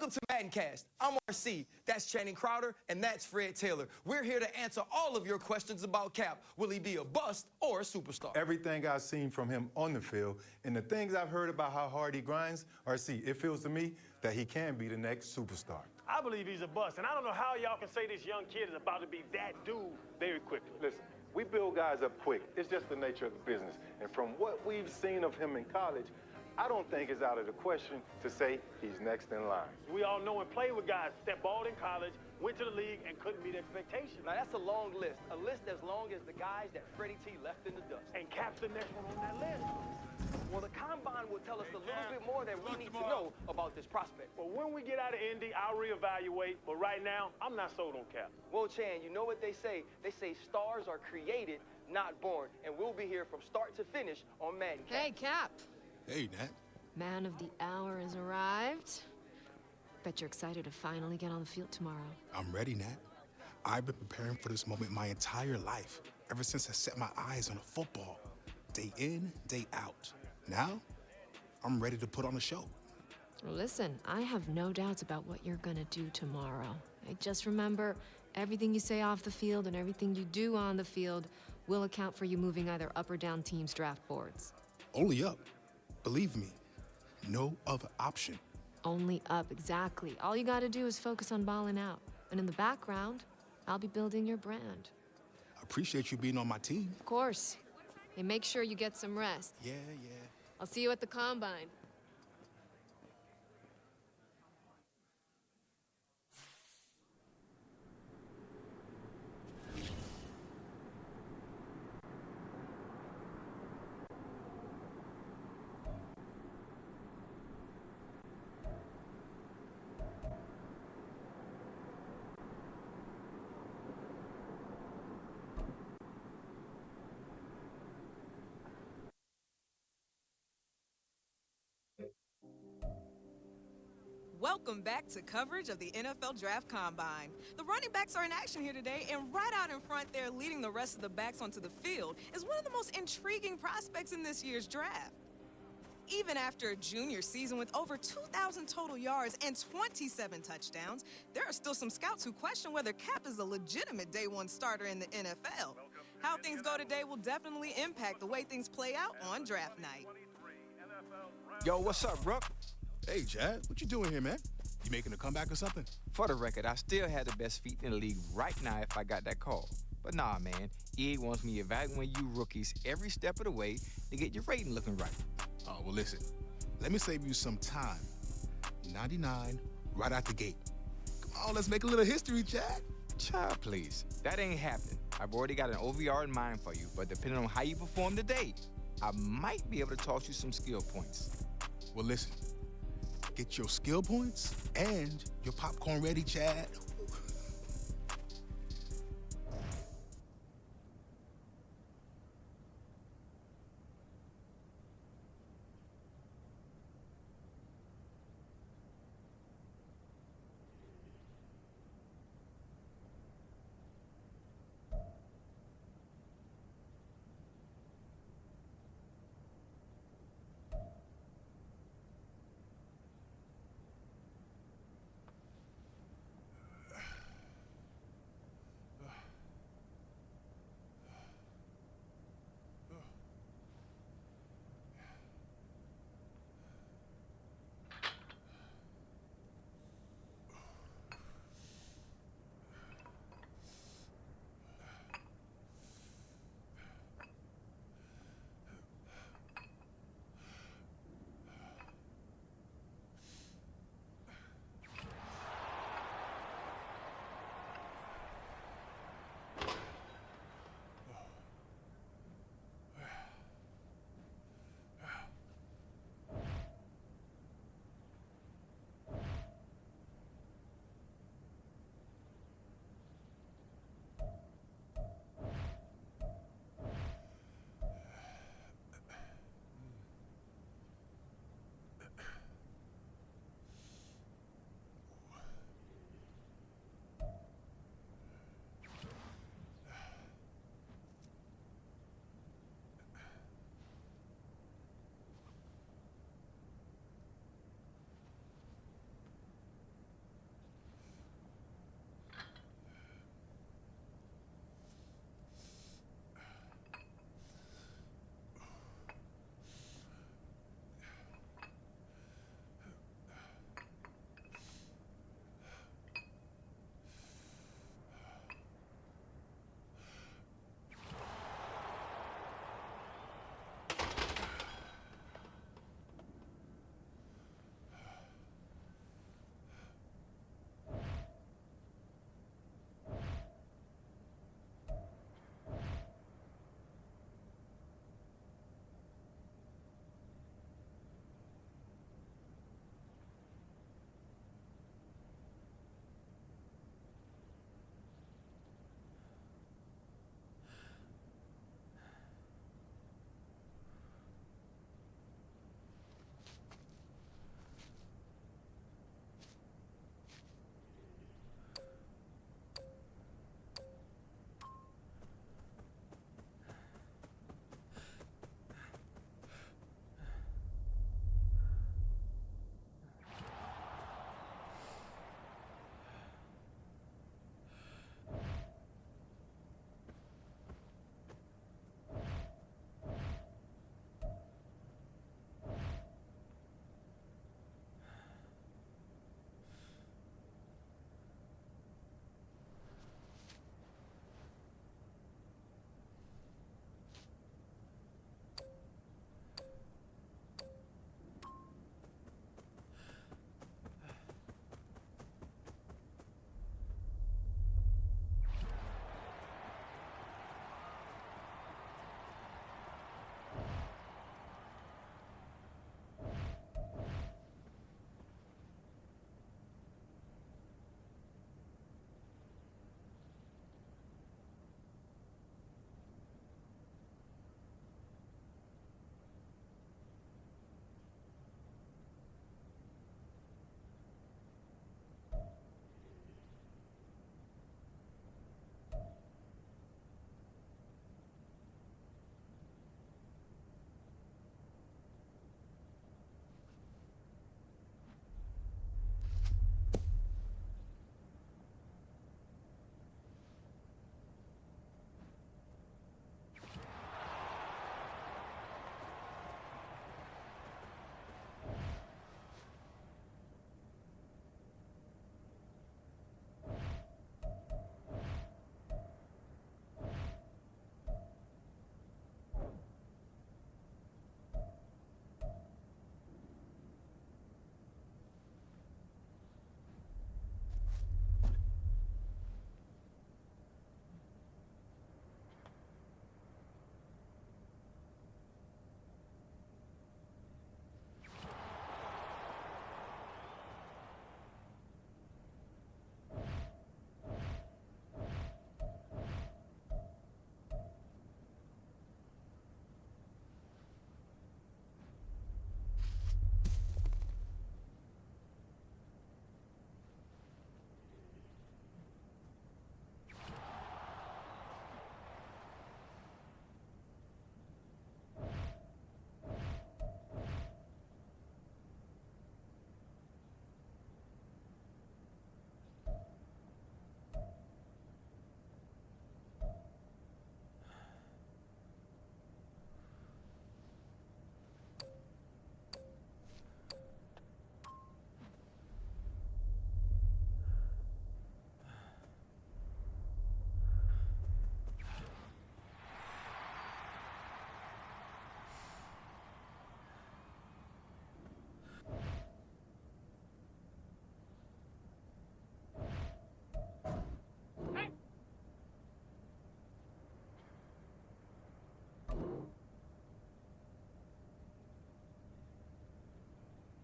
Welcome to Maddencast. I'm RC, that's Channing Crowder, and that's Fred Taylor. We're here to answer all of your questions about Cap. Will he be a bust or a superstar? Everything I've seen from him on the field and the things I've heard about how hard he grinds, RC, it feels to me that he can be the next superstar. I believe he's a bust, and I don't know how y'all can say this young kid is about to be that dude very quickly. Listen, we build guys up quick. It's just the nature of the business. And from what we've seen of him in college, I don't think it's out of the question to say he's next in line. We all know and played with guys that balled in college, went to the league, and couldn't meet expectations. Now, that's a long list. A list as long as the guys that Freddie T left in the dust. And Cap's the next one on that list. Well, the Combine will tell us a little bit more than we need to know about this prospect. Well, when we get out of Indy, I'll reevaluate. But right now, I'm not sold on Cap. Well, Chan, you know what they say? They say stars are created, not born. And we'll be here from start to finish on Madden. Hey, Cap. Hey, Nat. Man of the hour has arrived. Bet you're excited to finally get on the field tomorrow. I'm ready, Nat. I've been preparing for this moment my entire life, ever since I set my eyes on a football. Day in, day out. Now, I'm ready to put on a show. Listen, I have no doubts about what you're gonna do tomorrow. Just remember, everything you say off the field and everything you do on the field will account for you moving either up or down teams' draft boards. Only up. Believe me, no other option. Only up, exactly. All you gotta do is focus on balling out. And in the background, I'll be building your brand. I appreciate you being on my team. Of course. And make sure you get some rest. Yeah. I'll see you at the Combine. Welcome back to coverage of the NFL Draft Combine. The running backs are in action here today, and right out in front there, leading the rest of the backs onto the field, is one of the most intriguing prospects in this year's draft. Even after a junior season with over 2,000 total yards and 27 touchdowns, there are still some scouts who question whether Cap is a legitimate day one starter in the NFL. How things go today will definitely impact the way things play out on draft night. Yo, what's up, Rook? Hey, Chad, what you doing here, man? You making a comeback or something? For the record, I still had the best feet in the league right now if I got that call. But nah, man, EA wants me evaluating you rookies every step of the way to get your rating looking right. Oh, well, listen. Let me save you some time. 99 right out the gate. Come on, let's make a little history, Chad. Child, please. That ain't happening. I've already got an OVR in mind for you, but depending on how you perform today, I might be able to toss you some skill points. Well, listen. Get your skill points and your popcorn ready, Chad.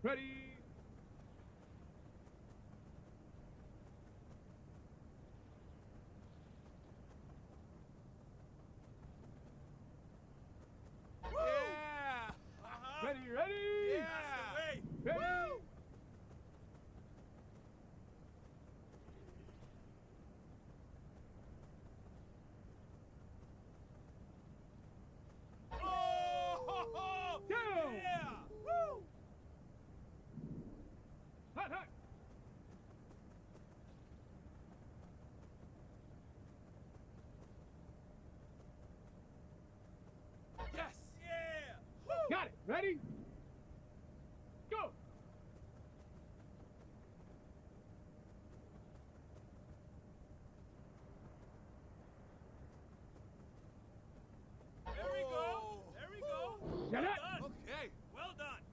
Ready. Yeah! Ready, ready. Yeah! That's the way! Ready. Oh! Down. Yeah! Woo! Hot, hot. Yes! Yeah! Woo! Got it. Ready? Go. There we go! There we go! Shut Well up. done! Okay, well done!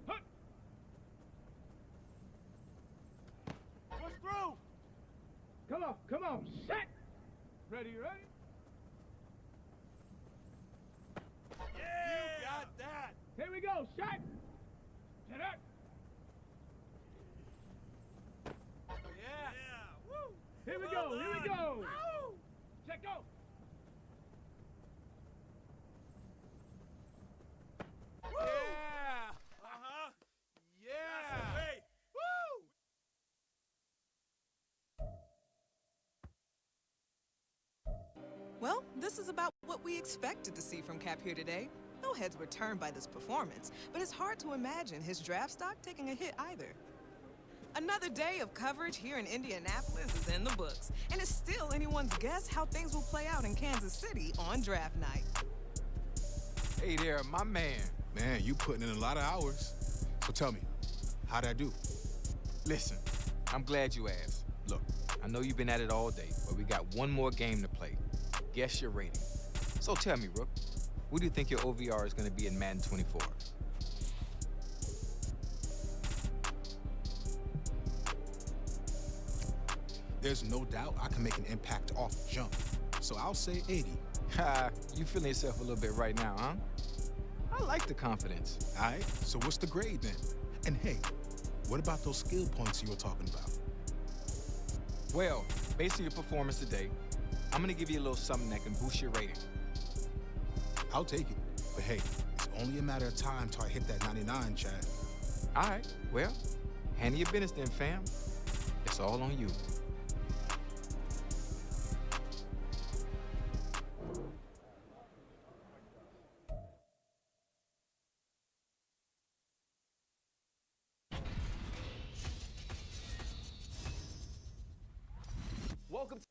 Hut. Push through! Come on. Set. Ready, ready. Yeah! You got that! Here we go. Shot. Set up. Yes! Yeah! Woo! Here we Well go. Here we done. go. Woo! Check go. Yeah! Uh-huh! Yeah! That's the way! Woo! Well, this is about what we expected to see from Cap here today. No heads were turned by this performance, but it's hard to imagine his draft stock taking a hit either. Another day of coverage here in Indianapolis is in the books, and it's still anyone's guess how things will play out in Kansas City on draft night. Hey there, my man. Man, you putting in a lot of hours. So tell me, how'd I do? Listen, I'm glad you asked. Look, I know you've been at it all day, but we got one more game to play. Guess your rating. So tell me, Rook, what do you think your OVR is going to be in Madden 24? There's no doubt I can make an impact off jump. So I'll say 80. Ha, you feeling yourself a little bit right now, huh? I like the confidence. All right, so what's the grade then? And hey, what about those skill points you were talking about? Well, based on your performance today, I'm going to give you a little something that can boost your rating. I'll take it. But hey, it's only a matter of time till I hit that 99, Chad. All right, well, handle your business then, fam. It's all on you. Welcome to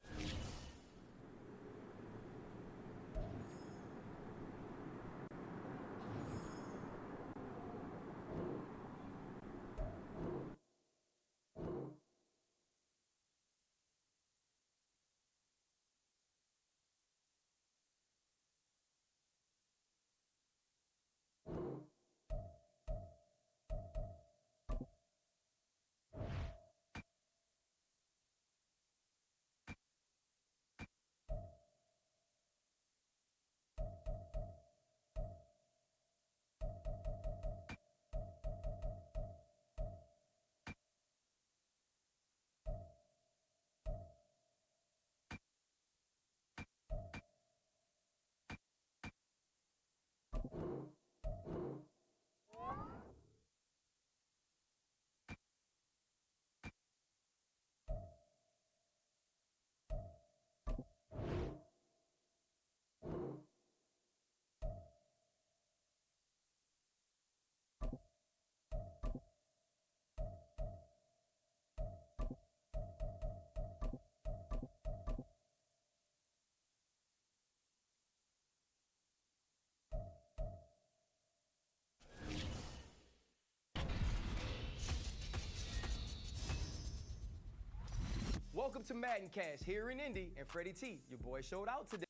Welcome to Madden Cash here in Indy, and Freddie T, your boy, showed out today.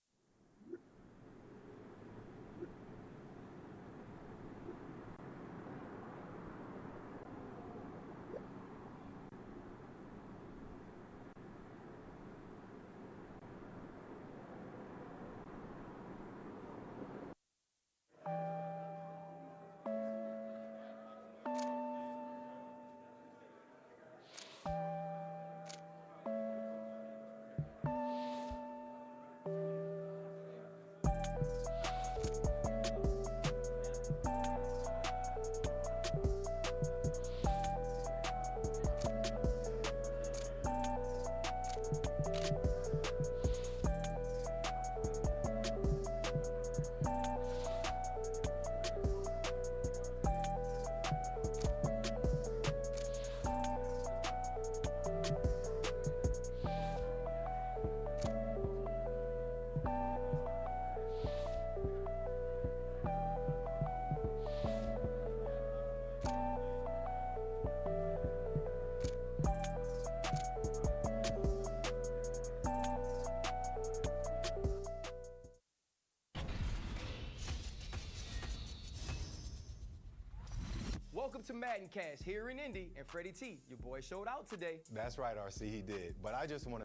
Welcome to Madden Cash here in Indy, and Freddie T, your boy showed out today. That's right, RC, he did. But I just want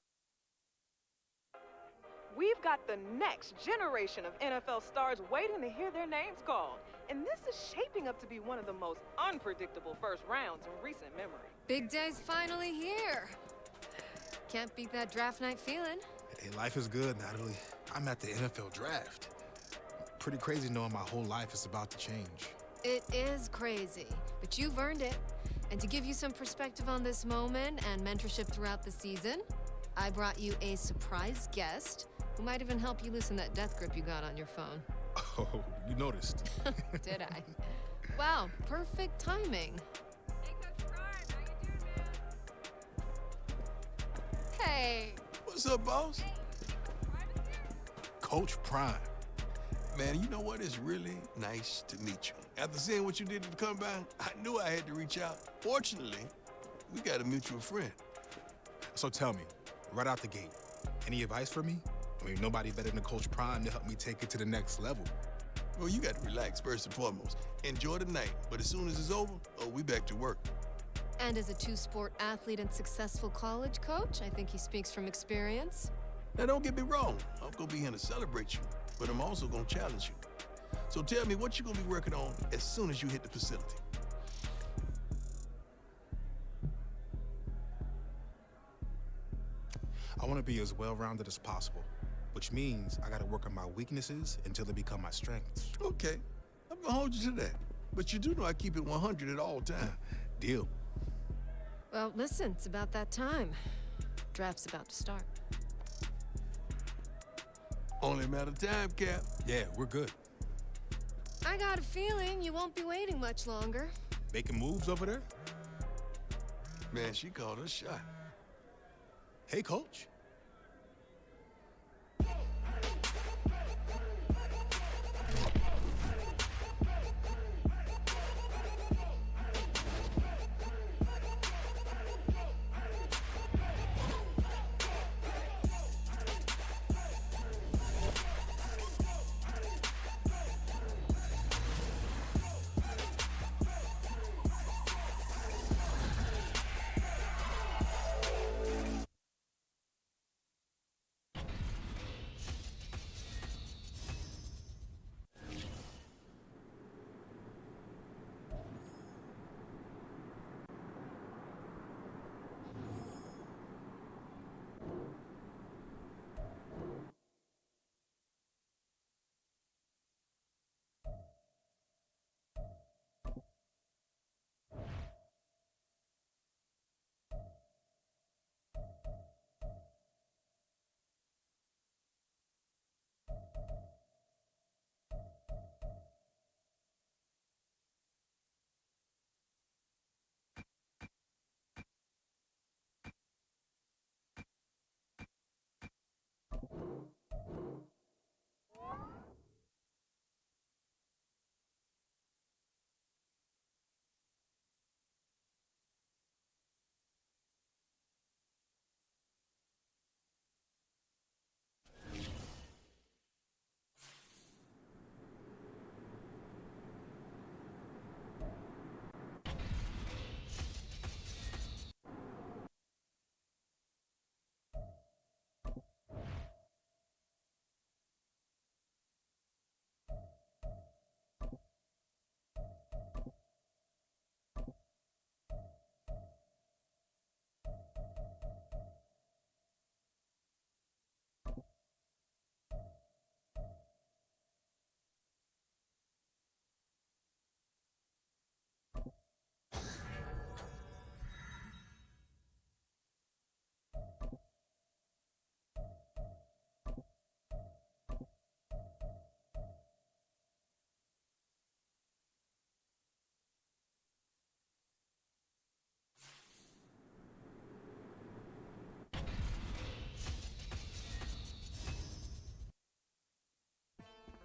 to. We've got the next generation of NFL stars waiting to hear their names called. And this is shaping up to be one of the most unpredictable first rounds in recent memory. Big day's finally here. Can't beat that draft night feeling. Hey, life is good, Natalie. I'm at the NFL draft. Pretty crazy knowing my whole life is about to change. It is crazy, but you've earned it. And to give you some perspective on this moment and mentorship throughout the season, I brought you a surprise guest who might even help you loosen that death grip you got on your phone. Oh, you noticed. Did I? Wow, perfect timing. Hey, Coach Prime, how you doing, man? Hey. What's up, boss? Hey, Prime is here. Coach Prime. Man, you know what? It's really nice to meet you. After seeing what you did at the combine, I knew I had to reach out. Fortunately, we got a mutual friend. So tell me, right out the gate, any advice for me? I mean, nobody better than Coach Prime to help me take it to the next level. Well, you got to relax first and foremost. Enjoy the night, but as soon as it's over, we back to work. And as a two-sport athlete and successful college coach, I think he speaks from experience. Now, don't get me wrong. I'm going to be here to celebrate you, but I'm also going to challenge you. So tell me what you're going to be working on as soon as you hit the facility. I want to be as well-rounded as possible, which means I got to work on my weaknesses until they become my strengths. Okay, I'm going to hold you to that. But you do know I keep it 100 at all times. Deal. Well, listen, it's about that time. Draft's about to start. Only a matter of time, Cap. Yeah, we're good. I got a feeling you won't be waiting much longer. Making moves over there? Man, she called her shot. Hey, Coach.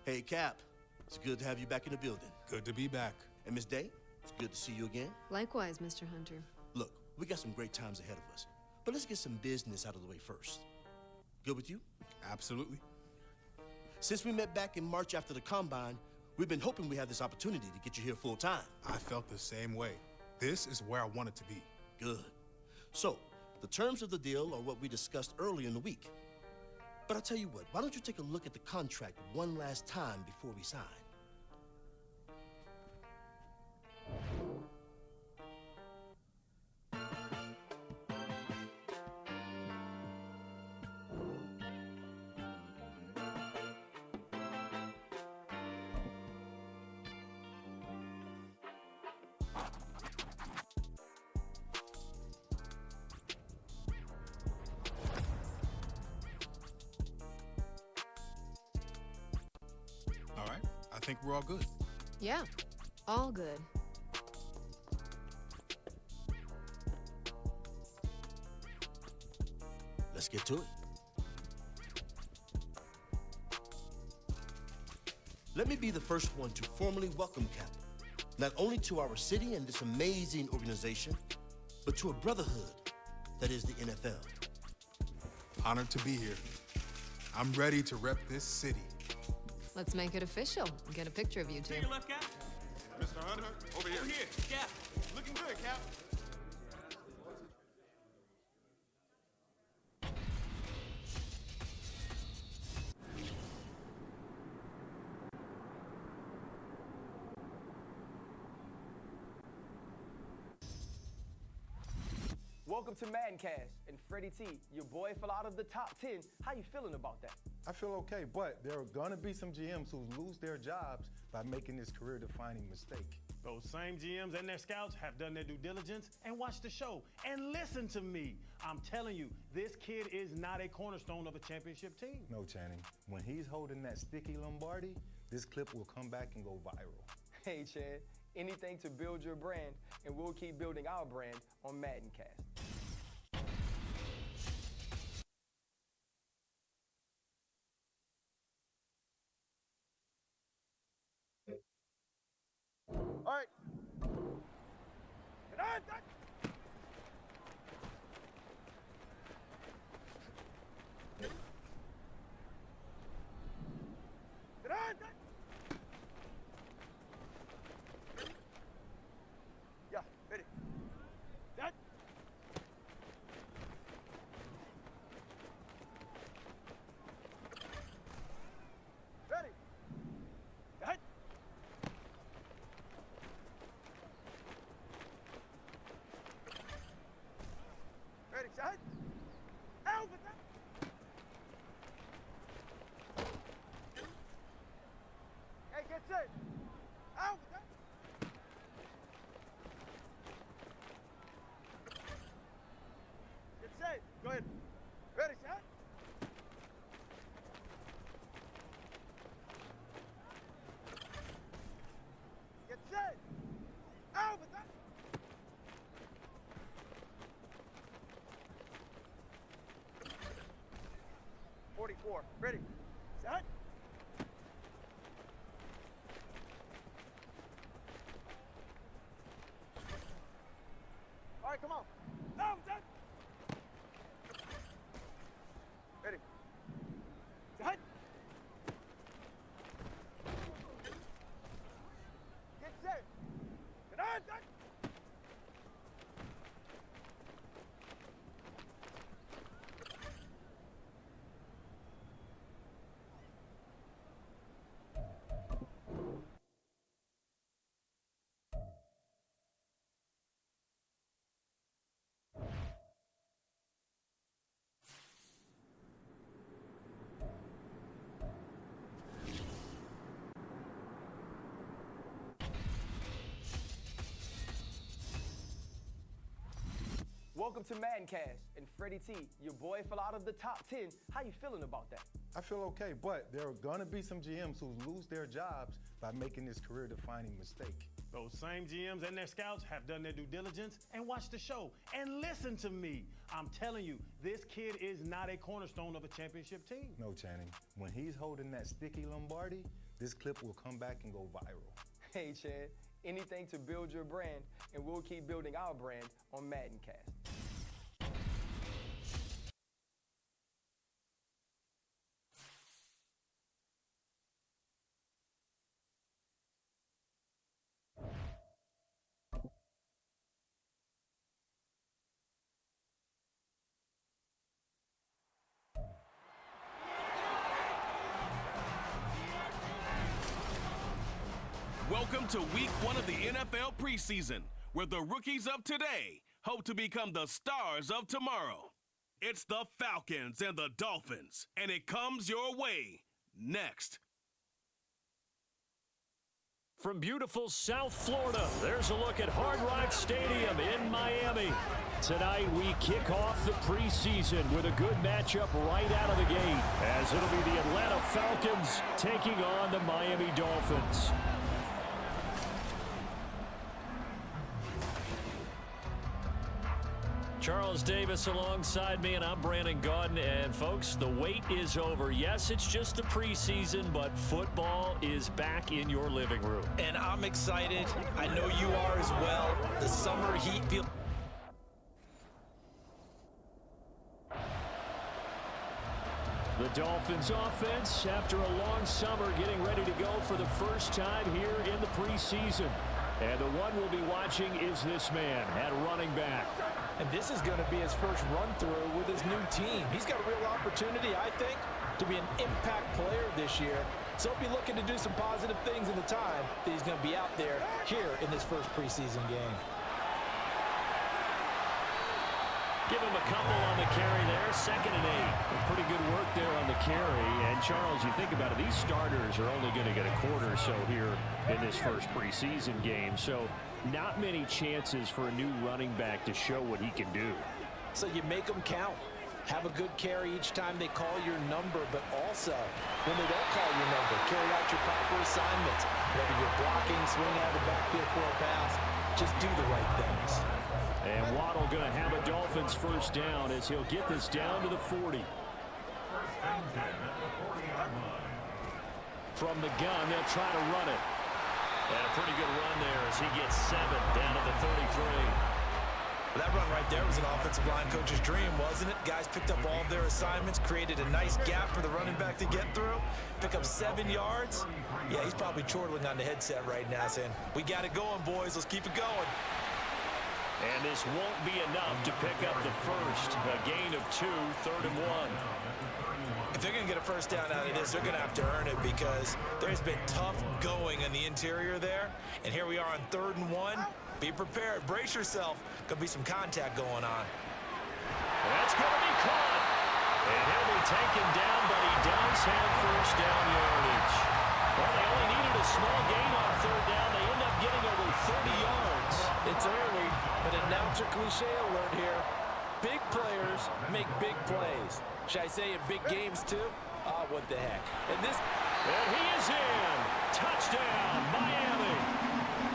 Hey, Cap. It's good to have you back in the building. Good to be back. And Miss Day, it's good to see you again. Likewise, Mr. Hunter. Look, we got some great times ahead of us, but let's get some business out of the way first. Good with you? Absolutely. Since we met back in March after the combine, We've been hoping we have this opportunity to get you here full time. I felt the same way. This is where I wanted to be. Good. So, the terms of the deal are what we discussed earlier in the week. But I'll tell you what, why don't you take a look at the contract one last time before we sign? All right, I think we're all good. Yeah, all good. Let's get to it. Let me be the first one to formally welcome Cap, not only to our city and this amazing organization, but to a brotherhood that is the NFL. Honored to be here. I'm ready to rep this city. Let's make it official and get a picture of you two. Take your left, Cap. Mr. Hunter, over here. Over here, Cap. Looking good, Cap. Welcome to Madden Cash. And Freddie T, your boy fell out of the top 10. How you feeling about that? I feel okay, but there are gonna be some GMs who lose their jobs by making this career-defining mistake. Those same GMs and their scouts have done their due diligence and watched the show. And listen to me. I'm telling you, this kid is not a cornerstone of a championship team. No, Channing. When he's holding that sticky Lombardi, this clip will come back and go viral. Hey, Chad, anything to build your brand, and we'll keep building our brand on Madden Cast. All right. Yeah, ready. That. Ready. That. Ready, shot. Out with that. Hey, get set. Out with that. Get set. Go ahead. Ready, shot. Get set. Out with that. .44. Ready. Set. All right, come on. Out with that. Ready. Set. Get set. Get on, set. Welcome to Madden Cash. And Freddie T, your boy fell out of the top 10. How you feeling about that? I feel okay, but there are gonna be some GMs who lose their jobs by making this career-defining mistake. Those same GMs and their scouts have done their due diligence and watched the show. And listen to me. I'm telling you, this kid is not a cornerstone of a championship team. No, Channing. When he's holding that sticky Lombardi, this clip will come back and go viral. Hey, Chad, anything to build your brand, and we'll keep building our brand on Madden Cast. Welcome to week 1 of the NFL preseason, where the rookies of today hope to become the stars of tomorrow. It's the Falcons and the Dolphins, and it comes your way next. From beautiful South Florida, there's a look at Hard Rock Stadium in Miami. Tonight, we kick off the preseason with a good matchup right out of the gate, as it'll be the Atlanta Falcons taking on the Miami Dolphins. Charles Davis alongside me, and I'm Brandon Gaudin. And folks, the wait is over. Yes, it's just the preseason, but football is back in your living room. And I'm excited. I know you are as well. The summer heat feels... The Dolphins offense, after a long summer, getting ready to go for the first time here in the preseason. And the one we'll be watching is this man at running back. And this is going to be his first run-through with his new team. He's got a real opportunity, I think, to be an impact player this year. So he'll be looking to do some positive things in the time that he's going to be out there here in this first preseason game. Give him a couple on the carry there, 2nd and 8. Pretty good work there on the carry. And Charles, you think about it, these starters are only going to get a quarter or so here in this first preseason game. So not many chances for a new running back to show what he can do. So you make them count. Have a good carry each time they call your number, but also when they don't call your number, carry out your proper assignments. Whether you're blocking, swing out of the backfield for a pass, just do the right things. And Waddle going to have a Dolphins first down as he'll get this down to the 40. From the gun, they'll try to run it. And a pretty good run there as he gets 7 down to the 33. That run right there was an offensive line coach's dream, wasn't it? Guys picked up all of their assignments, created a nice gap for the running back to get through, pick up 7 yards. Yeah, he's probably chortling on the headset right now saying, we got it going, boys. Let's keep it going. And this won't be enough to pick up the first. A gain of 2, 3rd and 1. If they're going to get a first down out of this, they're going to have to earn it because there's been tough going in the interior there. And here we are on 3rd and 1. Be prepared. Brace yourself. Going to be some contact going on. That's going to be caught. And he'll be taken down, but he does have first down yardage. Well, they only needed a small gain on 3rd down. They end up getting over 30 yards. It's early, but announcer cliche alert here. Big players make big plays. Should I say in big games too? What the heck. And he is in. Touchdown, Miami.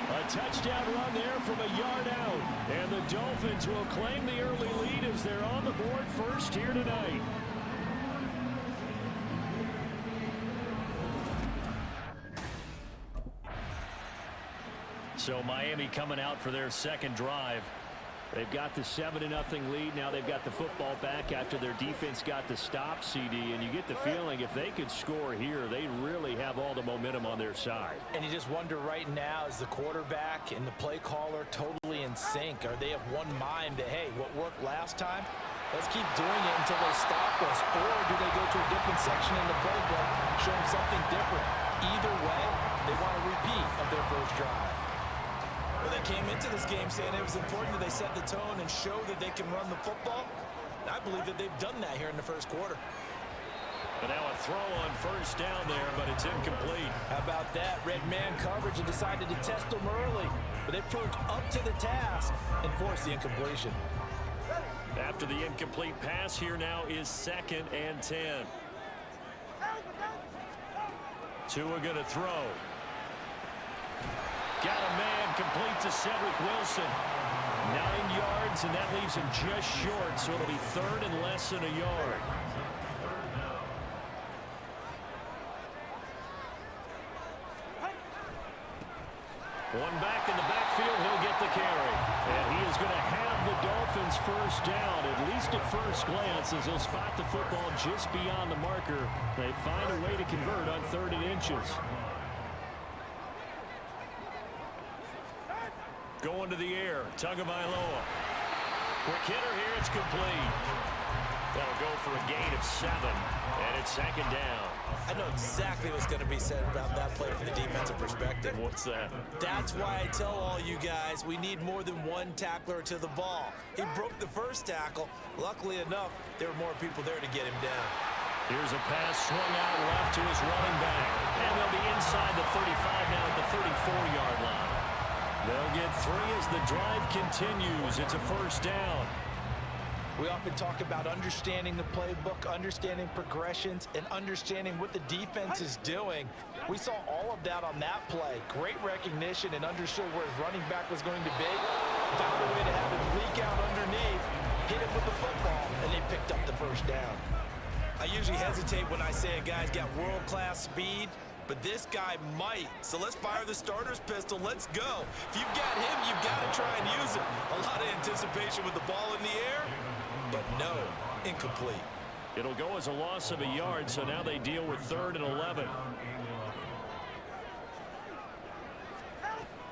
A touchdown run there from a yard out. And the Dolphins will claim the early lead as they're on the board first here tonight. So Miami coming out for their second drive. They've got the 7-0 lead. Now they've got the football back after their defense got the stop, CD. And you get the feeling if they could score here, they really have all the momentum on their side. And you just wonder right now, is the quarterback and the play caller totally in sync? Are they of one mind that, hey, what worked last time, let's keep doing it until they stop us? Or do they go to a different section in the playbook, show them something different? Either way, they want a repeat of their first drive. Well, they came into this game saying it was important that they set the tone and show that they can run the football. And I believe that they've done that here in the first quarter. But now a throw on first down there, but it's incomplete. How about that? Red man coverage and decided to test them early. But they proved up to the task and forced the incompletion. After the incomplete pass, here now is 2nd and 10. Tua going to throw. Got a man complete to Cedric Wilson. 9 yards, and that leaves him just short, so it'll be 3rd and less than a yard. One back in the backfield, he'll get the carry. And he is going to have the Dolphins first down, at least at first glance, as he'll spot the football just beyond the marker. They find a way to convert on 3rd and inches. Going to the air, Tagovailoa. Quick hitter here, it's complete. They'll go for a gain of 7, and it's second down. I know exactly what's going to be said about that play from the defensive perspective. What's that? That's why I tell all you guys we need more than one tackler to the ball. He broke the first tackle. Luckily enough, there were more people there to get him down. Here's a pass swung out left to his running back. And they'll be inside the 35 now at the 34-yard line. They'll get 3 as the drive continues. It's a first down. We often talk about understanding the playbook, understanding progressions, and understanding what the defense is doing. We saw all of that on that play. Great recognition and understood where his running back was going to be. Found a way to have him leak out underneath, hit him with the football, and they picked up the first down. I usually hesitate when I say a guy's got world-class speed, but this guy might. So let's fire the starter's pistol. Let's go. If you've got him, you've got to try and use it. A lot of anticipation with the ball in the air, but no, incomplete. It'll go as a loss of a yard, so now they deal with 3rd and 11.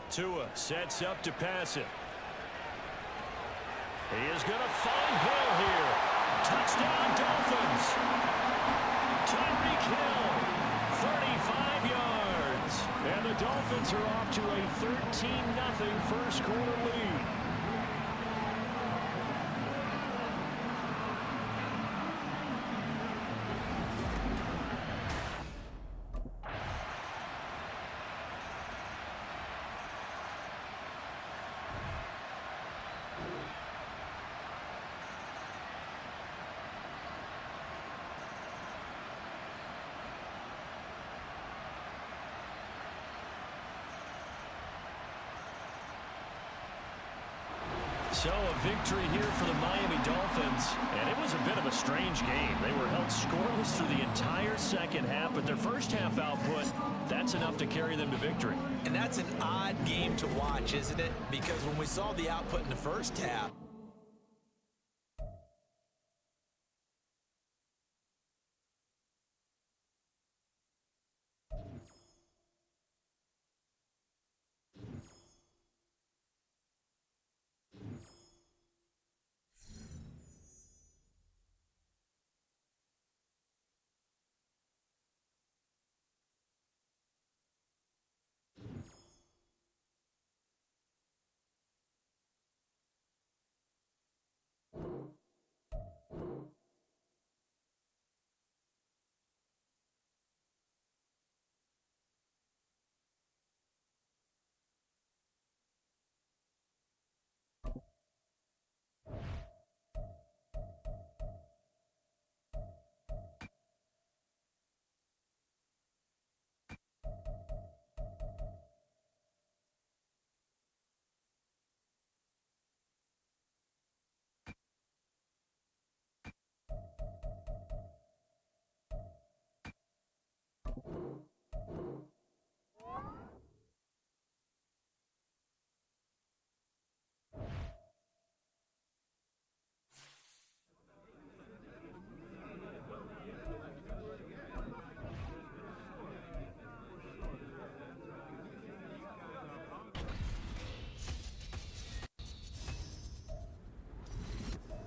Tua sets up to pass it. He is going to find Hill here. Touchdown, Dolphins. Tyreek Hill, 35 yards. And the Dolphins are off to a 13-0 first quarter lead. So a victory here for the Miami Dolphins, and it was a bit of a strange game. They were held scoreless through the entire second half, but their first half output, that's enough to carry them to victory. And that's an odd game to watch, isn't it? Because when we saw the output in the first half,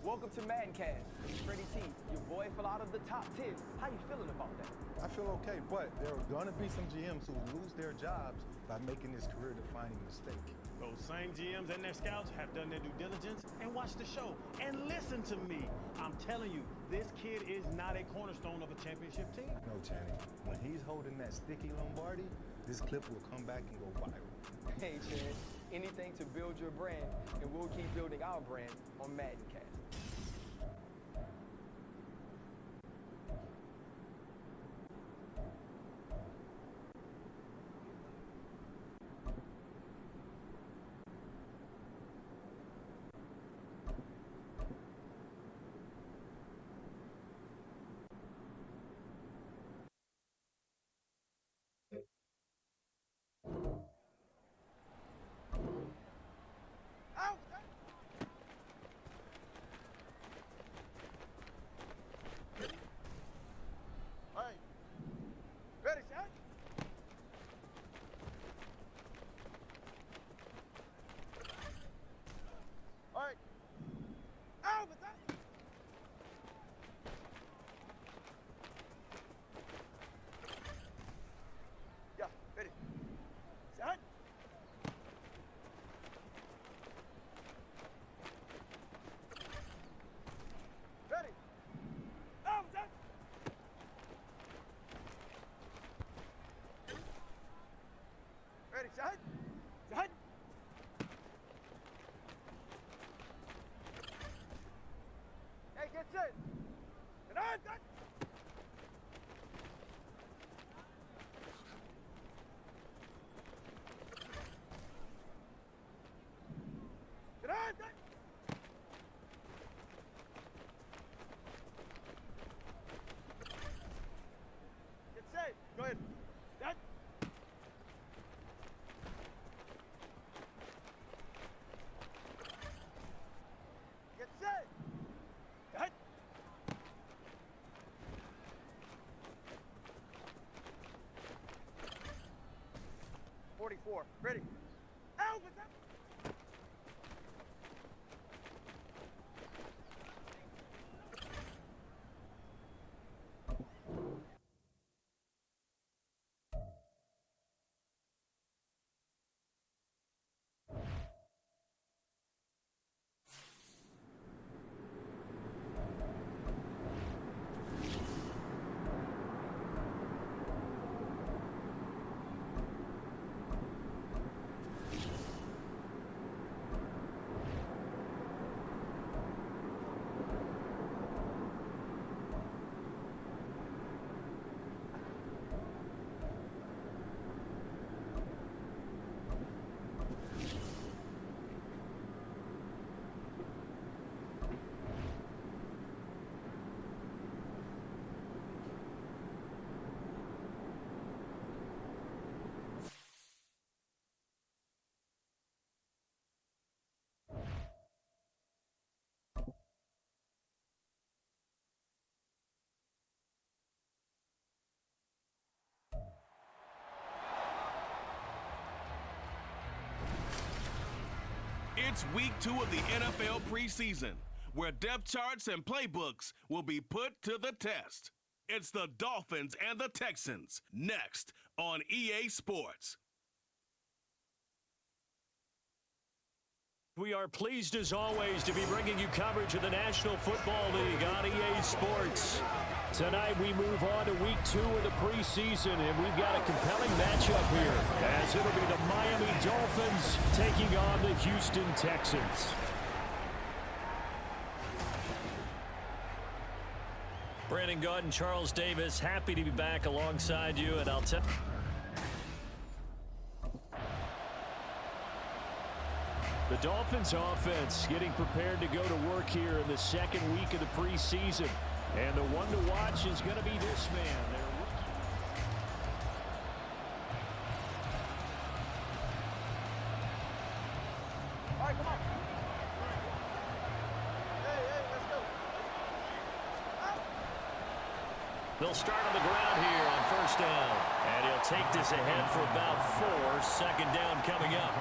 Welcome to Maddencast. Freddie T, your boy fell out of the top 10. How you feeling about that? I feel okay, but there are going to be some GMs who lose their jobs by making this career-defining mistake. Those same GMs and their scouts have done their due diligence and watched the show. And listen to me. I'm telling you, this kid is not a cornerstone of a championship team. No, Channing. When he's holding that sticky Lombardi, this clip will come back and go viral. Hey, Chad, anything to build your brand, and we'll keep building our brand on Maddencast. 4. Ready? Out with that. It's week 2 of the NFL preseason, where depth charts and playbooks will be put to the test. It's the Dolphins and the Texans, next on EA Sports. We are pleased, as always, to be bringing you coverage of the National Football League on EA Sports. Tonight, we move on to week 2 of the preseason, and we've got a compelling matchup here, as it'll be the Miami Dolphins taking on the Houston Texans. Brandon Gaunt and Charles Davis, happy to be back alongside you, and I'll tell the Dolphins offense getting prepared to go to work here in the second week of the preseason. And the one to watch is going to be this man, their rookie. All right, come on. Hey, let's go. They'll start on the ground here on first down. And he'll take this ahead for about 4. Second down coming up.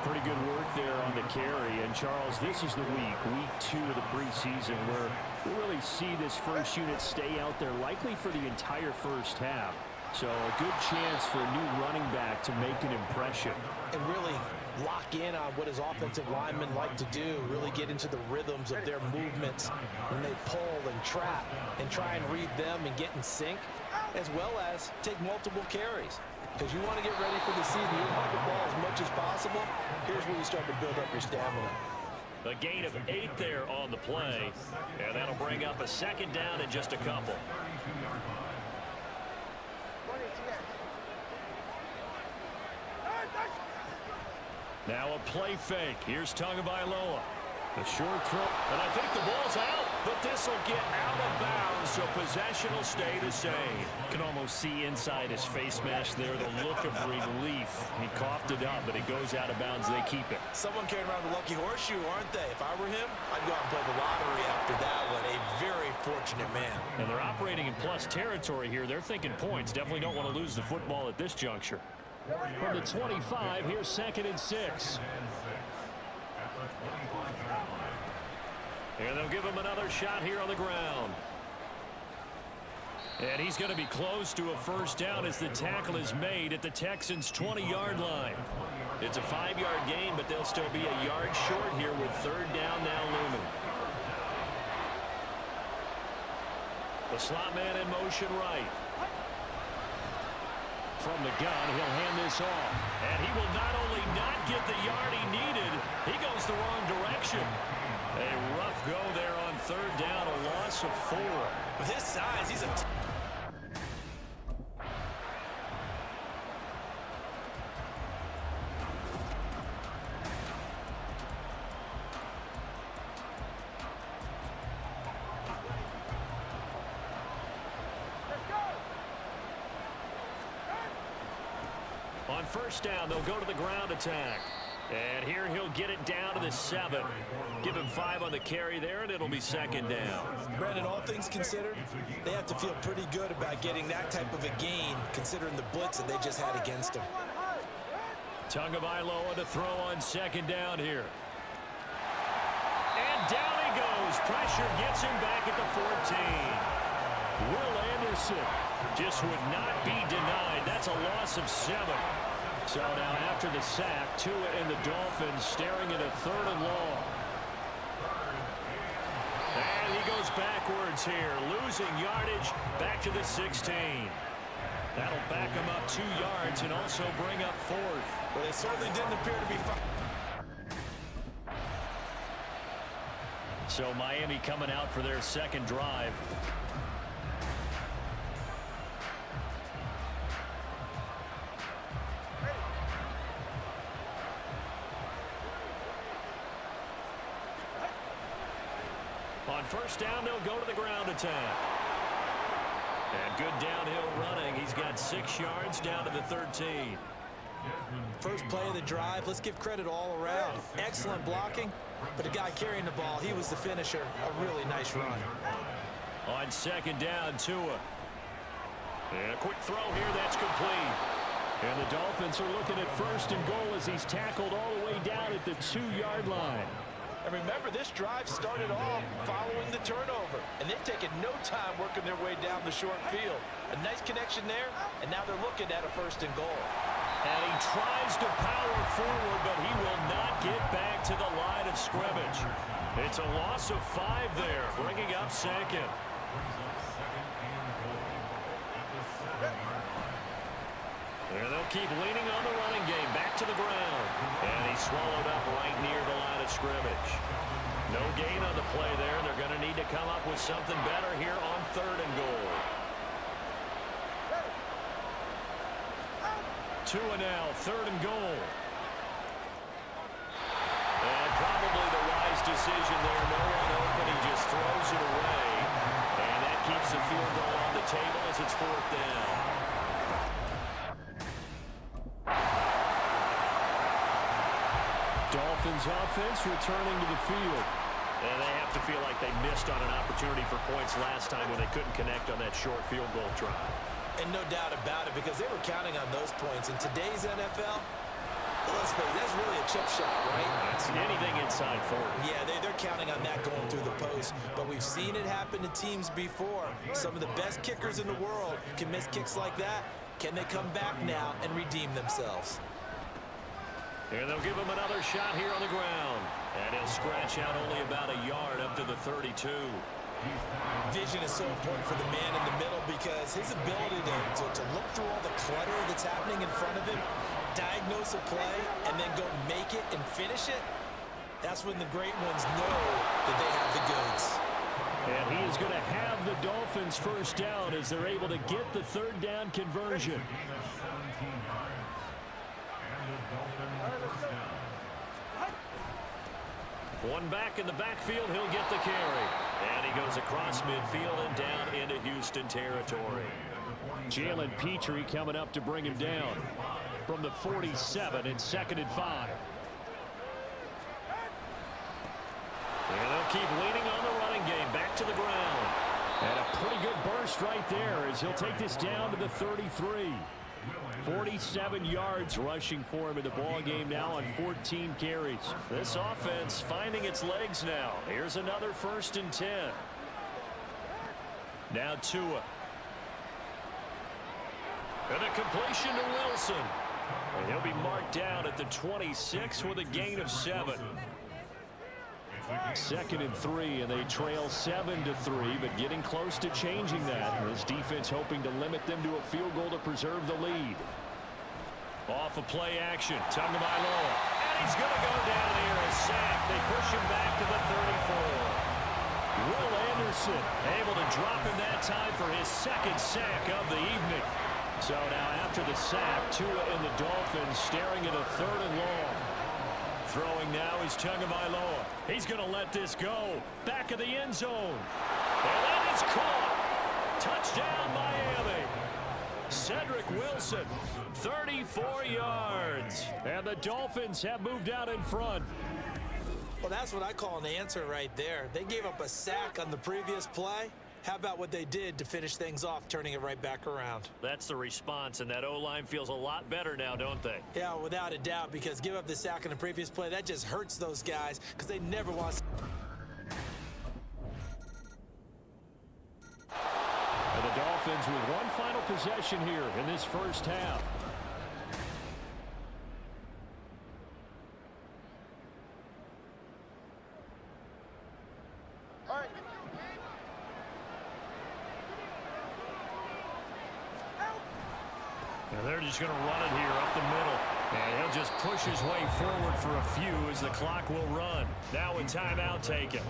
Pretty good work there on the carry. And, Charles, this is the week 2 of the preseason, where we really see this first unit stay out there likely for the entire first half. So a good chance for a new running back to make an impression. And really lock in on what his offensive linemen like to do, really get into the rhythms of their movements when they pull and trap and try and read them and get in sync, as well as take multiple carries. Because you want to get ready for the season. You want the ball as much as possible. Here's where you start to build up your stamina. A gain of 8 there on the play, and that'll bring up a second down in just a couple. Now a play fake. Here's Tagovailoa. A short throw, and I think the ball's out, but this will get out of bounds, so possession will stay the same. You can almost see inside his face mask there the look of relief. He coughed it up, but it goes out of bounds. They keep it. Someone carrying around the lucky horseshoe, aren't they? If I were him, I'd go out and play the lottery after that one. A very fortunate man. And they're operating in plus territory here. They're thinking points. Definitely don't want to lose the football at this juncture. From the 25, here's 2nd and 6. And they'll give him another shot here on the ground. And he's going to be close to a first down as the tackle is made at the Texans' 20-yard line. It's a 5-yard gain, but they'll still be a yard short here with third down now looming. The slot man in motion right. From the gun, he'll hand this off. And he will not only not get the yard he needed, he goes the wrong direction. A rough go there on third down, a loss of 4. With his size, he's a... On first down, they'll go to the ground attack. And here he'll get it down to the 7. Give him 5 on the carry there, and it'll be second down. Brandon, all things considered, they have to feel pretty good about getting that type of a gain, considering the blitz that they just had against them. Tagovailoa to throw on second down here. And down he goes. Pressure gets him back at the 14. Will Anderson just would not be denied. That's a loss of 7. So now after the sack, Tua and the Dolphins staring at a 3rd and long. And he goes backwards here, losing yardage back to the 16. That'll back him up 2 yards and also bring up 4th. Well, they certainly didn't appear to be So Miami coming out for their second drive. On first down, they'll go to the ground attack. And good downhill running. He's got 6 yards down to the 13. First play of the drive. Let's give credit all around. Excellent blocking, but the guy carrying the ball, he was the finisher. A really nice run. On second down, Tua. And a quick throw here. That's complete. And the Dolphins are looking at first and goal as he's tackled all the way down at the 2-yard line. And remember, this drive started off following the turnover, and they've taken no time working their way down the short field. A nice connection there, and now they're looking at a first and goal. And he tries to power forward, but he will not get back to the line of scrimmage. It's a loss of 5 there, bringing up second. And they'll keep leaning on the running game, back to the ground. And he's swallowed up right near the line of scrimmage. No gain on the play there. They're going to need to come up with something better here on 3rd and goal. Tua now, 3rd and goal. And probably the wise decision there. No one open. He just throws it away. And that keeps the field goal on the table as it's 4th down. Dolphins offense returning to the field. And they have to feel like they missed on an opportunity for points last time when they couldn't connect on that short field goal try. And no doubt about it, because they were counting on those points. In today's NFL, let's face it, that's really a chip shot, right? That's anything inside 40. Yeah, they're counting on that going through the post. But we've seen it happen to teams before. Some of the best kickers in the world can miss kicks like that. Can they come back now and redeem themselves? And they'll give him another shot here on the ground. And he'll scratch out only about a yard up to the 32. Vision is so important for the man in the middle because his ability to look through all the clutter that's happening in front of him, diagnose a play, and then go make it and finish it, that's when the great ones know that they have the goods. And he is going to have the Dolphins first down as they're able to get the 3rd down conversion. One back in the backfield, he'll get the carry. And he goes across midfield and down into Houston territory. Jalen Petrie coming up to bring him down from the 47 and 2nd and 5. And they'll keep leaning on the running game, back to the ground. And a pretty good burst right there as he'll take this down to the 33. 47 yards rushing for him in the ball game now on 14 carries. This offense finding its legs now. Here's another 1st and 10. Now Tua. And a completion to Wilson. And he'll be marked down at the 26 with a gain of 7. 2nd and 3, and they trail 7-3, but getting close to changing that. This defense hoping to limit them to a field goal to preserve the lead. Off of play action, Tagovailoa, and he's going to go down here, a sack. They push him back to the 34. Will Anderson able to drop him that time for his 2nd sack of the evening. So now after the sack, Tua and the Dolphins staring at a 3rd and long. Throwing now is Tagovailoa. He's going to let this go. Back of the end zone. And then it's caught. Touchdown, Miami. Cedric Wilson, 34 yards. And the Dolphins have moved out in front. Well, that's what I call an answer right there. They gave up a sack on the previous play. How about what they did to finish things off, turning it right back around? That's the response, and that O-line feels a lot better now, don't they? Yeah, without a doubt, because give up the sack in the previous play, that just hurts those guys because they never want to. And the Dolphins with one final possession here in this first half. And they're just going to run it here up the middle. And he'll just push his way forward for a few as the clock will run. Now a timeout taken.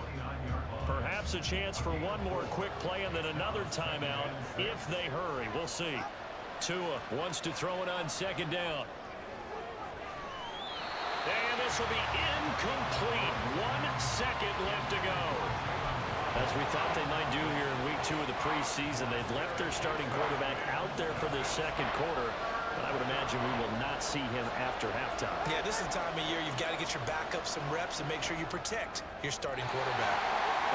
Perhaps a chance for one more quick play and then another timeout if they hurry. We'll see. Tua wants to throw it on second down. And this will be incomplete. 1 second left to go. As we thought they might do here in week 2 of the preseason, they've left their starting quarterback out there for this second quarter. But I would imagine we will not see him after halftime. Yeah, this is the time of year you've got to get your backup some reps and make sure you protect your starting quarterback.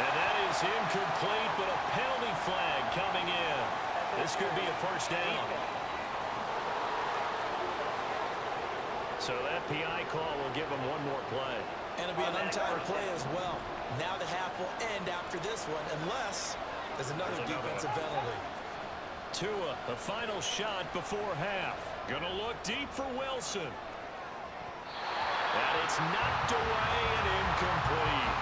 And that is incomplete, but a penalty flag coming in. This could be a first down. So that PI call will give them one more play. And it'll be an untimed play as well. Now the half will end after this one, unless there's another defensive penalty. Tua, the final shot before half. Gonna look deep for Wilson. And it's knocked away and incomplete.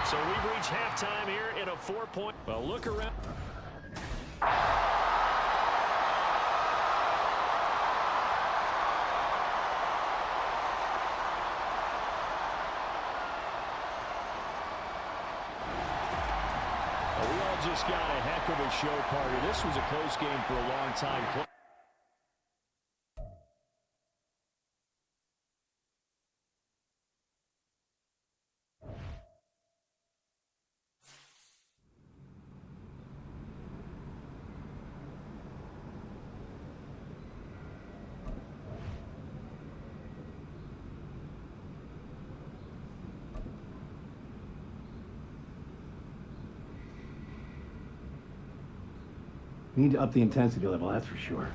So we've reached halftime here in a 4-point. Well, look around. We all just got a heck of a show party. This was a close game for a long time. We need to up the intensity level, that's for sure.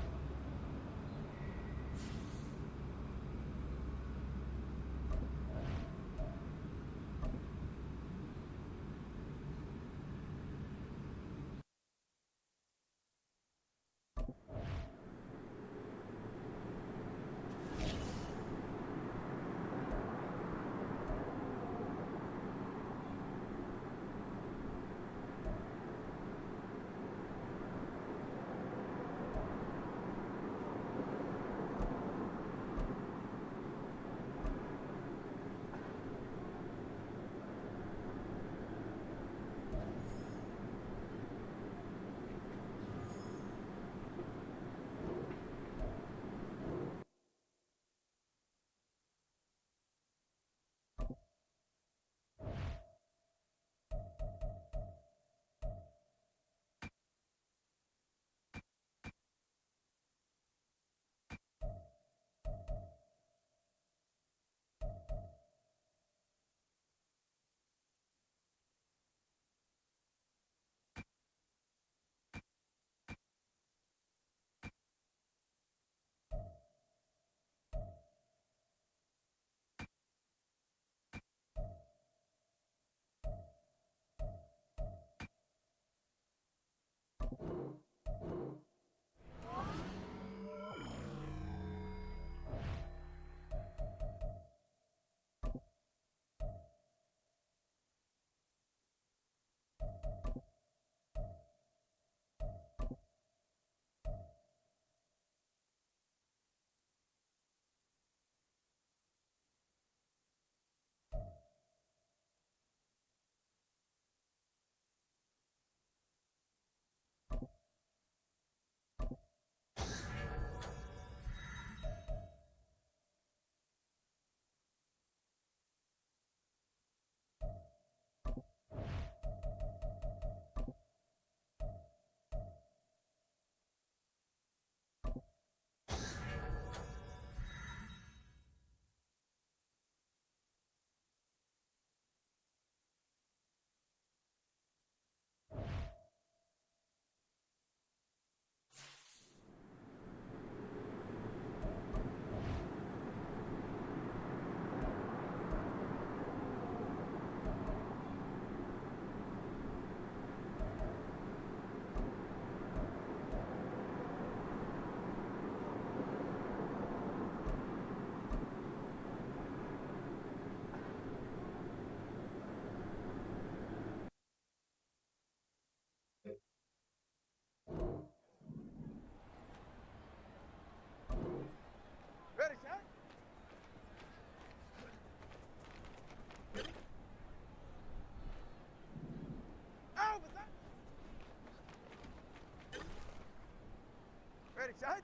set.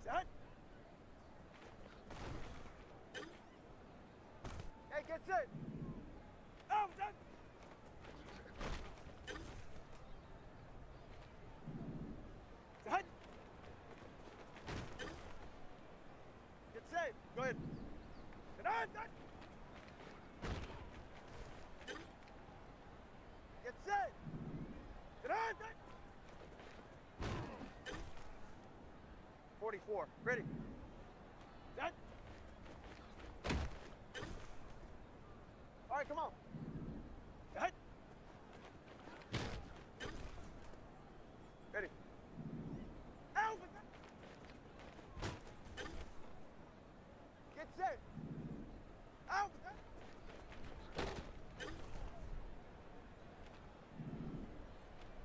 Set. Hey, get set. Oh, set. Set. Get set. Go ahead. Get on, set. Get set. Get on, set. 44. Ready. Set. All right, come on. Set. Ready. Out. Get set. Out.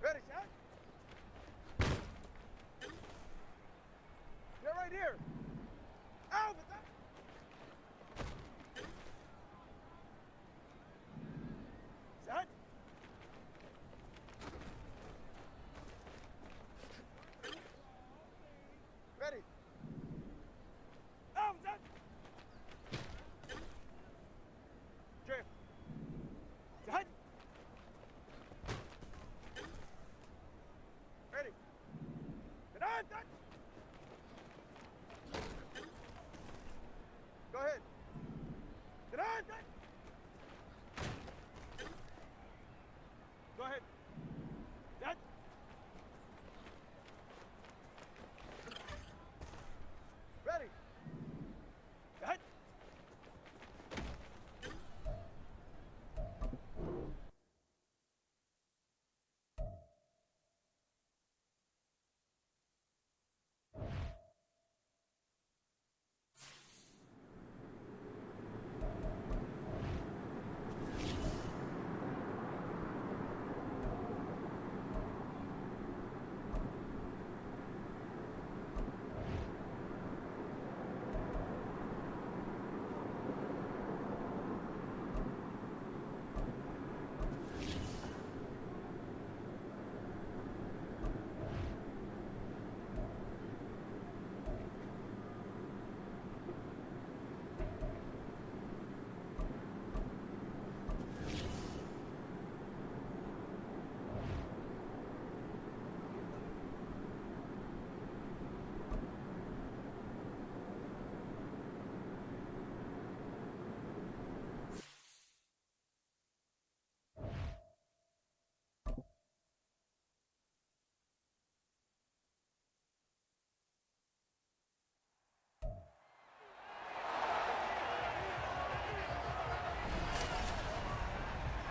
Ready, set. Get right here. Out. Set. Ready. Out. Set. Clear. Set. Ready. Get on, set. Go ahead. Get on, set. Go ahead. Set. Ready. Set.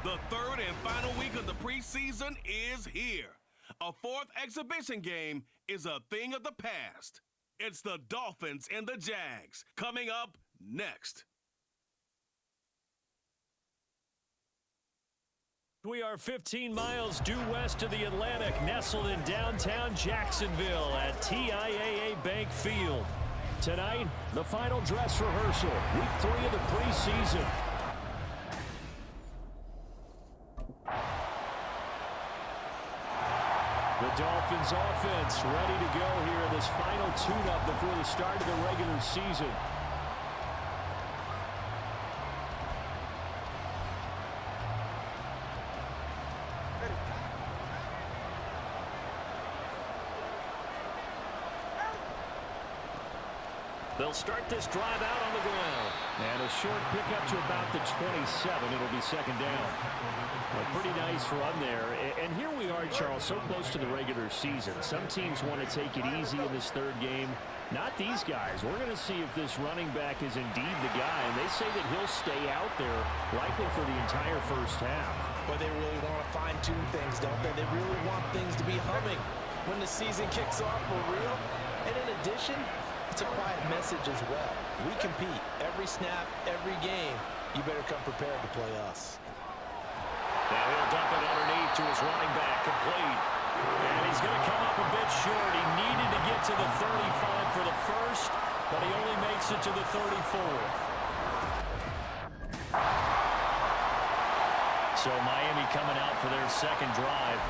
The third and final week of the preseason is here. A fourth exhibition game is a thing of the past. It's the Dolphins and the Jags coming up next. We are 15 miles due west of the Atlantic, nestled in downtown Jacksonville at TIAA Bank Field. Tonight, the final dress rehearsal, week 3 of the preseason. The Dolphins offense ready to go here in this final tune-up before the start of the regular season. They'll start this drive out on the ground. And a short pickup to about the 27. It'll be second down. A pretty nice run there. And here we are, Charles, so close to the regular season. Some teams want to take it easy in this third game. Not these guys. We're going to see if this running back is indeed the guy. And they say that he'll stay out there likely for the entire first half. But they really want to fine-tune things, don't they? They really want things to be humming when the season kicks off for real. And in addition, it's a quiet message as well. We compete every snap, every game. You better come prepared to play us. Now he'll dump it underneath to his running back, complete. And he's going to come up a bit short. He needed to get to the 35 for the first, but he only makes it to the 34. So Miami coming out for their second drive.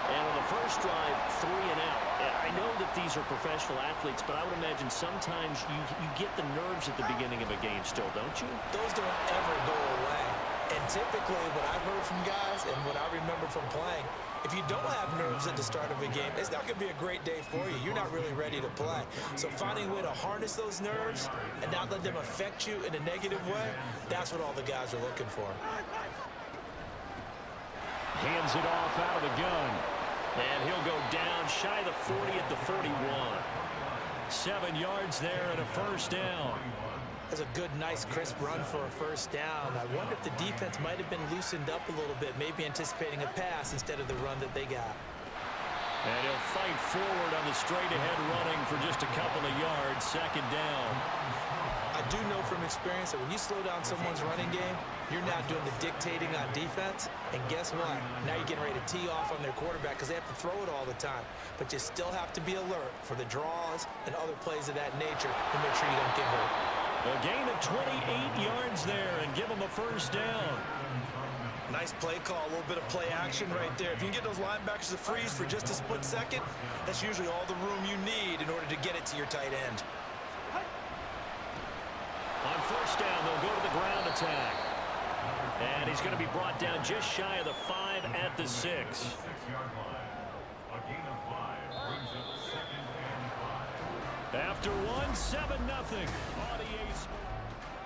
And on the first drive, 3 and out. I know that these are professional athletes, but I would imagine sometimes you get the nerves at the beginning of a game still, don't you? Those don't ever go away. And typically what I've heard from guys and what I remember from playing, if you don't have nerves at the start of a game, it's not going to be a great day for you. You're not really ready to play. So finding a way to harness those nerves and not let them affect you in a negative way, that's what all the guys are looking for. Hands it off out of the gun. And he'll go down shy of the 40 at the 41. 7 yards there and a first down. That's a good, nice, crisp run for a first down. I wonder if the defense might have been loosened up a little bit, maybe anticipating a pass instead of the run that they got. And he'll fight forward on the straight-ahead running for just a couple of yards, second down. I do know from experience that when you slow down someone's running game, you're now doing the dictating on defense. And guess what? Now you're getting ready to tee off on their quarterback because they have to throw it all the time. But you still have to be alert for the draws and other plays of that nature to make sure you don't get hurt. A gain of 28 yards there and give them a first down. Nice play call, a little bit of play action right there. If you can get those linebackers to freeze for just a split second, that's usually all the room you need in order to get it to your tight end. On first down, they'll go to the ground attack. And he's going to be brought down just shy of the 5 at the 6. After 1, 7-0.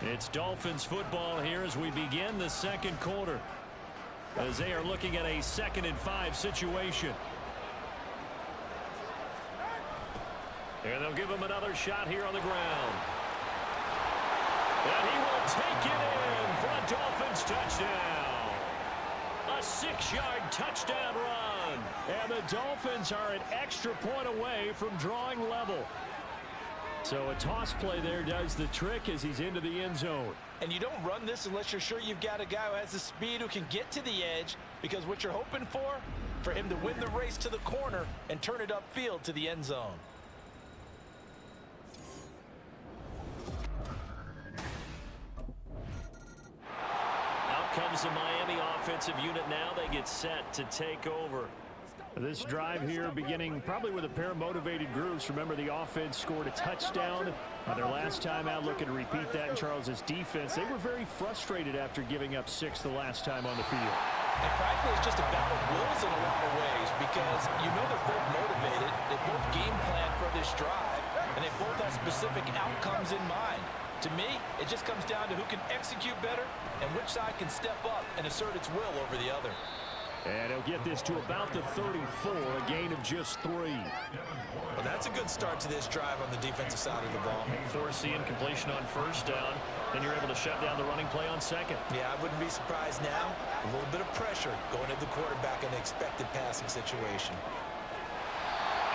It's Dolphins football here as we begin the second quarter, as they are looking at a 2nd and 5 situation. And they'll give him another shot here on the ground. And he will take it in for a Dolphins touchdown. A 6-yard touchdown run. And the Dolphins are an extra point away from drawing level. So a toss play there does the trick as he's into the end zone. And you don't run this unless you're sure you've got a guy who has the speed who can get to the edge, because what you're hoping for him to win the race to the corner and turn it upfield to the end zone. Out comes the Miami offensive unit now. They get set to take over. This drive here beginning probably with a pair of motivated groups. Remember, the offense scored a touchdown on their last time out, looking to repeat that in Charles's defense. They were very frustrated after giving up 6 the last time on the field. And frankly, it's just a battle of wills in a lot of ways, because you know they're both motivated, they both game plan for this drive, and they both have specific outcomes in mind. To me, it just comes down to who can execute better and which side can step up and assert its will over the other. And he'll get this to about the 34, a gain of just 3. Well, that's a good start to this drive on the defensive side of the ball. Forcing completion on first down. Then you're able to shut down the running play on second. Yeah, I wouldn't be surprised now. A little bit of pressure going to the quarterback in the expected passing situation.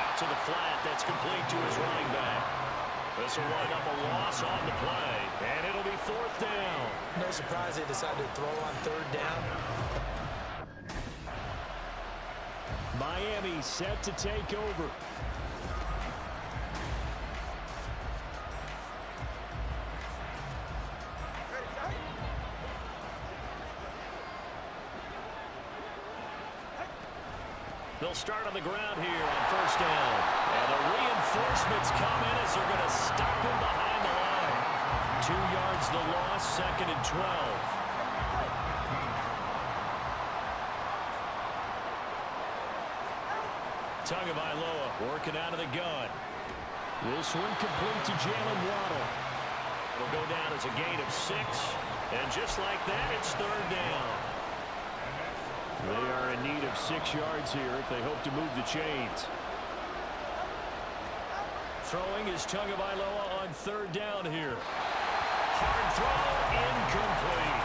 Out to the flat. That's complete to his running back. This will wind up a loss on the play. And it'll be 4th down. No surprise they decided to throw on 3rd down. Miami set to take over. They'll start on the ground here on first down. And the reinforcements come in as they're going to stop him behind the line. 2 yards the loss, 2nd and 12. Tagovailoa working out of the gun. This one complete to Jalen Waddle. Will go down as a gain of 6. And just like that, it's 3rd down. They are in need of 6 yards here if they hope to move the chains. Throwing is Tagovailoa on 3rd down here. Hard throw, incomplete.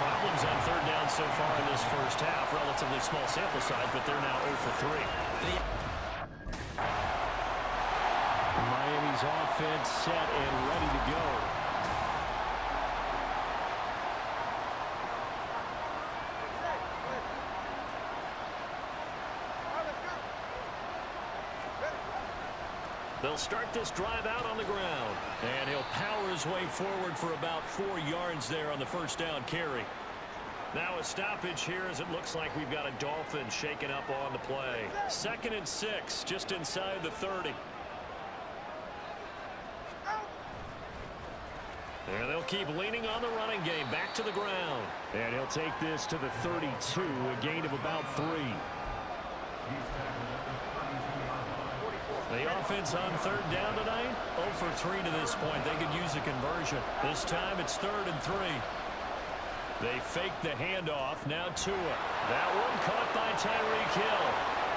Problems on 3rd down so far in this first half. Relatively small sample size, but they're now 0 for 3. Miami's offense set and ready to go. They'll start this drive out on the ground. And he'll power his way forward for about 4 yards there on the first down carry. Now a stoppage here as it looks like we've got a Dolphin shaking up on the play. 2nd and 6, just inside the 30. And they'll keep leaning on the running game. Back to the ground. And he'll take this to the 32, a gain of about 3. The offense on 3rd down tonight, 0 for 3 to this point. They could use a conversion. This time it's 3rd and 3. They fake the handoff. Now Tua. That one caught by Tyreek Hill.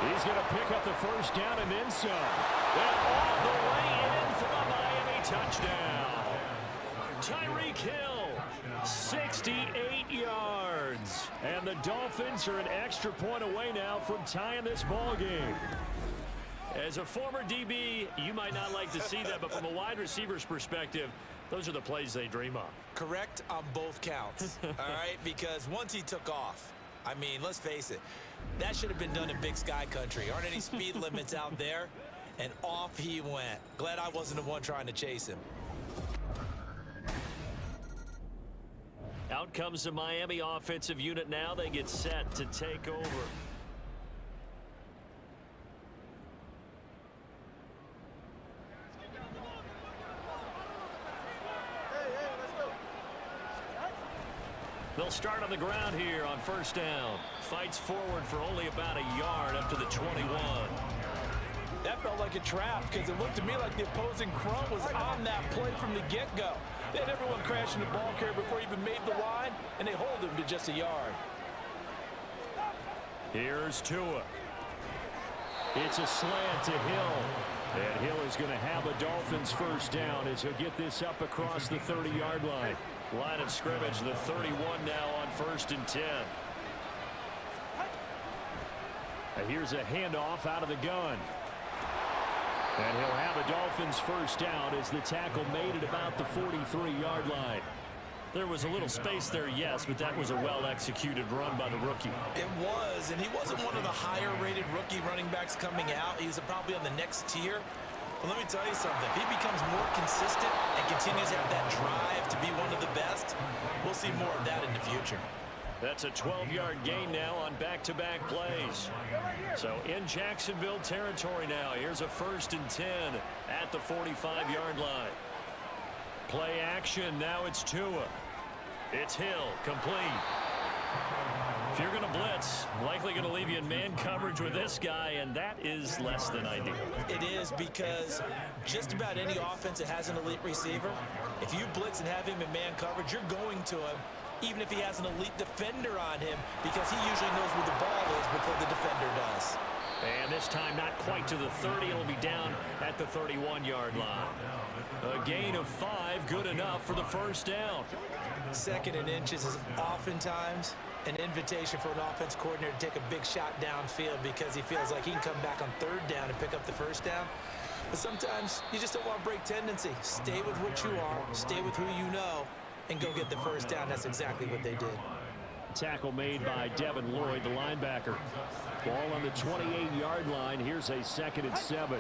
He's going to pick up the 1st down and then some. And all the way in for a Miami touchdown. Tyreek Hill, 68 yards. And the Dolphins are an extra point away now from tying this ball game. As a former DB, you might not like to see that, but from a wide receiver's perspective, those are the plays they dream of. Correct on both counts, all right? Because once he took off, I mean, let's face it, that should have been done in Big Sky Country. Aren't any speed limits out there? And off he went. Glad I wasn't the one trying to chase him. Out comes the Miami offensive unit now. They get set to take over. They'll start on the ground here on 1st down. Fights forward for only about a yard up to the 21. That felt like a trap because it looked to me like the opposing front was on that play from the get-go. They had everyone crashing the ball carrier before he even made the line, and they hold him to just a yard. Here's Tua. It's a slant to Hill. And Hill is going to have a Dolphins 1st down as he'll get this up across the 30-yard line. Line of scrimmage, the 31 now on 1st and 10. And here's a handoff out of the gun. And he'll have a Dolphins 1st down as the tackle made it about the 43-yard line. There was a little space there, yes, but that was a well-executed run by the rookie. It was, and he wasn't one of the higher-rated rookie running backs coming out. He was probably on the next tier. But let me tell you something. If he becomes more consistent and continues to have that drive to be one of the best, we'll see more of that in the future. That's a 12-yard gain now on back-to-back plays. So in Jacksonville territory now. Here's a 1st and 10 at the 45-yard line. Play action. Now it's Tua. It's Hill. Complete. If you're going to blitz, likely going to leave you in man coverage with this guy, and that is less than ideal. It is because just about any offense that has an elite receiver, if you blitz and have him in man coverage, you're going to him, even if he has an elite defender on him, because he usually knows where the ball is before the defender does. And this time not quite to the 30. It'll be down at the 31-yard line. A gain of 5, good enough for the 1st down. 2nd and inches is oftentimes an invitation for an offense coordinator to take a big shot downfield because he feels like he can come back on 3rd down and pick up the 1st down. But sometimes you just don't want to break tendency. Stay with what you are, stay with who you know, and go get the 1st down. That's exactly what they did. Tackle made by Devin Lloyd, the linebacker. Ball on the 28-yard line. Here's a 2nd and 7.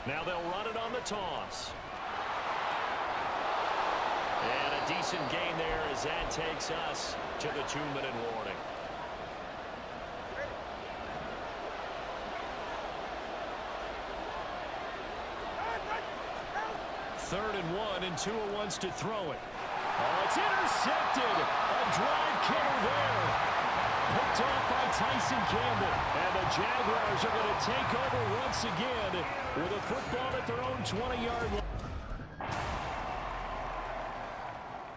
Now they'll run it on the toss. And a decent gain there as that takes us to the 2-minute warning. Third and 1, and Tua wants to throw it. Oh, it's intercepted. A drive killer there. Picked off by Tyson Campbell. And the Jaguars are going to take over once again with a football at their own 20-yard line.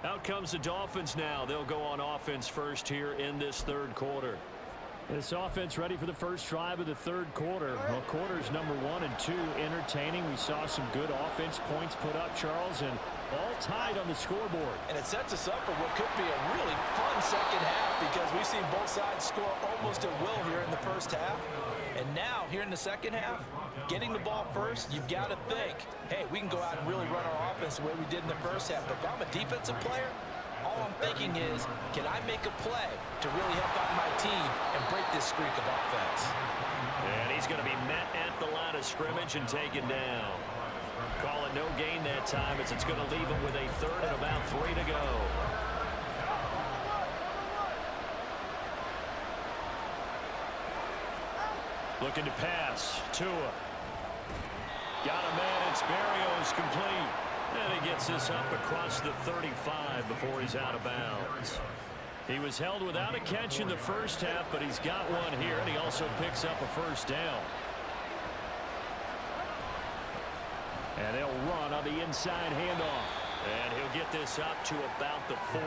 Out comes the Dolphins now. They'll go on offense first here in this 3rd quarter. This offense ready for the first drive of the 3rd quarter. Well, quarters number 1 and 2 entertaining. We saw some good offense points put up, Charles, and all tied on the scoreboard. And it sets us up for what could be a really fun 2nd half because we've seen both sides score almost at will here in the 1st half. And now, here in the 2nd half, getting the ball first, you've got to think, hey, we can go out and really run our offense the way we did in the 1st half. But if I'm a defensive player, all I'm thinking is, can I make a play to really help out my team and break this streak of offense? And he's going to be met at the line of scrimmage and taken down. Call it no gain that time as it's going to leave him with a 3rd and about 3 to go. Looking to pass. Tua. Got a man. It's Barrios complete. And he gets this up across the 35 before he's out of bounds. He was held without a catch in the first half, but he's got one here, and he also picks up a first down. And they'll run on the inside handoff. And he'll get this up to about the 40.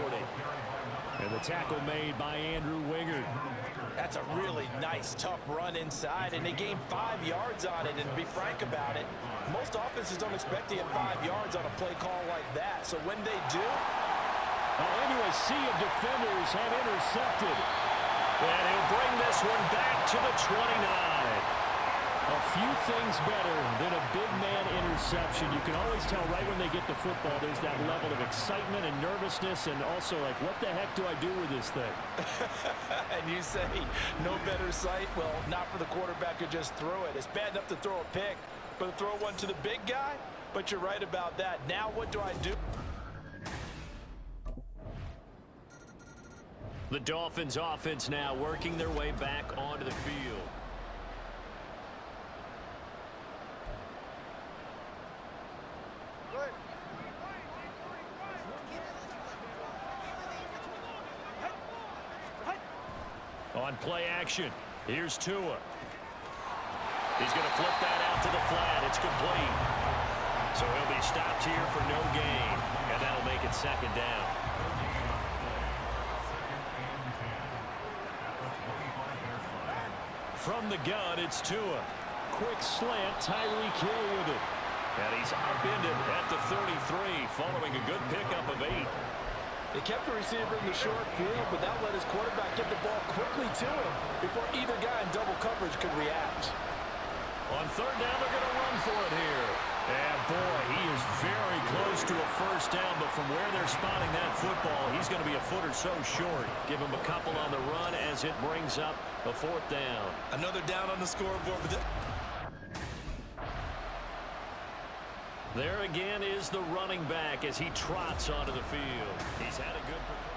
And the tackle made by Andrew Wingard. That's a really nice, tough run inside, and they gained 5 yards on it. And to be frank about it, most offenses don't expect to get 5 yards on a play call like that. So when they do, into a sea of defenders and intercepted. And he'll bring this one back to the 29. A few things better than a big man interception. You can always tell right when they get the football, there's that level of excitement and nervousness, and also like, what the heck do I do with this thing? and you say no better sight? Well, not for the quarterback who just threw it. It's bad enough to throw a pick, but to throw one to the big guy? But you're right about that. Now what do I do? The Dolphins offense now working their way back onto the field. On play action, here's Tua. He's going to flip that out to the flat. It's complete. So he'll be stopped here for no gain, and that'll make it second down. From the gun, it's Tua. Quick slant, Tyreek Hill with it. And he's upended at the 33, following a good pickup of 8. They kept the receiver in the short field, but that let his quarterback get the ball quickly to him before either guy in double coverage could react. On third down, they're going to run for it here. And boy, he is very close to a first down, but from where they're spotting that football, he's going to be a foot or so short. Give him a couple on the run as it brings up a fourth down. Another down on the scoreboard. There again is the running back as he trots onto the field. He's had a good performance.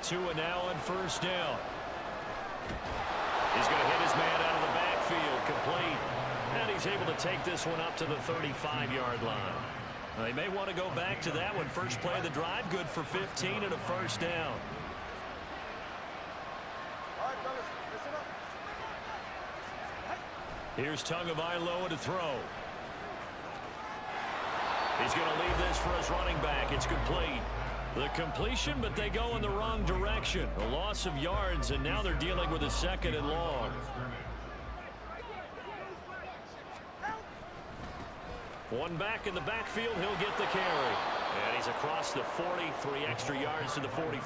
Tua now on first down. He's going to hit his man out of the backfield, complete. And he's able to take this one up to the 35-yard line. They may want to go back to that one. First play of the drive, good for 15 and a first down. Here's Tagovailoa to throw. He's going to leave this for his running back. It's complete. The completion, but they go in the wrong direction. A loss of yards, and now they're dealing with a second and long. One back in the backfield, he'll get the carry. And he's across the 40, 3 extra yards to the 43.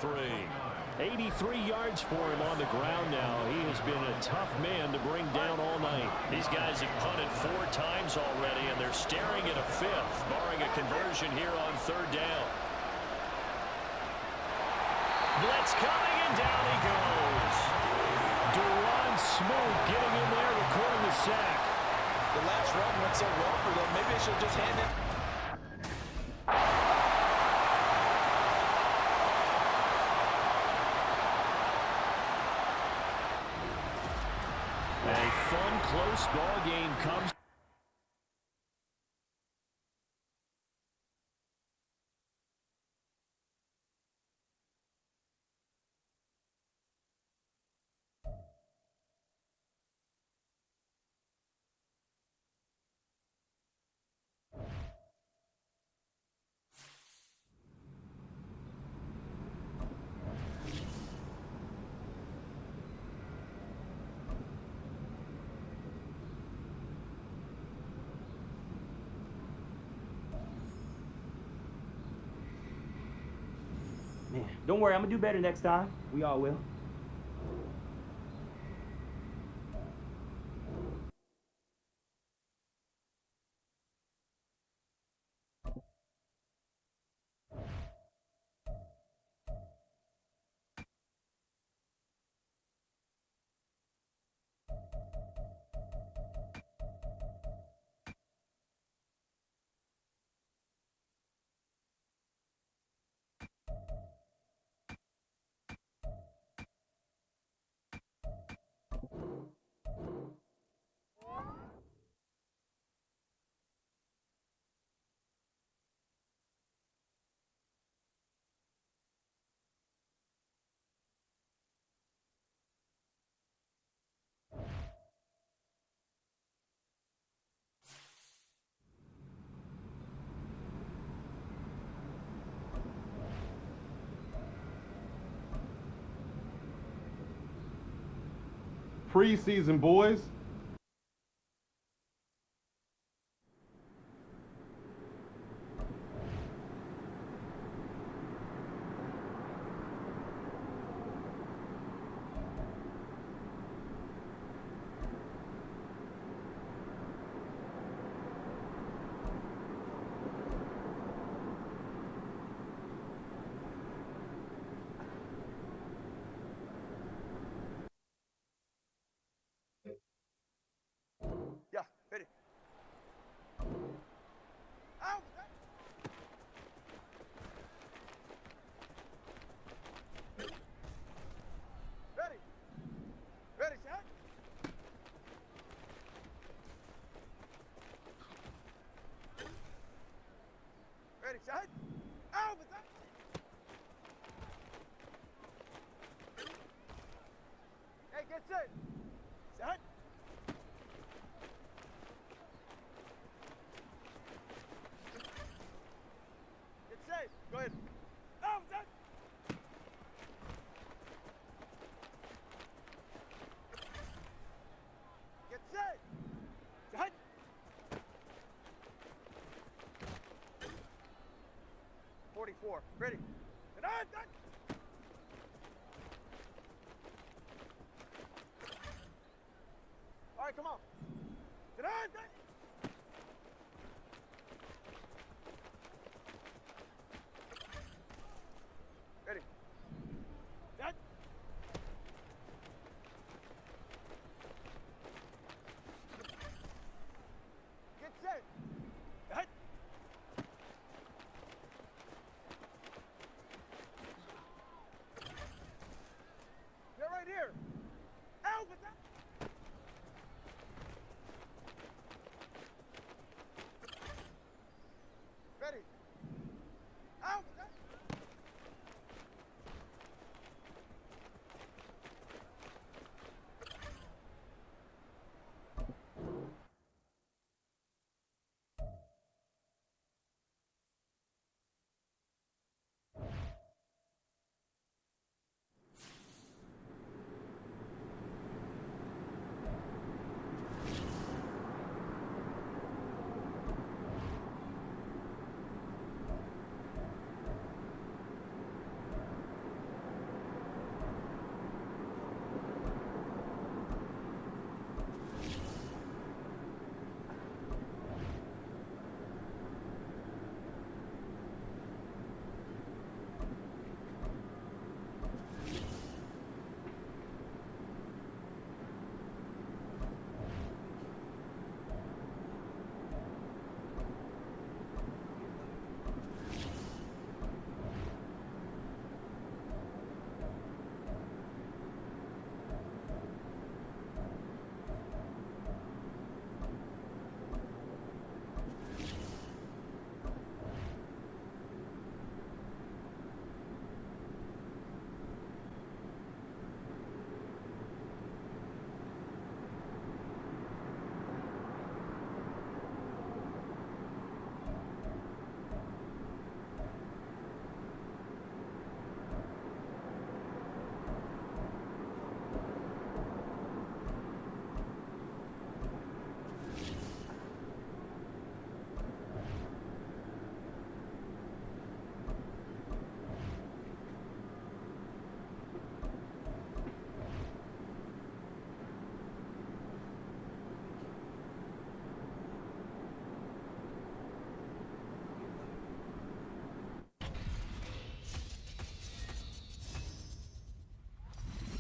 83 yards for him on the ground now. He has been a tough man to bring down all night. These guys have punted 4 times already, and they're staring at a 5th, barring a conversion here on third down. Blitz coming, and down he goes. Duron Smoot getting in there, recording the sack. The last run went so well for them. Maybe they should just hand it. A fun, close ball game comes. Man, don't worry, I'm gonna do better next time. We all will. preseason, boys. Yeah, ready. Out. Ready. Ready, set. Ready, set. Out. Hey, get set. Set. Get set. Go ahead. Out. Set. Get set. Set. 44. Ready. Get on. Set. All right, come on. Get on. Set. Ready. Set. Get set. Set. Get right here. Out with that. Ready. Out with that.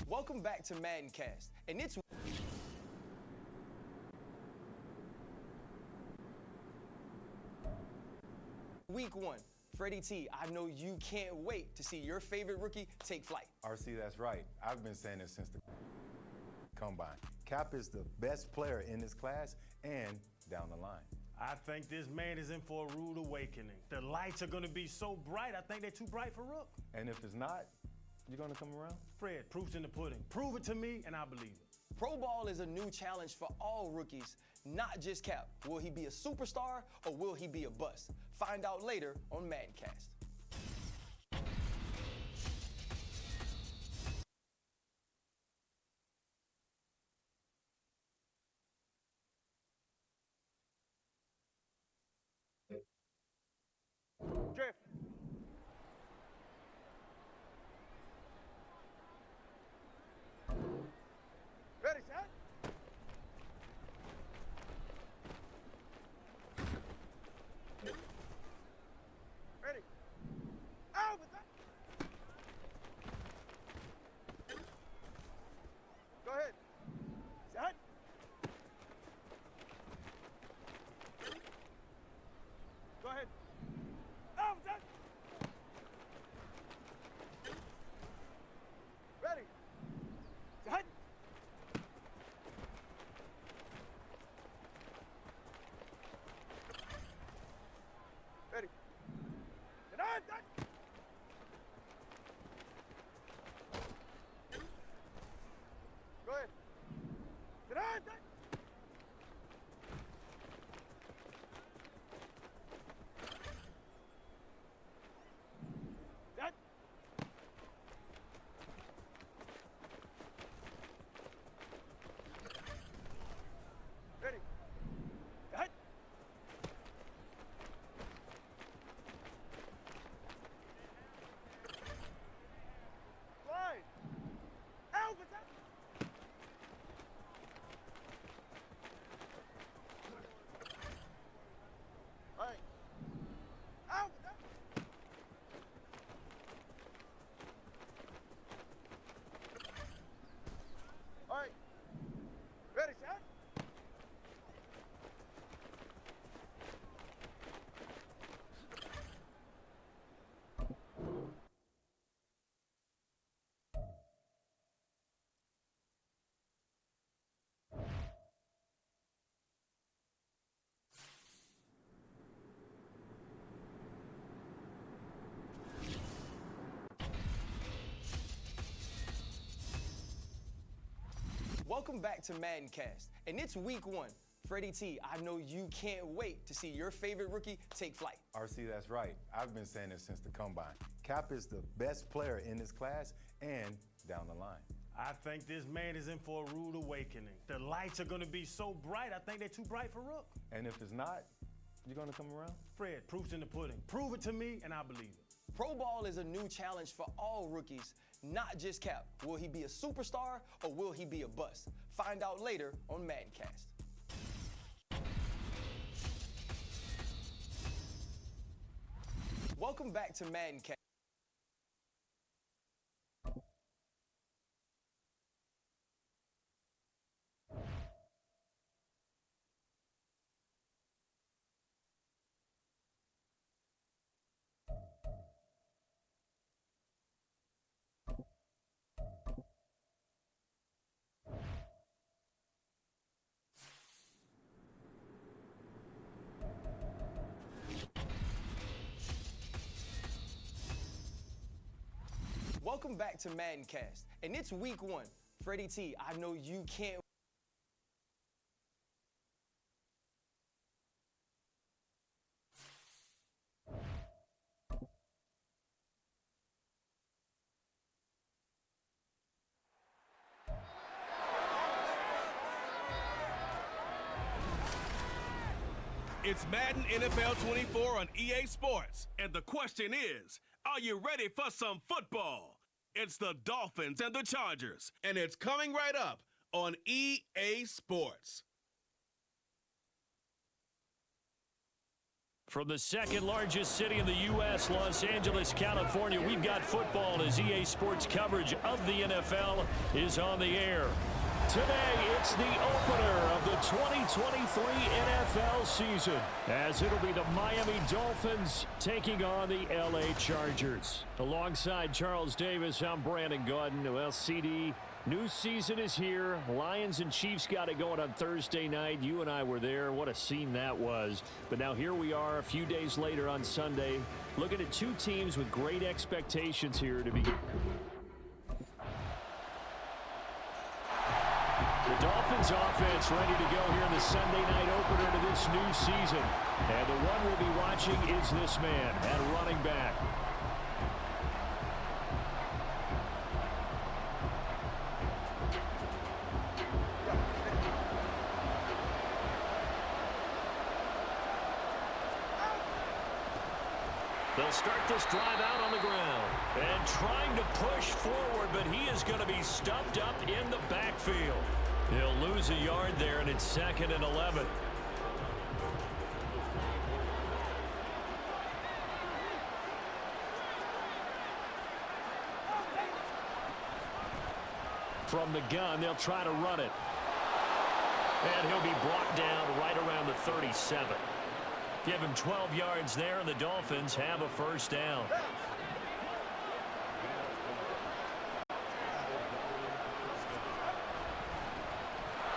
Welcome back to Madden Cast, and it's week one. Freddie T, I know you can't wait to see your favorite rookie take flight. RC, that's right. I've been saying it since the combine. Cap is the best player in this class and down the line. I think this man is in for a rude awakening. The lights are going to be so bright, I think they're too bright for Rook. And if it's not, you're going to come around? Fred, proof's in the pudding. Prove it to me, and I believe it. Pro Ball is a new challenge for all rookies, not just Cap. Will he be a superstar or will he be a bust? Find out later on Maddencast. Welcome back to MaddenCast, and it's week 1. Freddie T, I know you can't wait to see your favorite rookie take flight. RC, that's right. I've been saying this since the combine. Cap is the best player in this class and down the line. I think this man is in for a rude awakening. The lights are going to be so bright, I think they're too bright for Rook. And if it's not, you're going to come around? Fred, proof's in the pudding. Prove it to me, and I believe it. Pro Ball is a new challenge for all rookies, not just Cap. Will he be a superstar or will he be a bust? Find out later on MaddenCast. Welcome back to MaddenCast. Welcome back to MaddenCast, and it's week 1. Freddie T, I know you can't. It's Madden NFL 24 on EA Sports, and the question is, are you ready for some football? It's the Dolphins and the Chargers, and it's coming right up on EA Sports. From the second largest city in the U.S., Los Angeles, California, we've got football as EA Sports coverage of the NFL is on the air. Today, it's the opener of the 2023 NFL season, as it'll be the Miami Dolphins taking on the L.A. Chargers. Alongside Charles Davis, I'm Brandon Gaudin. Well, CD, new season is here. Lions and Chiefs got it going on Thursday night. You and I were there. What a scene that was. But now here we are a few days later on Sunday, looking at two teams with great expectations here to begin. The Dolphins offense ready to go here in the Sunday night opener to this new season. And the one we'll be watching is this man at running back. They'll start this drive out on the ground. And trying to push forward, but he is going to be stuffed up in the backfield. He'll lose a yard there, and it's 2nd and 11. From the gun, they'll try to run it. And he'll be brought down right around the 37. Give him 12 yards there, and the Dolphins have a first down.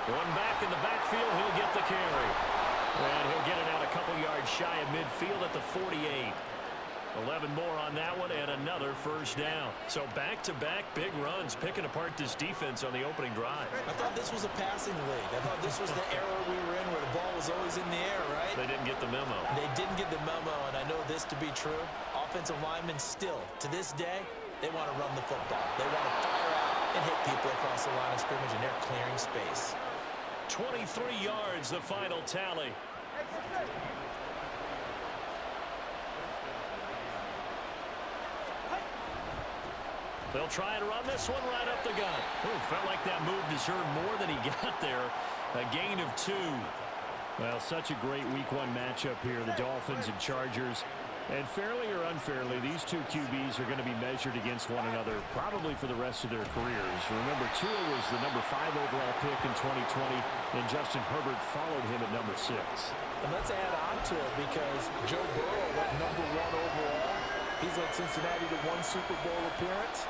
One back in the backfield, he'll get the carry. And he'll get it out a couple yards shy of midfield at the 48. 11 more on that one and another first down. So back-to-back big runs, picking apart this defense on the opening drive. I thought this was a passing league. I thought this was the era we were in where the ball was always in the air, right? They didn't get the memo. They didn't get the memo, and I know this to be true. Offensive linemen still, to this day, they want to run the football. They want to fire out and hit people across the line of scrimmage, and they're clearing space. 23 yards, the final tally. They'll try and run this one right up the gut. Ooh, felt like that move deserved more than he got there. A gain of 2. Well, such a great week 1 matchup here, the Dolphins and Chargers. And fairly or unfairly, these two QBs are going to be measured against one another probably for the rest of their careers. Remember, Tua was the number 5 overall pick in 2020, and Justin Herbert followed him at number 6. And let's add on to it because Joe Burrow went number 1 overall. He's led Cincinnati to 1 Super Bowl appearance.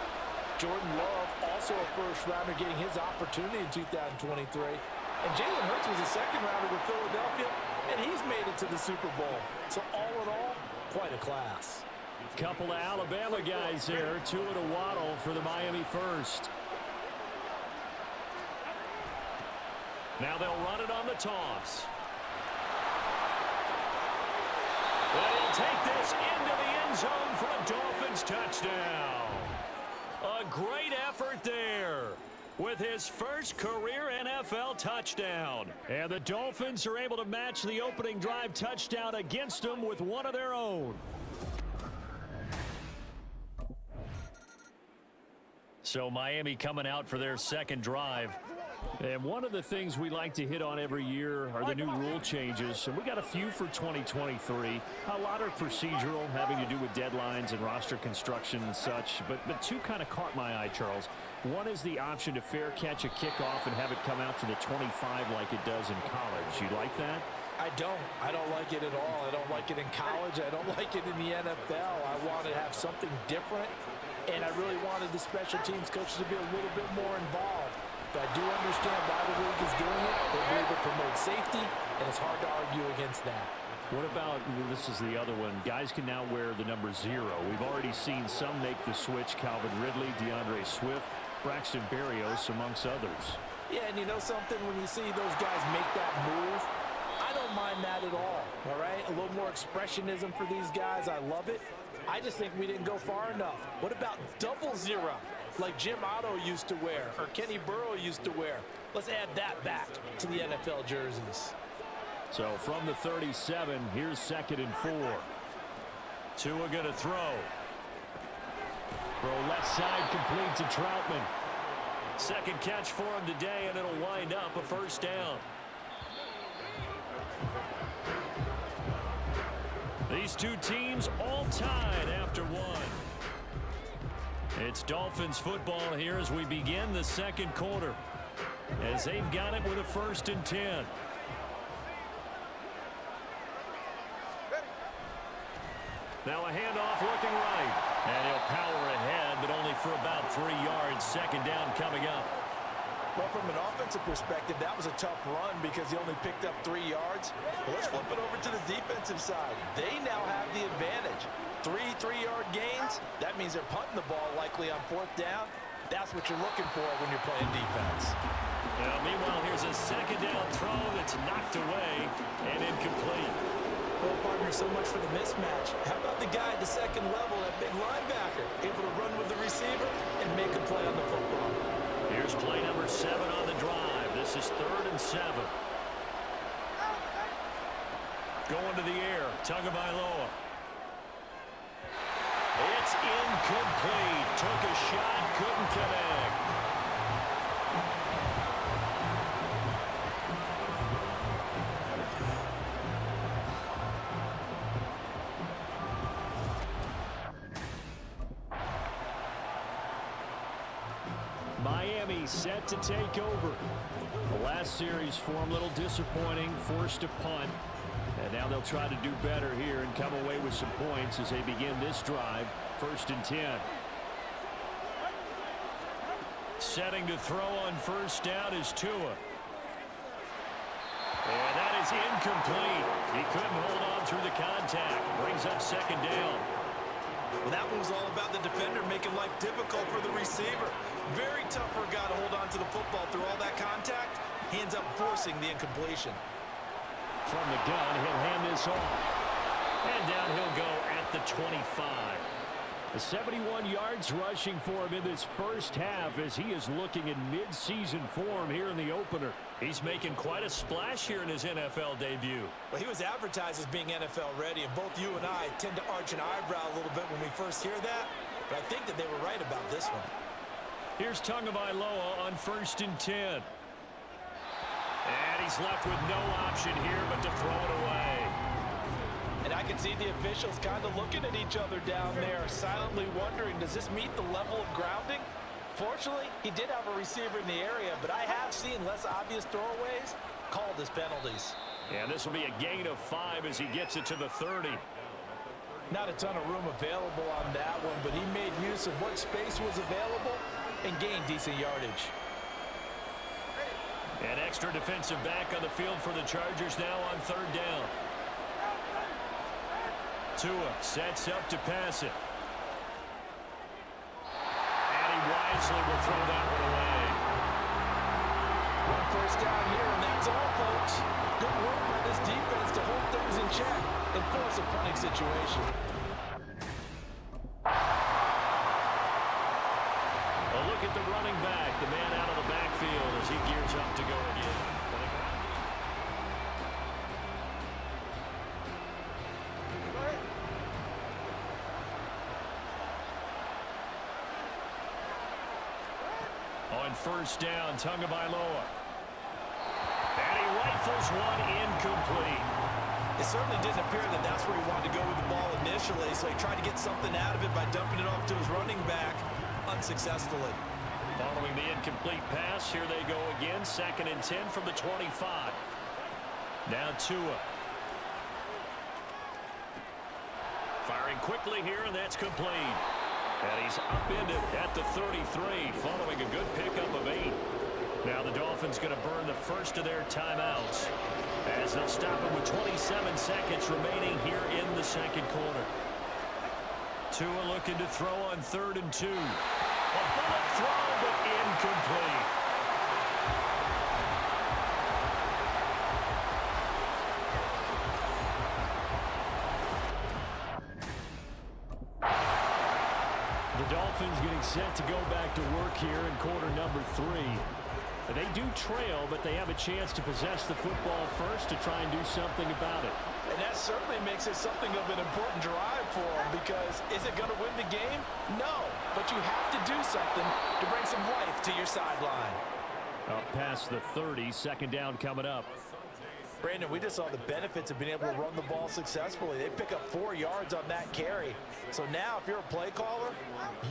Jordan Love, also a first-rounder, getting his opportunity in 2023. And Jalen Hurts was a second-rounder with Philadelphia, and he's made it to the Super Bowl. So all in all, quite a class. Couple of Alabama guys there. Tua to Waddle for the Miami first. Now they'll run it on the toss. And he'll take this into the end zone for a Dolphins touchdown. A great effort there with his first career NFL touchdown. And the Dolphins are able to match the opening drive touchdown against them with one of their own. So Miami coming out for their second drive. And one of the things we like to hit on every year are the new rule changes. And we got a few for 2023. A lot are procedural, having to do with deadlines and roster construction and such. But two kind of caught my eye, Charles. One is the option to fair catch a kickoff and have it come out to the 25 like it does in college. You like that? I don't like it at all. I don't like it in college. I don't like it in the NFL. I want to have something different. And I really wanted the special teams coaches to be a little bit more involved. But I do understand why the league is doing it. They believe it promotes safety, and it's hard to argue against that. What about, this is the other one, guys can now wear the number 0. We've already seen some make the switch, Calvin Ridley, DeAndre Swift, Braxton Berrios, amongst others. Yeah, and you know something? When you see those guys make that move, I don't mind that at all right? A little more expressionism for these guys. I love it. I just think we didn't go far enough. What about double 0, like Jim Otto used to wear or Kenny Burrow used to wear? Let's add that back to the NFL jerseys. So from the 37, here's 2nd and 4. Tua going to throw. Throw left side, complete to Troutman. Second catch for him today, and it'll wind up a first down. These two teams all tied after one. It's Dolphins football here as we begin the second quarter, as they've got it with a 1st and 10. Now a handoff looking right. And he'll power ahead, but only for about 3 yards. Second down coming up. Well, from an offensive perspective, that was a tough run because he only picked up 3 yards. Well, let's flip it over to the defensive side. They now have the advantage. 3 3-yard gains. That means they're punting the ball likely on 4th down. That's what you're looking for when you're playing defense. Now, meanwhile, here's a second down throw that's knocked away and incomplete. Well, partner, so much for the mismatch. How about the guy at the second level, that big linebacker, able to run with the receiver and make a play on the football? Here's play number 7 on the drive. This is 3rd and 7. Going to the air, Tagovailoa. It's incomplete. Took a shot, couldn't connect. Miami set to take over. The last series for them, a little disappointing, forced to punt. And now they'll try to do better here and come away with some points as they begin this drive. 1st and 10. Setting to throw on 1st down is Tua. And that is incomplete. He couldn't hold on through the contact. Brings up 2nd down. Well, that one was all about the defender making life difficult for the receiver. Very tough for a guy to hold on to the football through all that contact. He ends up forcing the incompletion. From the gun, he'll hand this off. And down he'll go at the 25. The 71 yards rushing for him in this first half as he is looking in mid-season form here in the opener. He's making quite a splash here in his NFL debut. Well, he was advertised as being NFL ready, and both you and I tend to arch an eyebrow a little bit when we first hear that, but I think that they were right about this one. Here's Tagovailoa on 1st and 10. And he's left with no option here but to throw it away. And I can see the officials kind of looking at each other down there, silently wondering, does this meet the level of grounding? Fortunately, he did have a receiver in the area, but I have seen less obvious throwaways called as penalties. And this will be a gain of 5 as he gets it to the 30. Not a ton of room available on that one, but he made use of what space was available and gained decent yardage. An extra defensive back on the field for the Chargers now on 3rd down. Tua sets up to pass it. And he wisely will throw that one away. First down here, and that's all, folks. Good work by this defense to hold things in check and force a punting situation. A look at the running back, the man out of the backfield as he gears up to go again. On first down, Tagovailoa. And he rifles one incomplete. It certainly didn't appear that that's where he wanted to go with the ball initially, so he tried to get something out of it by dumping it off to his running back unsuccessfully. Following the incomplete pass, here they go again. 2nd and 10 from the 25. Now Tua. Firing quickly here, and that's complete. And he's upended at the 33, following a good pickup of 8. Now the Dolphins going to burn the first of their timeouts as they'll stop him with 27 seconds remaining here in the second quarter. Tua looking to throw on 3rd and 2. A bullet throw, but incomplete. The Dolphins getting set to go back to work here in quarter number 3. They do trail, but they have a chance to possess the football first to try and do something about it. And that certainly makes it something of an important drive for them, because is it going to win the game? No, but you have to do something to bring some life to your sideline. Up past the 30, 2nd down coming up. Brandon, we just saw the benefits of being able to run the ball successfully. They pick up 4 yards on that carry. So now, if you're a play caller,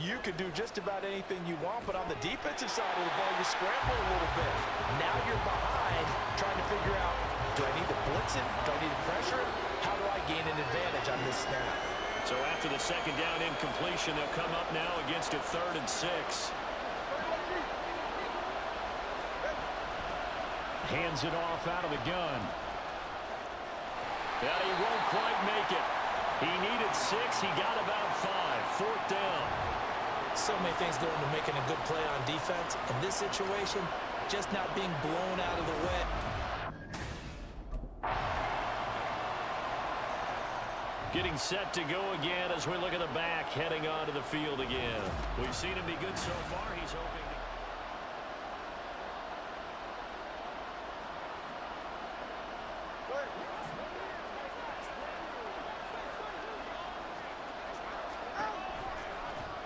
you can do just about anything you want. But on the defensive side of the ball, you scramble a little bit. Now you're behind, trying to figure out, do I need to blitz it? Do I need to pressure it? How do I gain an advantage on this snap? So after the 2nd down incompletion, they'll come up now against a 3rd and 6. Hands it off out of the gun. And he won't quite make it. He needed 6. He got about 5. 4th down. So many things go into making a good play on defense. In this situation, just not being blown out of the way. Getting set to go again as we look at the back heading onto the field again. We've seen him be good so far. He's hoping to...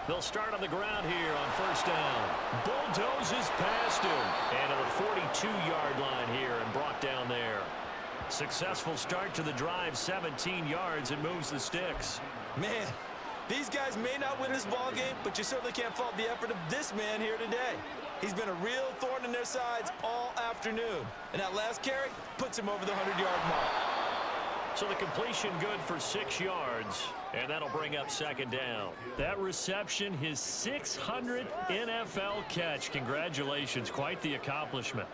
They'll start on the ground here on first down. Bulldozes past him. And to the 42-yard line here and brought down there. Successful start to the drive, 17 yards, and moves the sticks. Man, these guys may not win this ball game, but you certainly can't fault the effort of this man here today. He's been a real thorn in their sides all afternoon. And that last carry puts him over the 100-yard mark. So the completion good for 6 yards, and that'll bring up 2nd down. That reception, his 600th NFL catch. Congratulations, quite the accomplishment.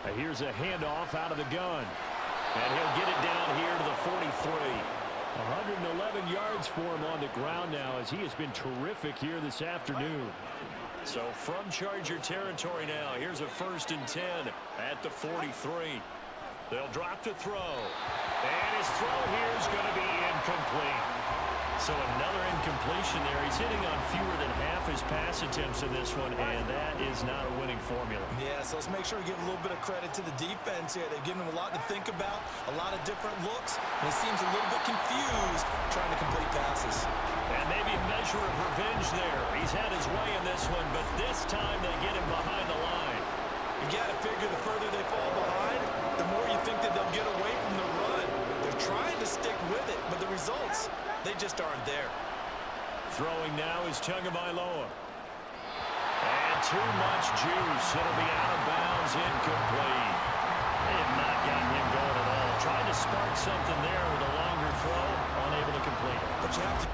Now here's a handoff out of the gun, and he'll get it down here to the 43. 111 yards for him on the ground now, as he has been terrific here this afternoon. So from Charger territory now, here's a 1st and 10 at the 43. They'll drop to throw. And his throw here is going to be incomplete. So another incompletion there. He's hitting on fewer than half his pass attempts in this one, and that is not a winning formula. Yeah, so let's make sure we give a little bit of credit to the defense here. They've given him a lot to think about, a lot of different looks, and he seems a little bit confused trying to complete passes. And maybe a measure of revenge there. He's had his way in this one, but this time they get him behind the line. You got to figure the further they fall behind, the more you think that they'll get away from the run. They're trying to stick with it, but the results, they just aren't there. Throwing now is Tagovailoa. And too much juice. It'll be out of bounds, incomplete. They have not gotten him going at all. Trying to spark something there with a longer throw, unable to complete it. But you have to...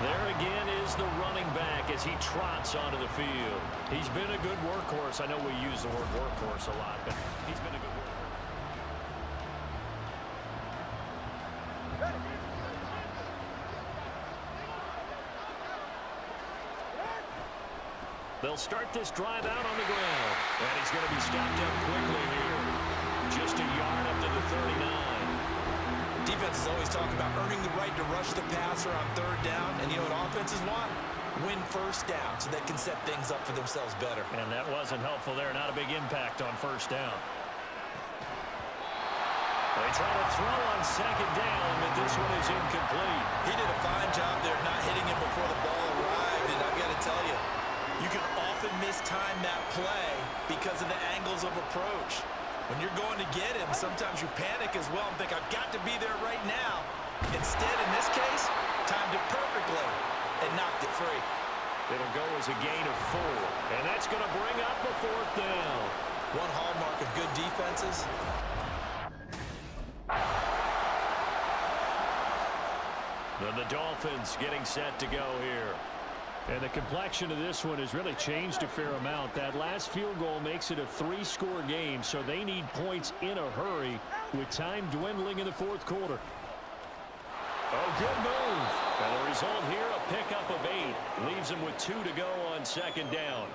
There again is the running back as he trots onto the field. He's been a good workhorse. I know we use the word workhorse a lot, but he's been a good workhorse. They'll start this drive out on the ground. And he's going to be stopped up quickly here. Just a yard up to the 39. Defenses always talk about earning the right to rush the passer on third down. And you know what offenses want? Win first down so they can set things up for themselves better. And that wasn't helpful there. Not a big impact on first down. They try to throw on second down, but this one is incomplete. He did a fine job there not hitting him before the ball arrived. And I've got to tell you, you can often mistime that play because of the angles of approach. When you're going to get him, sometimes you panic as well and think, I've got to be there right now. Instead, in this case, timed it perfectly and knocked it free. It'll go as a gain of 4, and that's going to bring up a 4th down. One hallmark of good defenses. Then the Dolphins getting set to go here. And the complexion of this one has really changed a fair amount. That last field goal makes it a 3-score game, so they need points in a hurry with time dwindling in the 4th quarter. Oh, good move. And the result here, a pickup of 8. Leaves them with 2 to go on second down.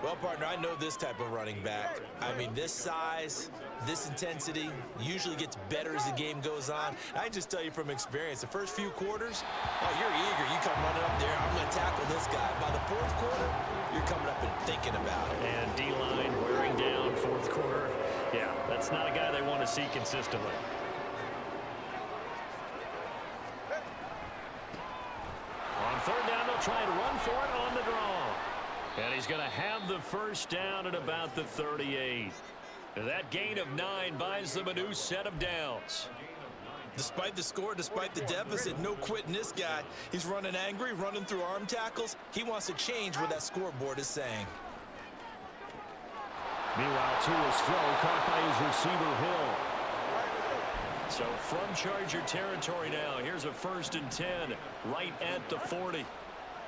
Well, partner, I know this type of running back. I mean, this size, this intensity usually gets better as the game goes on. I just tell you from experience, the first few quarters, oh, you're eager. You come running up there, I'm going to tackle this guy. By the 4th quarter, you're coming up and thinking about it. And D-line wearing down 4th quarter. Yeah, that's not a guy they want to see consistently. On 3rd down, they'll try to run for it on the draw. And he's going to have the first down at about the 38. That gain of 9 buys them a new set of downs. Despite the score, despite the deficit, no quitting this guy. He's running angry, running through arm tackles. He wants to change what that scoreboard is saying. Meanwhile, Tua's throw caught by his receiver, Hill. So from Charger territory now, here's a 1st and 10 right at the 40.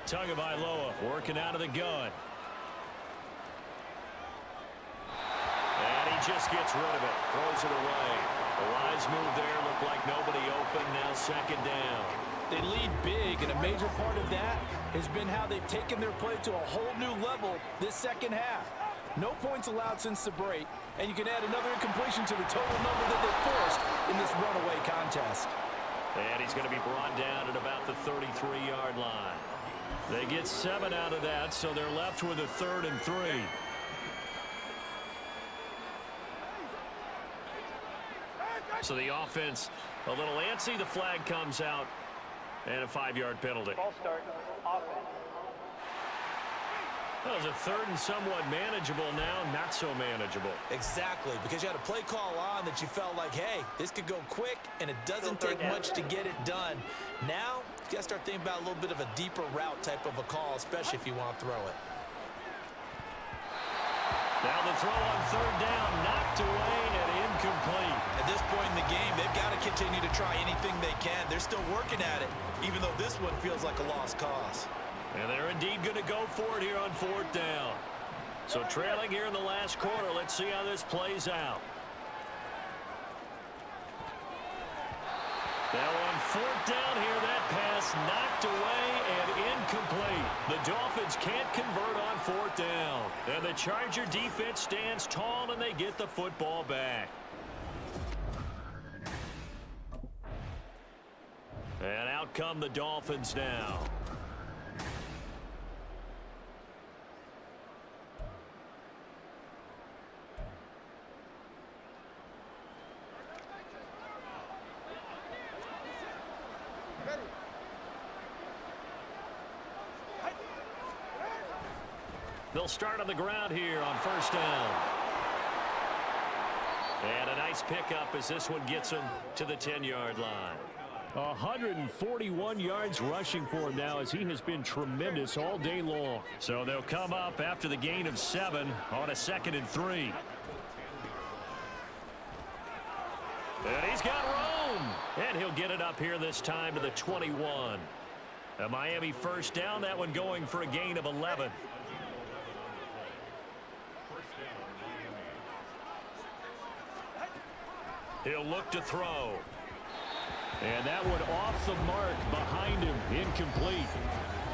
Tagovailoa working out of the gun. And he just gets rid of it. Throws it away. A wise move there. Looked like nobody open. Now second down. They lead big, and a major part of that has been how they've taken their play to a whole new level this second half. No points allowed since the break, and you can add another incompletion to the total number that they forced in this runaway contest. And he's going to be brought down at about the 33-yard line. They get 7 out of that, so they're left with a 3rd and 3. So the offense a little antsy. The flag comes out, and a 5-yard penalty. Ball start. Offense. That was a 3rd and somewhat manageable, now not so manageable. Exactly, because you had a play call on that you felt like, hey, this could go quick, and it doesn't take much to get it done. Now, you got to start thinking about a little bit of a deeper route type of a call, especially if you want to throw it. Now the throw on 3rd down, knocked away and incomplete. At this point in the game, they've got to continue to try anything they can. They're still working at it, even though this one feels like a lost cause. And they're indeed going to go for it here on 4th down. So trailing here in the last quarter. Let's see how this plays out. Now on 4th down here, that pass knocked away and incomplete. The Dolphins can't convert on 4th down. And the Charger defense stands tall, and they get the football back. And out come the Dolphins now. They'll start on the ground here on 1st down. And a nice pickup as this one gets him to the 10-yard line. 141 yards rushing for him now, as he has been tremendous all day long. So they'll come up after the gain of 7 on a 2nd and 3. And he's got room. And he'll get it up here this time to the 21. A Miami 1st down, that one going for a gain of 11. He'll look to throw. And that one off the mark behind him, incomplete.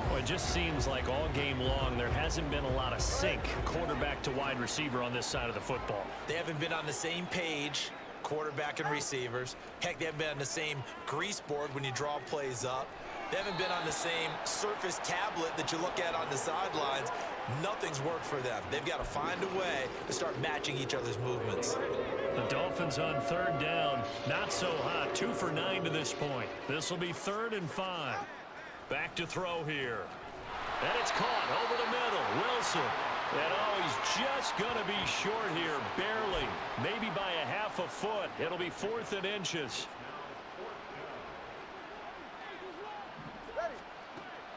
Well, it just seems like all game long there hasn't been a lot of sync quarterback to wide receiver on this side of the football. They haven't been on the same page, quarterback and receivers. Heck, they haven't been on the same grease board when you draw plays up. They haven't been on the same Surface tablet that you look at on the sidelines. Nothing's worked for them. They've got to find a way to start matching each other's movements. The Dolphins on third down. Not so hot. 2 for 9 to this point. This will be 3rd and 5. Back to throw here. And it's caught over the middle. Wilson. And oh, he's just going to be short here. Barely. Maybe by a half a foot. It'll be 4th and inches.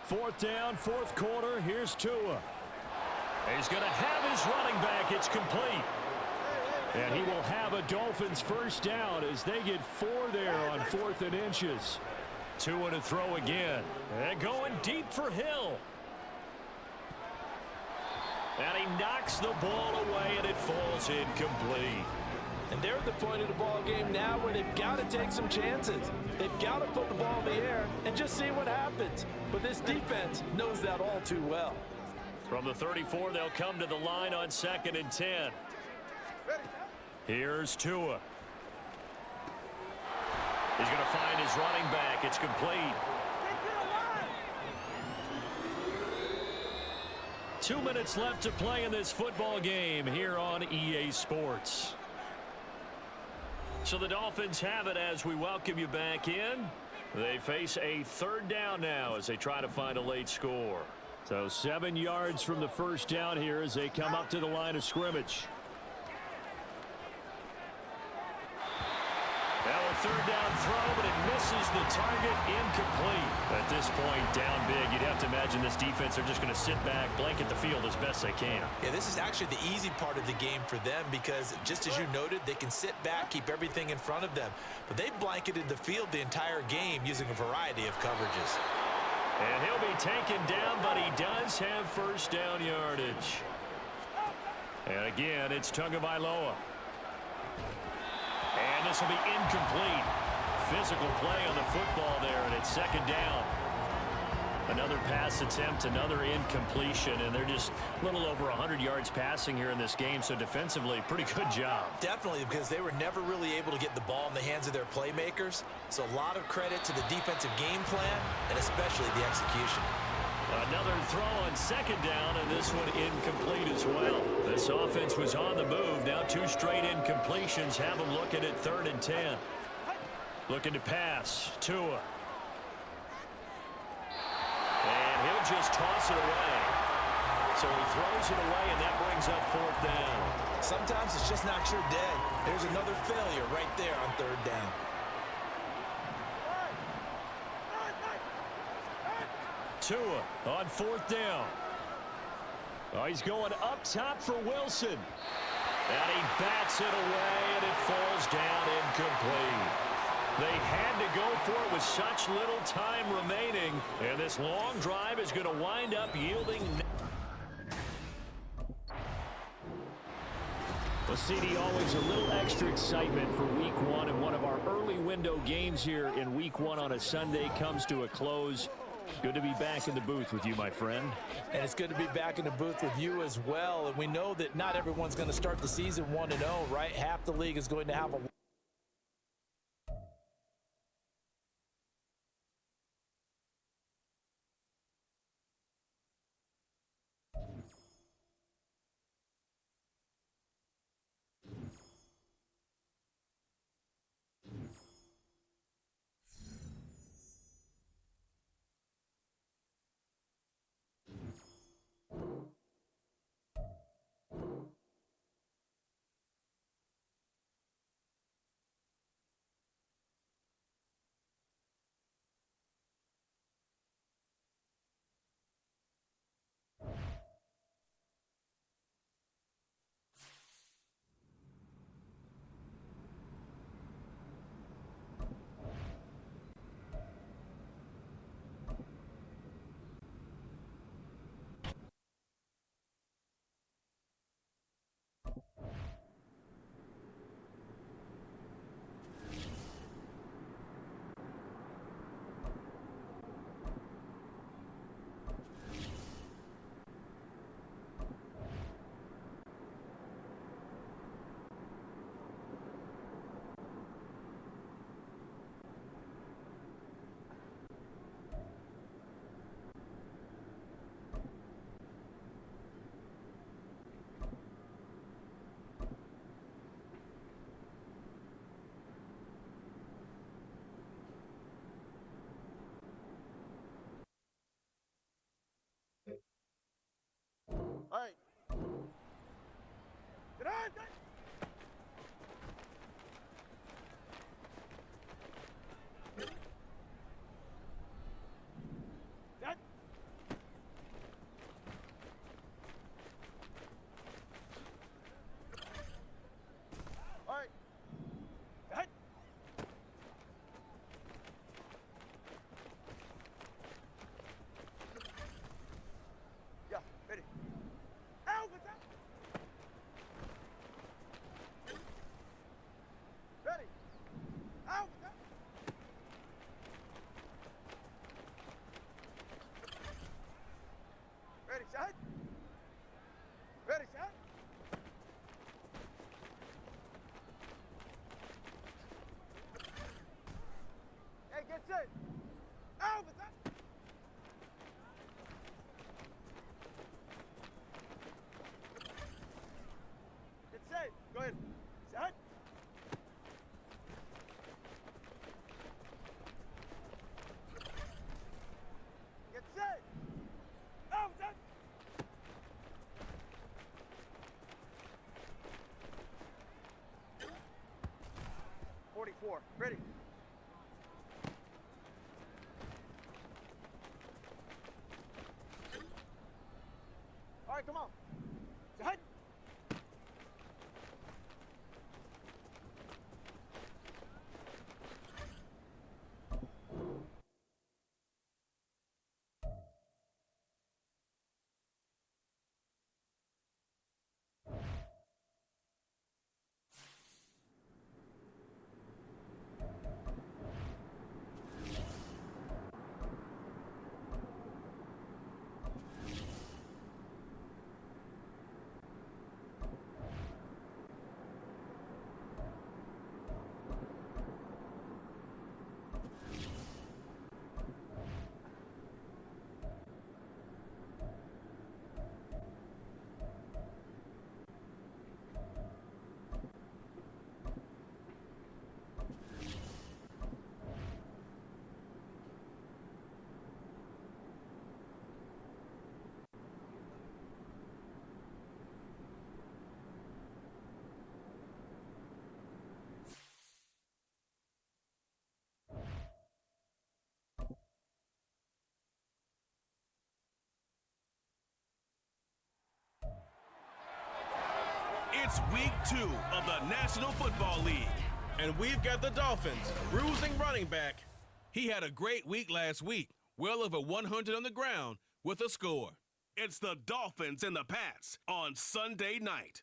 4th down, 4th quarter. Here's Tua. He's going to have his running back. It's complete. And he will have a Dolphins first down as they get 4 there on 4th and inches. Tua to throw again. And going deep for Hill. And he knocks the ball away, and it falls incomplete. And they're at the point of the ball game now where they've got to take some chances. They've got to put the ball in the air and just see what happens. But this defense knows that all too well. From the 34, they'll come to the line on 2nd and 10. Here's Tua. He's going to find his running back. It's complete. 2 minutes left to play in this football game here on EA Sports. So the Dolphins have it as we welcome you back in. They face a 3rd down now as they try to find a late score. So 7 yards from the first down here as they come up to the line of scrimmage. Now a 3rd down throw, but it misses the target, incomplete. At this point, down big, you'd have to imagine this defense are just going to sit back, blanket the field as best they can. Yeah, this is actually the easy part of the game for them because, just as you noted, they can sit back, keep everything in front of them. But they've blanketed the field the entire game using a variety of coverages. And he'll be taken down, but he does have first down yardage. And again, it's Tagovailoa. And this will be incomplete. Physical play on the football there, and it's 2nd down. Another pass attempt, another incompletion, and they're just a little over 100 yards passing here in this game, so defensively, pretty good job. Definitely, because they were never really able to get the ball in the hands of their playmakers, so a lot of credit to the defensive game plan, and especially the execution. Another throw on 2nd down, and this one incomplete as well. This offense was on the move. Now 2 straight incompletions have them looking at 3rd and 10. Looking to pass. Tua. And he'll just toss it away. So he throws it away, and that brings up 4th down. Sometimes it's just not your day. There's another failure right there on 3rd down. Tua on 4th down. Oh, he's going up top for Wilson. And he bats it away, and it falls down incomplete. They had to go for it with such little time remaining, and this long drive is going to wind up yielding. Well, CD, always a little extra excitement for Week 1, and one of our early window games here in Week 1 on a Sunday comes to a close. Good to be back in the booth with you, my friend. And it's good to be back in the booth with you as well. And we know that not everyone's going to start the season 1-0, right? Half the league is going to have a 4. Ready. All right, come on. Head. It's week 2 of the National Football League. And we've got the Dolphins, bruising running back. He had a great week last week, well over 100 on the ground with a score. It's the Dolphins and the Pats on Sunday night.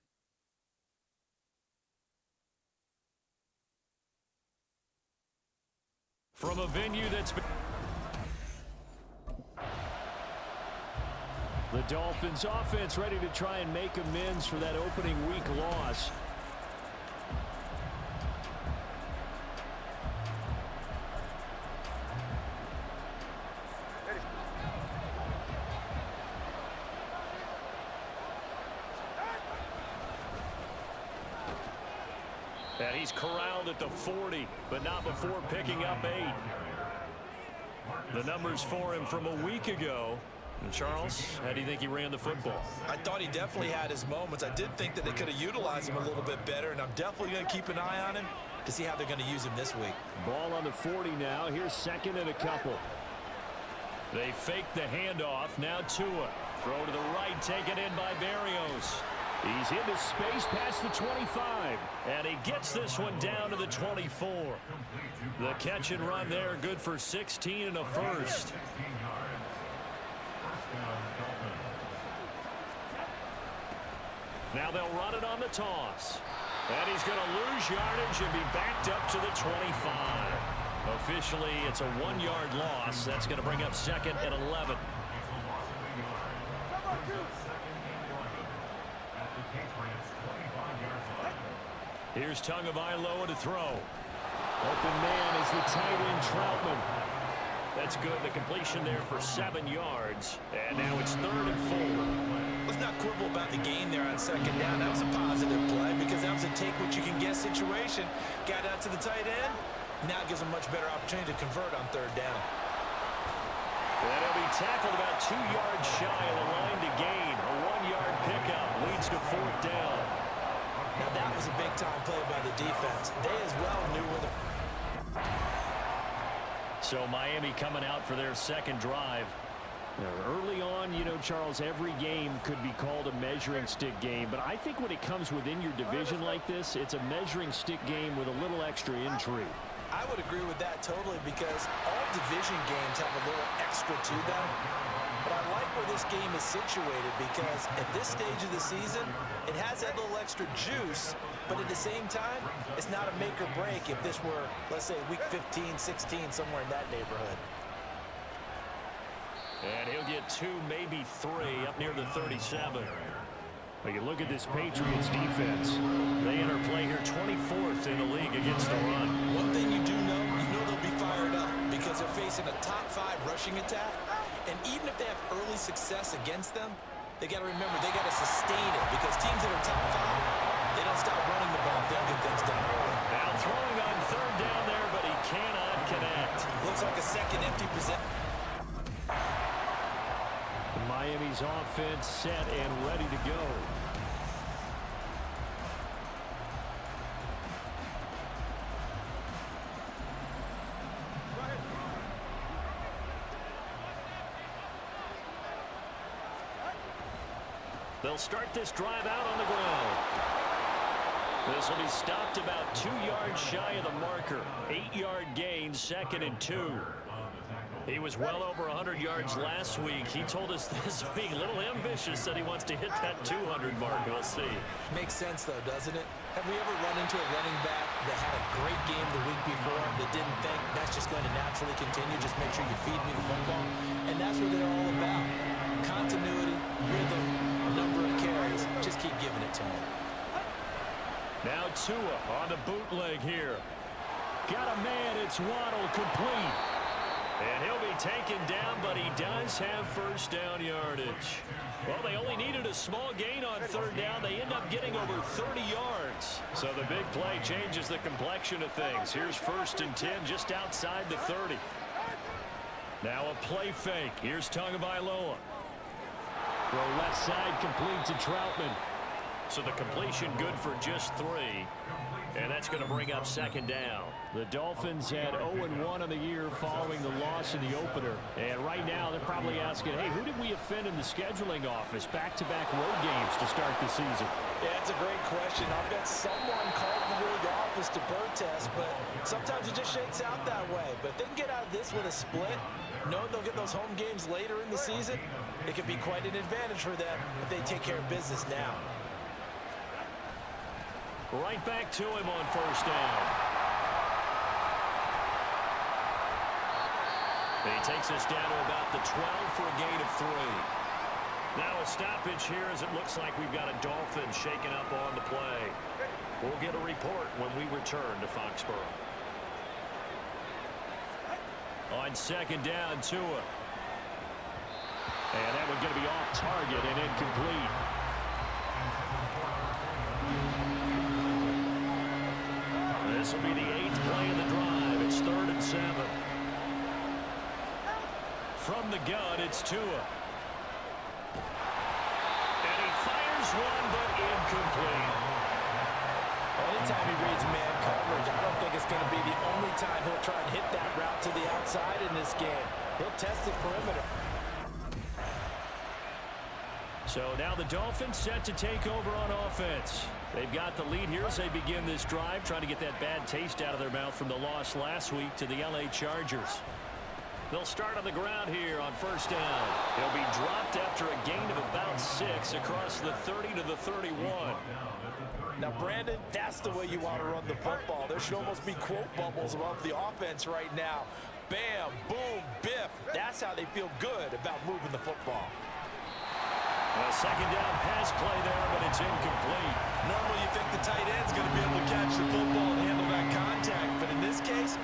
From a venue that's been... The Dolphins offense ready to try and make amends for that opening week loss. And he's corralled at the 40, but not before picking up 8. The numbers for him from a week ago. And Charles, how do you think he ran the football? I thought he definitely had his moments. I did think that they could have utilized him a little bit better, and I'm definitely going to keep an eye on him to see how they're going to use him this week. Ball on the 40 now. Here's second and a couple. They fake the handoff. Now Tua. Throw to the right, taken in by Berrios. He's into space past the 25, and he gets this one down to the 24. The catch and run there, good for 16 and a first. Now they'll run it on the toss. And he's going to lose yardage and be backed up to the 25. Officially, it's a 1-yard loss. That's going to bring up second and 11. Here's Tagovailoa to throw. Open man is the tight end Troutman. That's good. The completion there for 7 yards. And now it's 3rd and 4. Let's not quibble about the gain there on second down. That was a positive play because that was a take-what-you-can-get situation. Got out to the tight end. Now it gives him a much better opportunity to convert on 3rd down. And he'll be tackled about 2 yards shy of the line to gain. A 1-yard pickup leads to 4th down. Now that was a big-time play by the defense. They as well knew where the... So Miami coming out for their second drive. Now, early on, you know, Charles, every game could be called a measuring stick game. But I think when it comes within your division like this, it's a measuring stick game with a little extra intrigue. I would agree with that totally because all division games have a little extra to them. But I like where this game is situated because at this stage of the season, it has that little extra juice. But at the same time, it's not a make or break if this were, let's say, week 15, 16, somewhere in that neighborhood. And he'll get 2, maybe 3 up near the 37. But you look at this Patriots defense. They enter play here 24th in the league against the run. One thing you do know, they'll be fired up because they're facing a top 5 rushing attack. And even if they have early success against them, they got to remember they got to sustain it because teams that are top 5, they don't stop running the ball. They'll get things done early. Now throwing on 3rd down there, but he cannot connect. Looks like a second empty possession. Miami's offense set and ready to go. They'll start this drive out on the ground. This will be stopped about 2 yards shy of the marker. 8-yard gain, 2nd and 2. He was well over 100 yards last week. He told us this week, a little ambitious, said he wants to hit that 200 mark. We'll see. Makes sense, though, doesn't it? Have we ever run into a running back that had a great game the week before that didn't think that's just going to naturally continue? Just make sure you feed me the football. And that's what they're all about. Continuity, rhythm, number of carries. Just keep giving it to him. Now Tua on the bootleg here. Got a man. It's Waddle, complete. And he'll be taken down, but he does have first down yardage. Well, they only needed a small gain on 3rd down. They end up getting over 30 yards. So the big play changes the complexion of things. Here's 1st and 10 just outside the 30. Now a play fake. Here's Tagovailoa. Throw left side, complete to Troutman. So the completion good for just 3. And that's going to bring up 2nd down. The Dolphins had 0-1 on the year following the loss in the opener. And right now they're probably asking, hey, who did we offend in the scheduling office? Back-to-back road games to start the season. Yeah, that's a great question. I'll bet someone called the road office to protest, but sometimes it just shakes out that way. But if they can get out of this with a split, knowing they'll get those home games later in the season, it could be quite an advantage for them if they take care of business now. Right back to him on 1st down. He takes us down to about the 12 for a gain of 3. Now a stoppage here as it looks like we've got a Dolphin shaken up on the play. We'll get a report when we return to Foxborough. On 2nd down, Tua. And that one's going to be off target and incomplete. This will be the 8th play of the drive. It's 3rd and 7. From the gun, it's Tua. And he fires one, but incomplete. Anytime he reads man coverage, I don't think it's going to be the only time he'll try and hit that route to the outside in this game. He'll test the perimeter. So now the Dolphins set to take over on offense. They've got the lead here as they begin this drive, trying to get that bad taste out of their mouth from the loss last week to the LA Chargers. They'll start on the ground here on 1st down. He'll be dropped after a gain of about 6 across the 30 to the 31. Now, Brandon, that's the way you want to run the football. There should almost be quote bubbles above the offense right now. Bam, boom, biff. That's how they feel good about moving the football. A 2nd down pass play there, but it's incomplete. Normally you think the tight end's going to be able to catch the football and handle that contact, but in this case,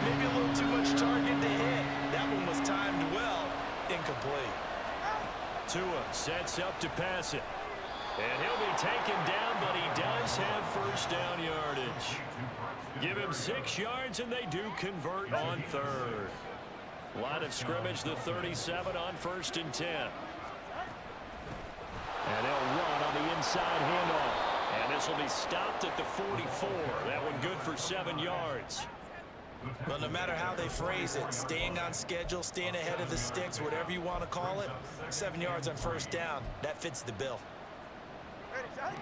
maybe a little too much target to hit. That one was timed well. Incomplete. Tua sets up to pass it. And he'll be taken down, but he does have first down yardage. Give him 6 yards, and they do convert on 3rd. Line of scrimmage, the 37 on 1st and 10. And they'll run on the inside handoff. And this will be stopped at the 44. That one good for 7 yards. Well, no matter how they phrase it, staying on schedule, staying ahead of the sticks, whatever you want to call it, 7 yards on 1st down, that fits the bill.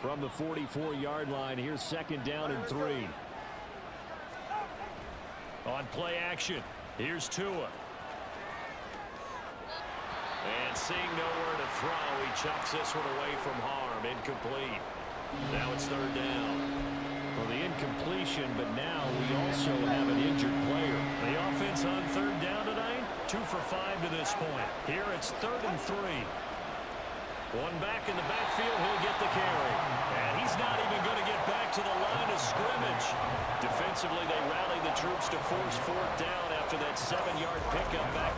From the 44-yard line, here's 2nd down and 3. On play action, here's Tua. And seeing nowhere to throw, he chucks this one away from harm. Incomplete. Now it's 3rd down. Well, the incompletion, but now we also have an injured player. The offense on 3rd down tonight, 2 for 5 to this point. Here it's 3rd and 3. One back in the backfield, he'll get the carry. And he's not even going to get back to the line of scrimmage. Defensively, they rally the troops to force 4th down after that 7-yard pickup back.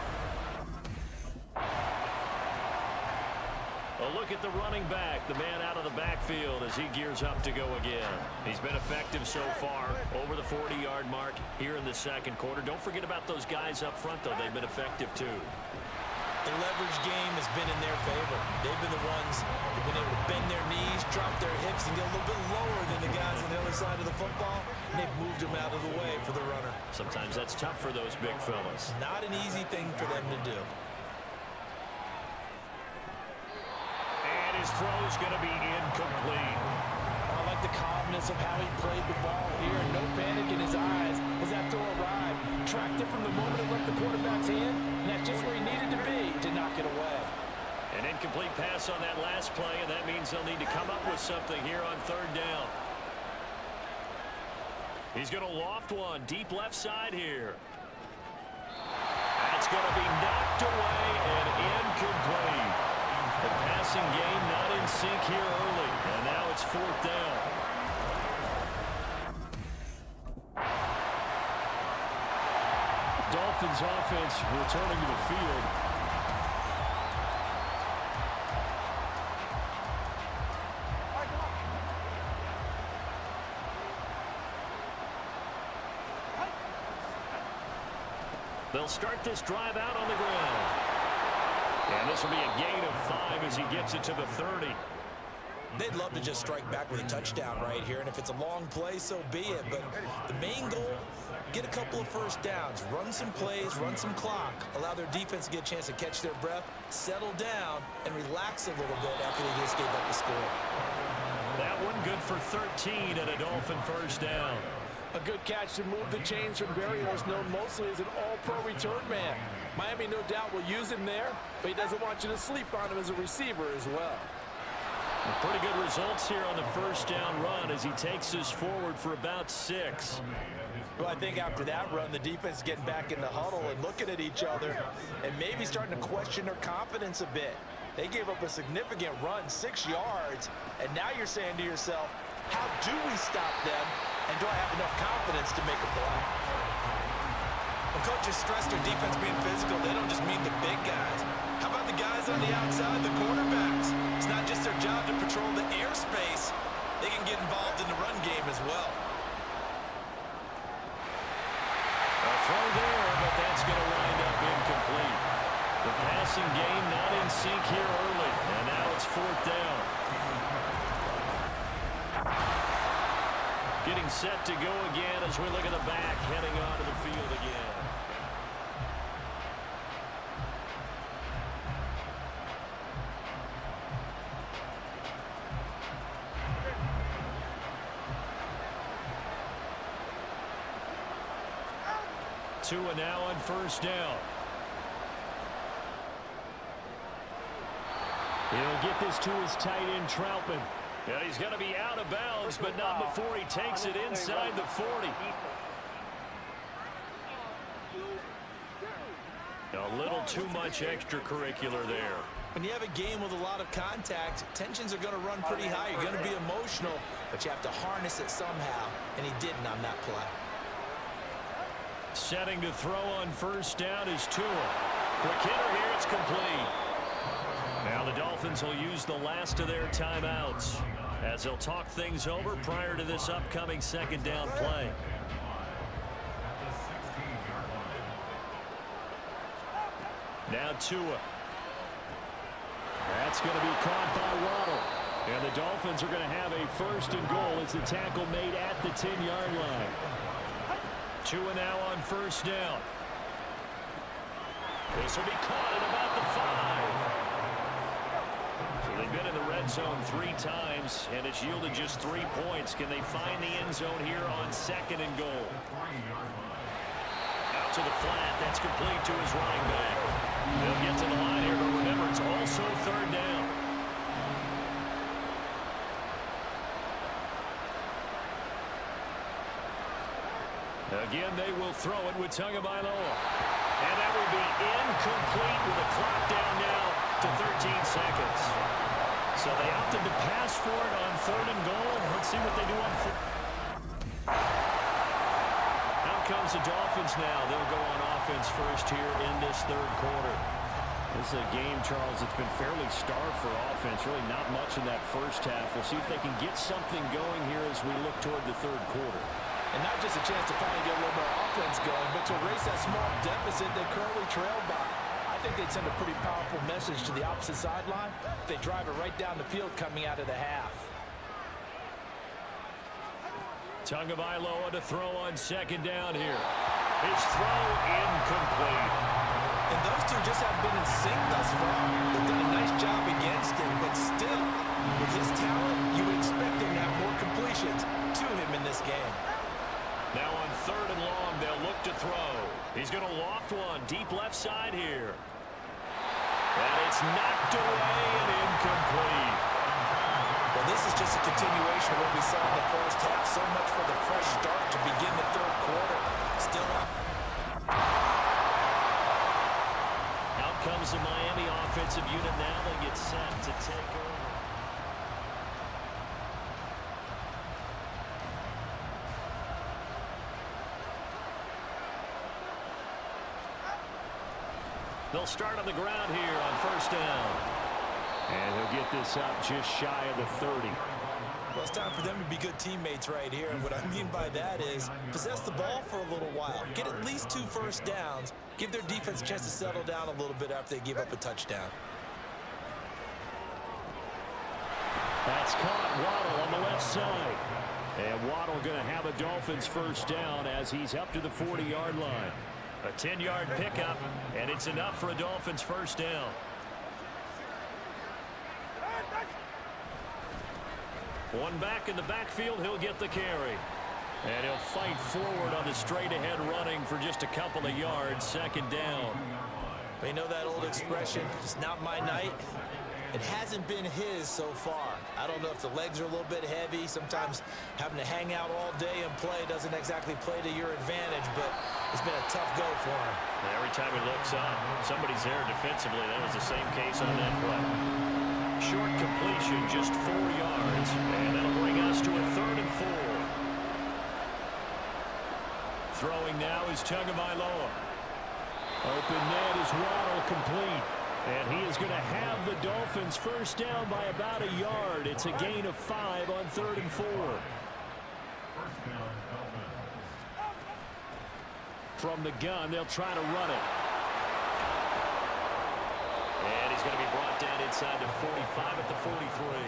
A look at the running back, the man out of the backfield as he gears up to go again. He's been effective so far, over the 40-yard mark here in the 2nd quarter. Don't forget about those guys up front, though. They've been effective, too. The leverage game has been in their favor. They've been the ones who've been able to bend their knees, drop their hips, and get a little bit lower than the guys on the other side of the football. And they've moved them out of the way for the runner. Sometimes that's tough for those big fellas. Not an easy thing for them to do. And His throw's going to be incomplete. I like the calmness of how he played the ball here. No panic in his eyes as that throw arrived. Tracked it from the moment it left the quarterback's hand, and that's just where he needed to be to knock it away. An incomplete pass on that last play, and that means they'll need to come up with something here on third down. He's going to loft one deep left side here. That's going to be knocked away and incomplete. The passing game not in sync here early, and now it's fourth down. Dolphins offense returning to the field. They'll start this drive out on the ground. And this will be a gain of 5 as he gets it to the 30. They'd love to just strike back with a touchdown right here, and if it's a long play, so be it. But the main goal, get a couple of first downs, run some plays, run some clock, allow their defense to get a chance to catch their breath, settle down, and relax a little bit after they just gave up the score. That one good for 13 and a Dolphin first down. A good catch to move the chains from Berrios, known mostly as an all-pro return man. Miami no doubt will use him there, but he doesn't want you to sleep on him as a receiver as well. Pretty good results here on the first down run as he takes us forward for about 6. Well, I think after that run, the defense is getting back in the huddle and looking at each other and maybe starting to question their confidence a bit. They gave up a significant run, 6 yards, and now you're saying to yourself, how do we stop them, and do I have enough confidence to make a play? When coaches stress their defense being physical, they don't just mean the big guys. How about the guys on the outside, the quarterbacks? It's not just their job to patrol the airspace. They can get involved in the run game as well. A throw there, but that's going to wind up incomplete. The passing game not in sync here early, and now it's fourth down. Getting set to go again as we look at the back, heading onto the field again. Tua now on first down. He'll get this to his tight end, Troutman. And he's going to be out of bounds, but not before he takes it inside the 40. A little too much extracurricular there. When you have a game with a lot of contact, tensions are going to run pretty high. You're going to be emotional, but you have to harness it somehow, and he didn't on that play. Setting to throw on first down is Tua. Quick hitter here, it's complete. Now the Dolphins will use the last of their timeouts as they'll talk things over prior to this upcoming second down play. Now Tua. That's going to be caught by Waddle. And the Dolphins are going to have a first and goal as the tackle made at the 10-yard line. Tua now on first down. This will be caught at about the 5. So they've been in the red zone 3 times, and it's yielded just 3 points. Can they find the end zone here on second and goal? Out to the flat. That's complete to his running back. They'll get to the line here, but remember, it's also third down. Again, they will throw it with Tagovailoa. And that will be incomplete with a clock down now to 13 seconds. So they opted to pass for it on third and goal. Let's see what they do on fourth. Out comes the Dolphins now. They'll go on offense first here in this third quarter. This is a game, Charles, that's been fairly starved for offense. Really not much in that first half. We'll see if they can get something going here as we look toward the third quarter. And not just a chance to finally get a little more offense going, but to erase that small deficit they currently trailed by. I think they'd send a pretty powerful message to the opposite sideline if they drive it right down the field coming out of the half. Tagovailoa to throw on second down here. His throw incomplete. And those two just haven't been in sync thus far. They've done a nice job against him, but still, with his talent, you would expect him to have more completions to him in this game. Now on 3rd and long, they'll look to throw. He's going to loft one deep left side here. And it's knocked away and incomplete. Well, this is just a continuation of what we saw in the first half. So much for the fresh start to begin the 3rd quarter. Still up. Out comes the Miami offensive unit now. They get set to take over. They'll start on the ground here on 1st down. And he'll get this up just shy of the 30. Well, it's time for them to be good teammates right here. And what I mean by that is possess the ball for a little while. Get at least 2 first downs. Give their defense a chance to settle down a little bit after they give up a touchdown. That's caught. Waddle on the left side. And Waddle going to have a Dolphins 1st down as he's up to the 40-yard line. A 10-yard pickup, and it's enough for a Dolphins 1st down. One back in the backfield, he'll get the carry. And he'll fight forward on the straight-ahead running for just a couple of yards, 2nd down. You know that old expression, it's not my night? It hasn't been his so far. I don't know if the legs are a little bit heavy. Sometimes having to hang out all day and play doesn't exactly play to your advantage, but it's been a tough go for him. Every time he looks up, somebody's there defensively. That was the same case on that play. Short completion, just 4 yards, and that'll bring us to a 3rd and 4. Throwing now is Tagovailoa. Open net is Waddle, complete. And he is going to have the Dolphins 1st down by about a yard. It's a gain of 5 on 3rd and 4. From the gun, they'll try to run it. And he's going to be brought down inside the 45 at the 43.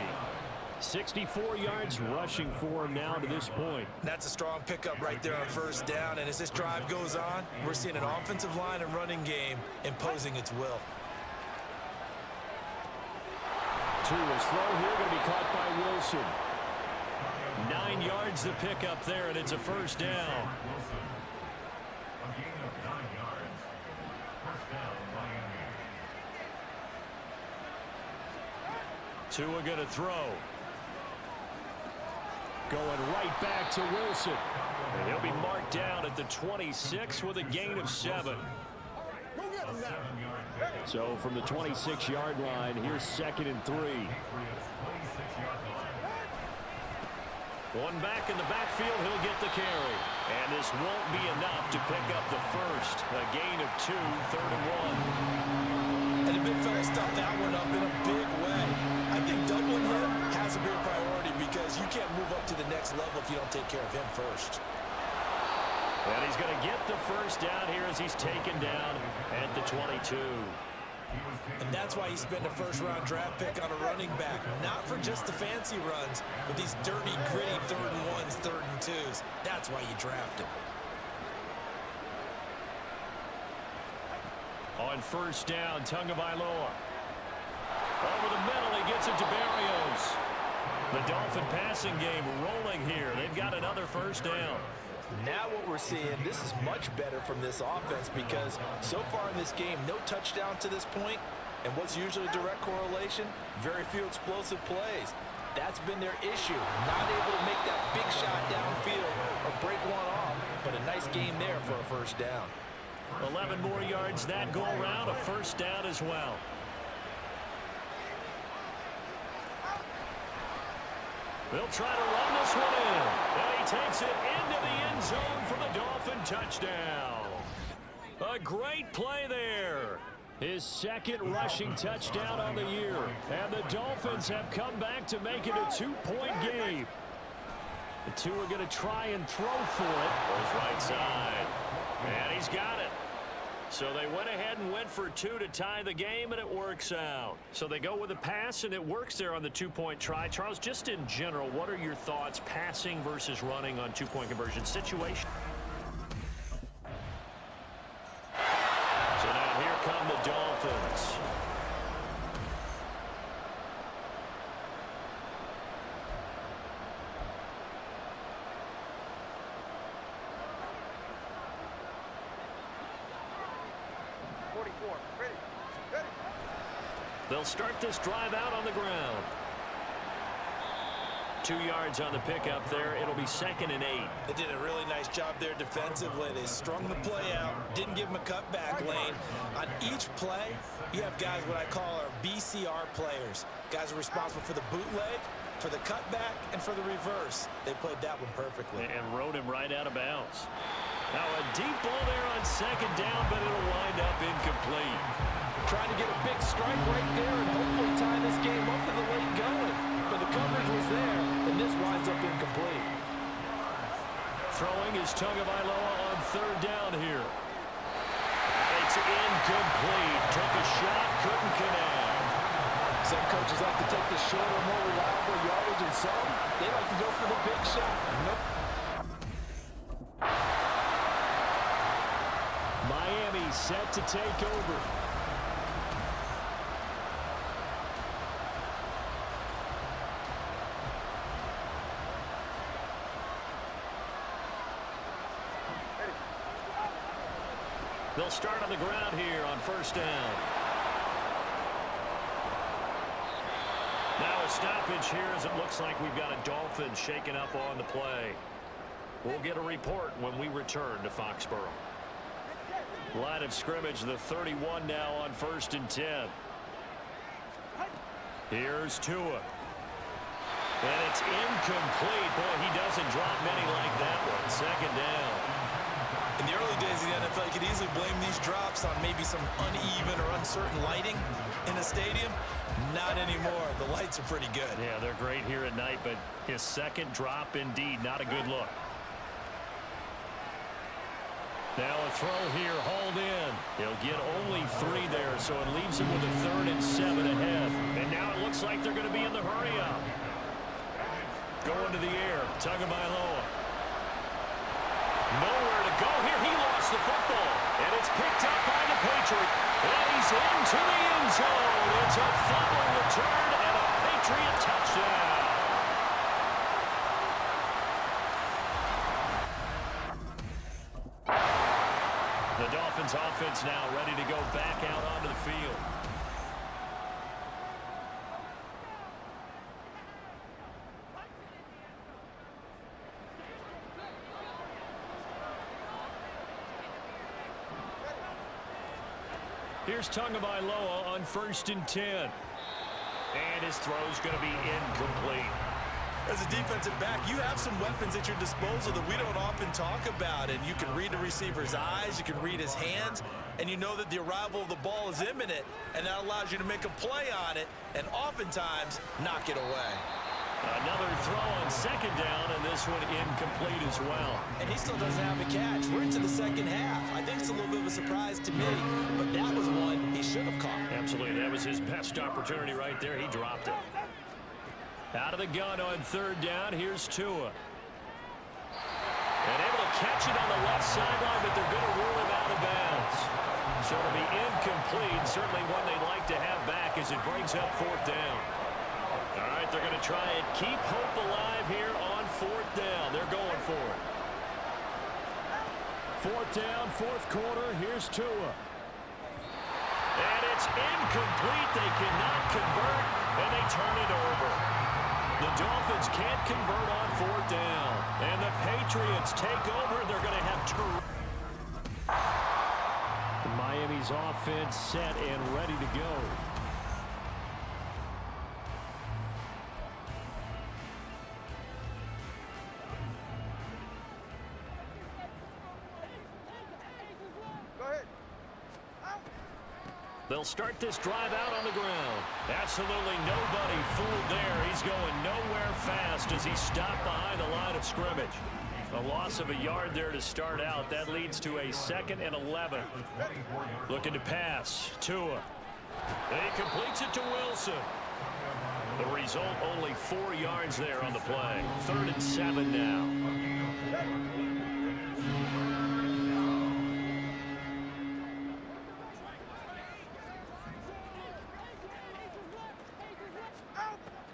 64 yards rushing for him now to this point. That's a strong pickup right there on 1st down. And as this drive goes on, we're seeing an offensive line and running game imposing its will. Tua's throw here going to be caught by Wilson. 9 yards the pickup there, and it's a 1st down. Tua going to throw. Going right back to Wilson. And he'll be marked down at the 26 with a gain of 7. So from the 26-yard line, here's 2nd and 3. One back in the backfield, he'll get the carry. And this won't be enough to pick up the 1st. A gain of 2, 3rd and 1. And the big fella stuffed that one up in a big way. I think doubling him has to be a priority because you can't move up to the next level if you don't take care of him first. And he's going to get the 1st down here as he's taken down at the 22. And that's why you spend a 1st-round draft pick on a running back. Not for just the fancy runs, but these dirty, gritty 3rd and 1s, 3rd and 2s. That's why you draft him. On 1st down, Tagovailoa. Over the middle, he gets it to Barrios. The Dolphin passing game rolling here. They've got another 1st down. Now what we're seeing, this is much better from this offense because so far in this game, no touchdown to this point, and what's usually a direct correlation, very few explosive plays. That's been their issue, not able to make that big shot downfield or break one off, but a nice game there for a 1st down. 11 more yards that go around, a 1st down as well. They'll try to run this one in. And he takes it into the end zone for the Dolphin touchdown. A great play there. His 2nd rushing touchdown on the year. And the Dolphins have come back to make it a 2-point game. The two are going to try and throw for it. Goes right side. And he's got it. So they went ahead and went for 2 to tie the game, and it works out. So they go with a pass, and it works there on the 2-point try. Charles, just in general, what are your thoughts passing versus running on 2-point conversion situation? So now here comes 44. Ready. Ready. They'll start this drive out on the ground. 2 yards on the pickup there. It'll be 2nd and 8. They did a really nice job there defensively. They strung the play out, didn't give him a cutback lane. On each play, you have guys what I call our BCR players. Guys are responsible for the bootleg, for the cutback, and for the reverse. They played that one perfectly. And rode him right out of bounds. Now a deep ball there on 2nd down, but it'll wind up incomplete. Trying to get a big strike right there and hopefully tie this game up to the late going. But the coverage was there, and this winds up incomplete. Throwing is Tagovailoa on 3rd down here. It's incomplete. Took a shot, couldn't connect. Some coaches like to take the shorter, more reliable yardage, and some, they like to go for the big shot. Nope. Miami set to take over. They'll start on the ground here on 1st down. Now a stoppage here as it looks like we've got a Dolphin shaken up on the play. We'll get a report when we return to Foxborough. Line of scrimmage, the 31 now on 1st and 10. Here's Tua. And it's incomplete. Boy, he doesn't drop many like that one. 2nd down. In the early days of the NFL, you could easily blame these drops on maybe some uneven or uncertain lighting in a stadium. Not anymore. The lights are pretty good. Yeah, they're great here at night, but his 2nd drop, indeed, not a good look. Now a throw here, hauled in. He'll get only 3 there, so it leaves him with a 3rd and 7 ahead. And now it looks like they're going to be in the hurry-up. Going to the air, Tagovailoa. Nowhere to go here. He lost the football. And it's picked up by the Patriot. And he's into the end zone. It's a fumble return and a Patriot touchdown. The Dolphins offense now ready to go back out onto the field. Here's Tagovailoa on 1st and 10. And his throw's going to be incomplete. As a defensive back, you have some weapons at your disposal that we don't often talk about. And you can read the receiver's eyes, you can read his hands, and you know that the arrival of the ball is imminent. And that allows you to make a play on it and oftentimes knock it away. Another throw on 2nd down, and this one incomplete as well. And he still doesn't have a catch. We're into the 2nd half. I think it's a little bit of a surprise to me, but that was one he should have caught. Absolutely. That was his best opportunity right there. He dropped it. Out of the gun on 3rd down. Here's Tua. And able to catch it on the left sideline, but they're going to rule him out of bounds. So it'll be incomplete. Certainly one they'd like to have back as it brings up 4th down. All right, they're going to try and keep hope alive here on 4th down. They're going for it. 4th down, 4th quarter. Here's Tua. And it's incomplete. They cannot convert, and they turn it over. The Dolphins can't convert on 4th down. And the Patriots take over. They're going to have two. Miami's offense set and ready to go. They'll start this drive out on the ground. Absolutely nobody fooled there. He's going nowhere fast as he's stopped behind the line of scrimmage. A loss of a yard there to start out. That leads to a 2nd and 11. Looking to pass. Tua. And he completes it to Wilson. The result, only 4 yards there on the play. 3rd and 7 now.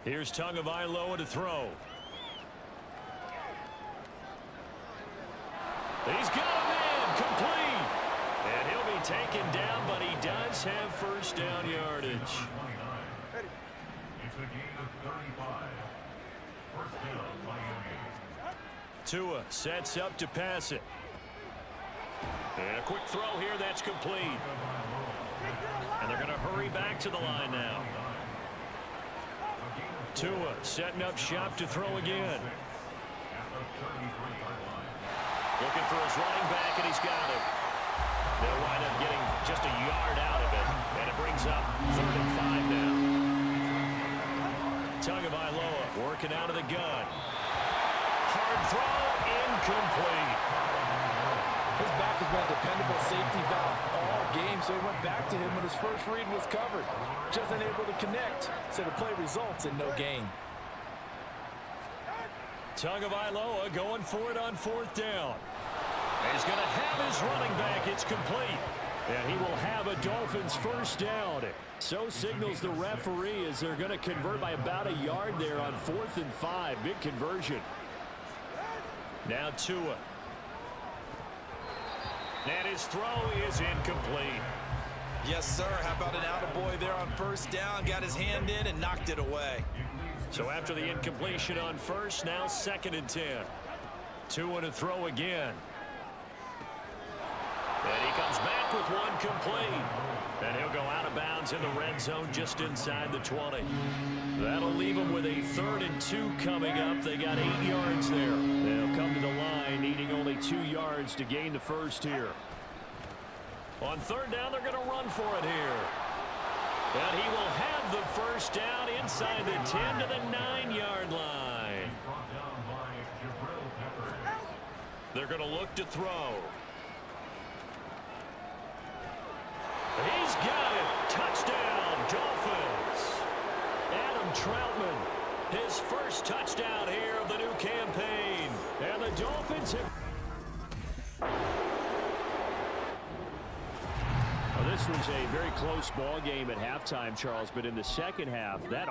Here's Tagovailoa to throw. He's got him in, complete. And he'll be taken down, but he Dolphins have first down yardage. It's a gain of 35. First down, Miami. Tua sets up to pass it. And a quick throw here that's complete. And they're going to hurry back to the line now. Tua setting up shop to throw again. Looking for his running back, and he's got it. They'll wind up getting just a yard out of it, and it brings up 3rd and 5 now. Tagovailoa working out of the gun. Hard throw, incomplete. His back has been a dependable safety valve all game, so he went back to him when his first read was covered. Just unable to connect, so the play results in no gain. Tagovailoa going for it on 4th down. He's going to have his running back. It's complete. And he will have a Dolphins first down. So signals the referee as they're going to convert by about a yard there on 4th and 5. Big conversion. Now Tua. And his throw is incomplete. Yes, sir. How about an attaboy there on first down? Got his hand in and knocked it away. So after the incompletion on first, now 2nd and 10. Tua to throw again. And he comes back with one complete. And he'll go out of bounds in the red zone just inside the 20. That'll leave him with a 3rd and 2 coming up. They got 8 yards there. They'll come to the line needing only 2 yards to gain the first here. On 3rd down, they're going to run for it here. And he will have the first down inside the 10 to the 9-yard line. They're going to look to throw. He's got it. Touchdown, Dolphins. Adam Troutman, his first touchdown here of the new campaign. And the Dolphins have... Well, this was a very close ball game at halftime, Charles, but in the second half, that...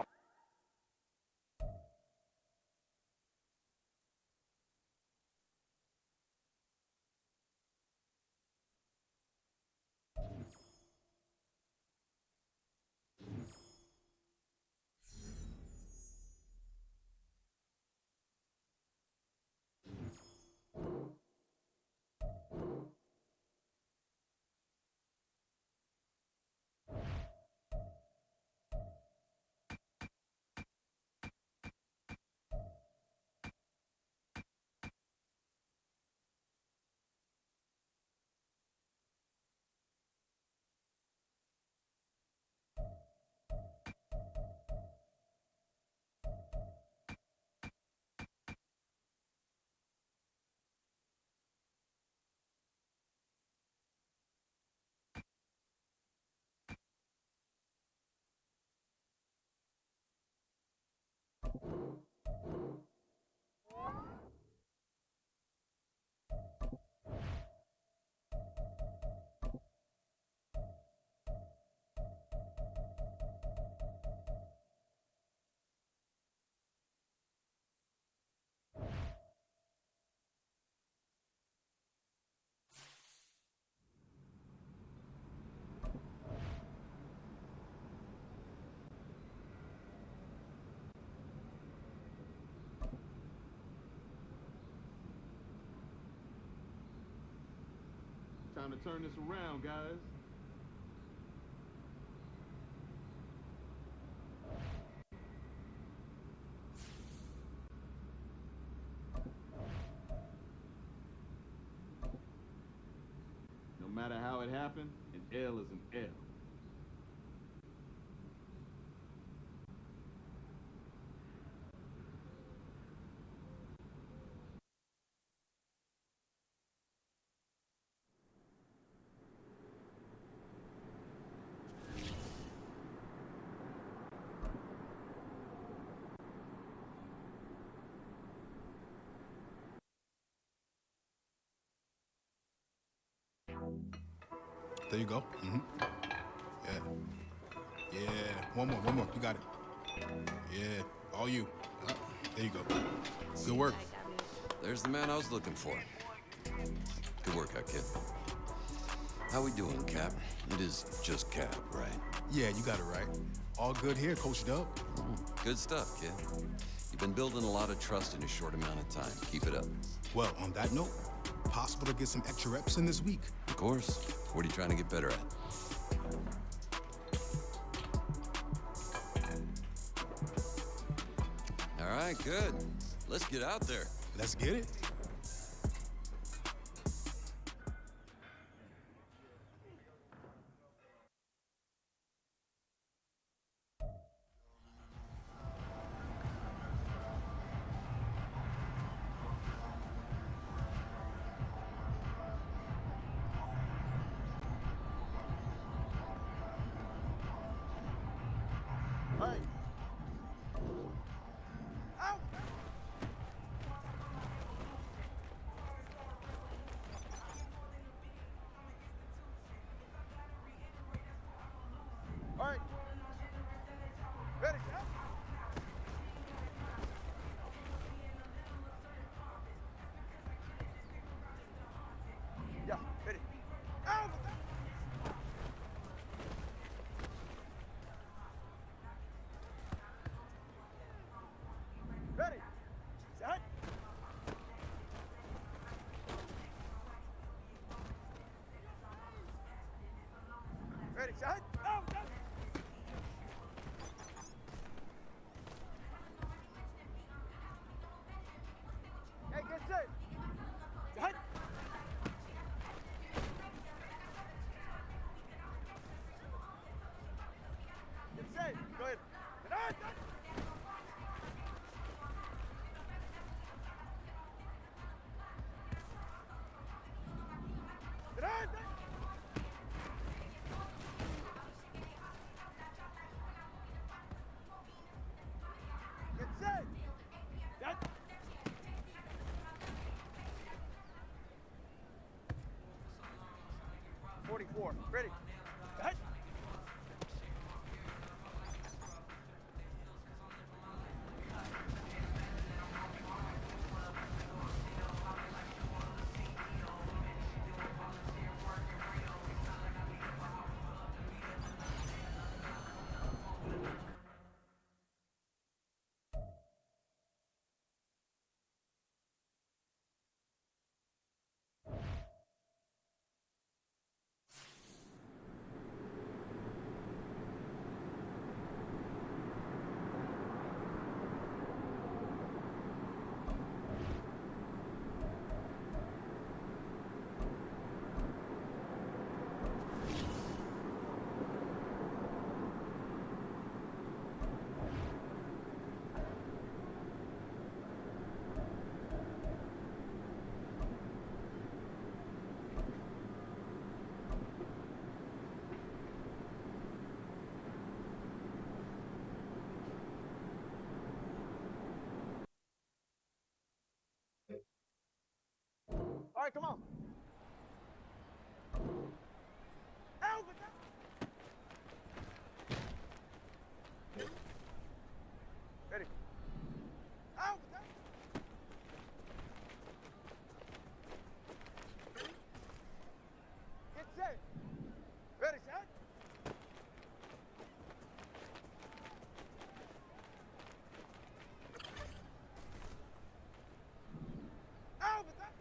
Time to turn this around, guys. No matter how it happened, an L is an L. There you go. Yeah. Yeah. One more. You got it. Yeah. All you. There you go. Good work. There's the man I was looking for. Good work out, kid. How we doing, Cap? It is just Cap, right? Yeah, you got it right. All good here, Coach Dub. Good stuff, kid. You've been building a lot of trust in a short amount of time. Keep it up. Well, on that note, possible to get some extra reps in this week. Of course. What are you trying to get better at? All right, good. Let's get out there. Let's get it. Hey. Out. All right. Ready, Cap? Yeah, ready. Out. Ready. Set. Ready, set. Out. Hey, get set. Set. Get set. Go ahead. Get out. Get out. Get set. Set. .44. Ready. Set. All right, come on. Out with that. Ready. Out with that. Get set. Ready, set. Out with that.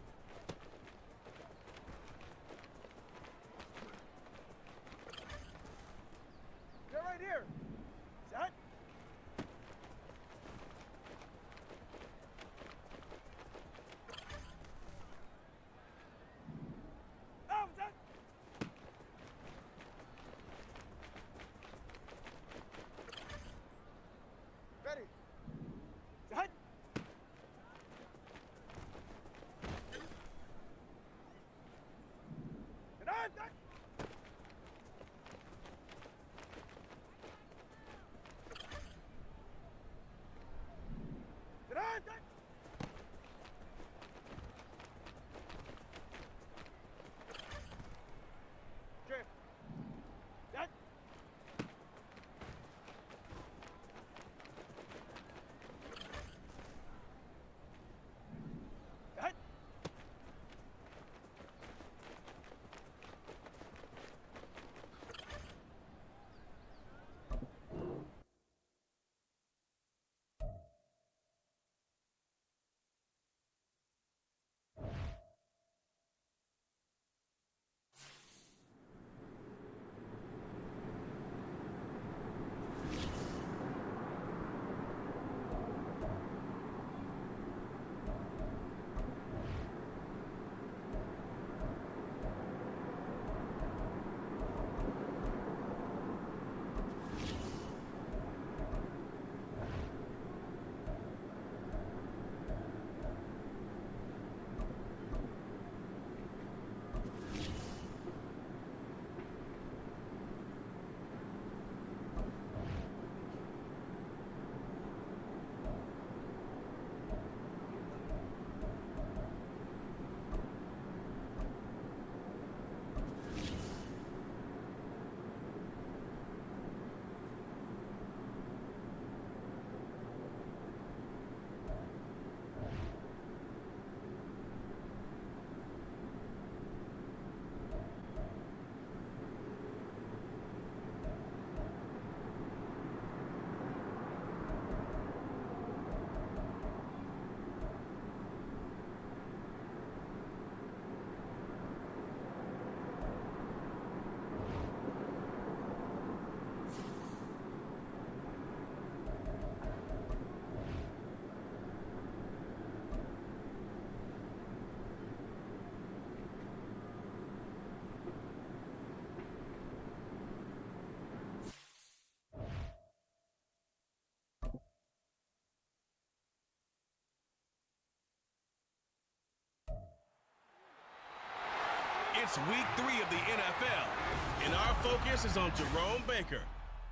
It's week 3 of the NFL, and our focus is on Jerome Baker.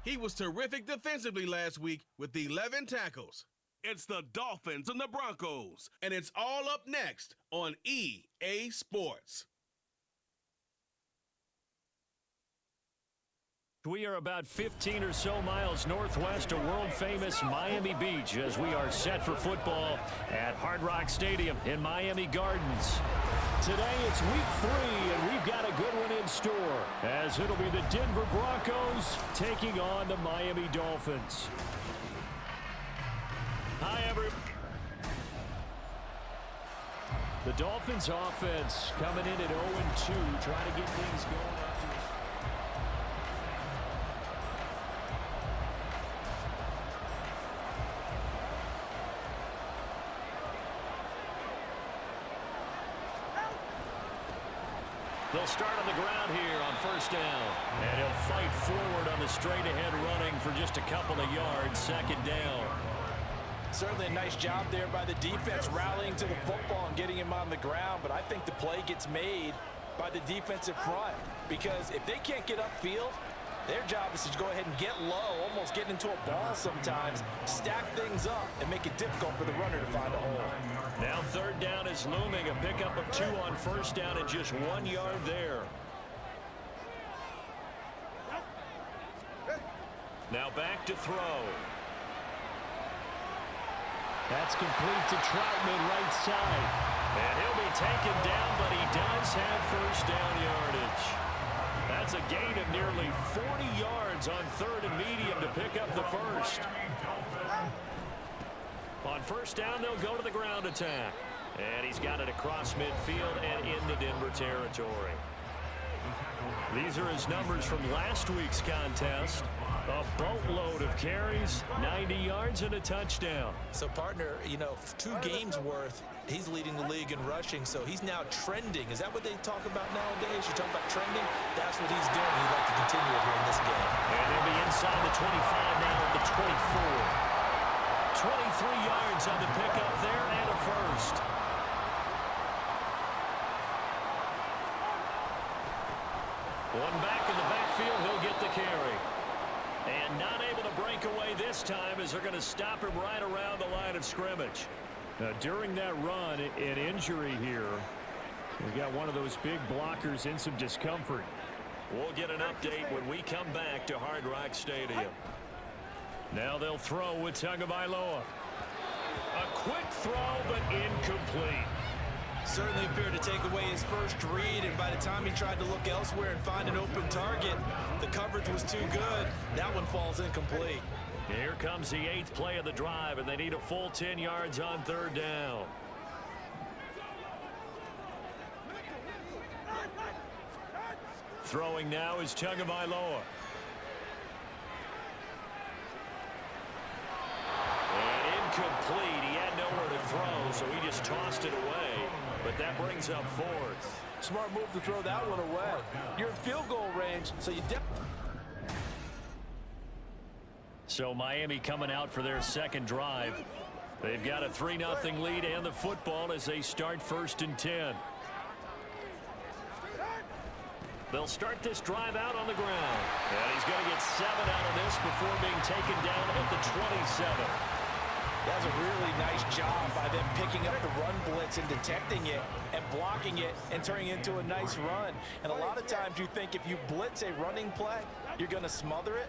He was terrific defensively last week with 11 tackles. It's the Dolphins and the Broncos, and it's all up next on EA Sports. We are about 15 or so miles northwest of world-famous Miami Beach as we are set for football at Hard Rock Stadium in Miami Gardens. Today it's week 3, and we've got a good one in store as it'll be the Denver Broncos taking on the Miami Dolphins. Hi, everyone. The Dolphins offense coming in at 0-2, trying to get things going. They'll start on the ground here on first down. And he'll fight forward on the straight-ahead running for just a couple of yards, second down. Certainly a nice job there by the defense rallying to the football and getting him on the ground, but I think the play gets made by the defensive front because if they can't get upfield, their job is to go ahead and get low, almost get into a ball sometimes, stack things up, and make it difficult for the runner to find a hole. Now third down is looming, a pickup of 2 on first down and just 1 yard there. Now back to throw. That's complete to Troutman, right side. And he'll be taken down, but he does have first down yardage. That's a gain of nearly 40 yards on third and medium to pick up the first. On first down, they'll go to the ground attack. And he's got it across midfield and into Denver territory. These are his numbers from last week's contest. A boatload of carries, 90 yards, and a touchdown. So, partner, 2 games worth, he's leading the league in rushing, so he's now trending. Is that what they talk about nowadays? You talk about trending? That's what he's doing. He'd like to continue it here in this game. And he'll be inside the 25 now at the 24. 23 yards on the pickup there and a first. One back in the backfield, he'll get the carry. And not able to break away this time as they're going to stop him right around the line of scrimmage. Now, during that run, an injury here. We got one of those big blockers in some discomfort. We'll get an update when we come back to Hard Rock Stadium. Now they'll throw with Tagovailoa. A quick throw, but incomplete. Certainly appeared to take away his first read, and by the time he tried to look elsewhere and find an open target, the coverage was too good. That one falls incomplete. Here comes the 8th play of the drive, and they need a full 10 yards on third down. Throwing now is Tagovailoa. And incomplete. He had nowhere to throw, so he just tossed it away. But that brings up 4th. Smart move to throw that one away. You're in field goal range, so you So Miami coming out for their second drive. They've got a 3-0 lead and the football as they start first and 10. They'll start this drive out on the ground. And he's going to get 7 out of this before being taken down at the 27. That's a really nice job by them picking up the run blitz and detecting it and blocking it and turning it into a nice run. And a lot of times you think if you blitz a running play, you're going to smother it.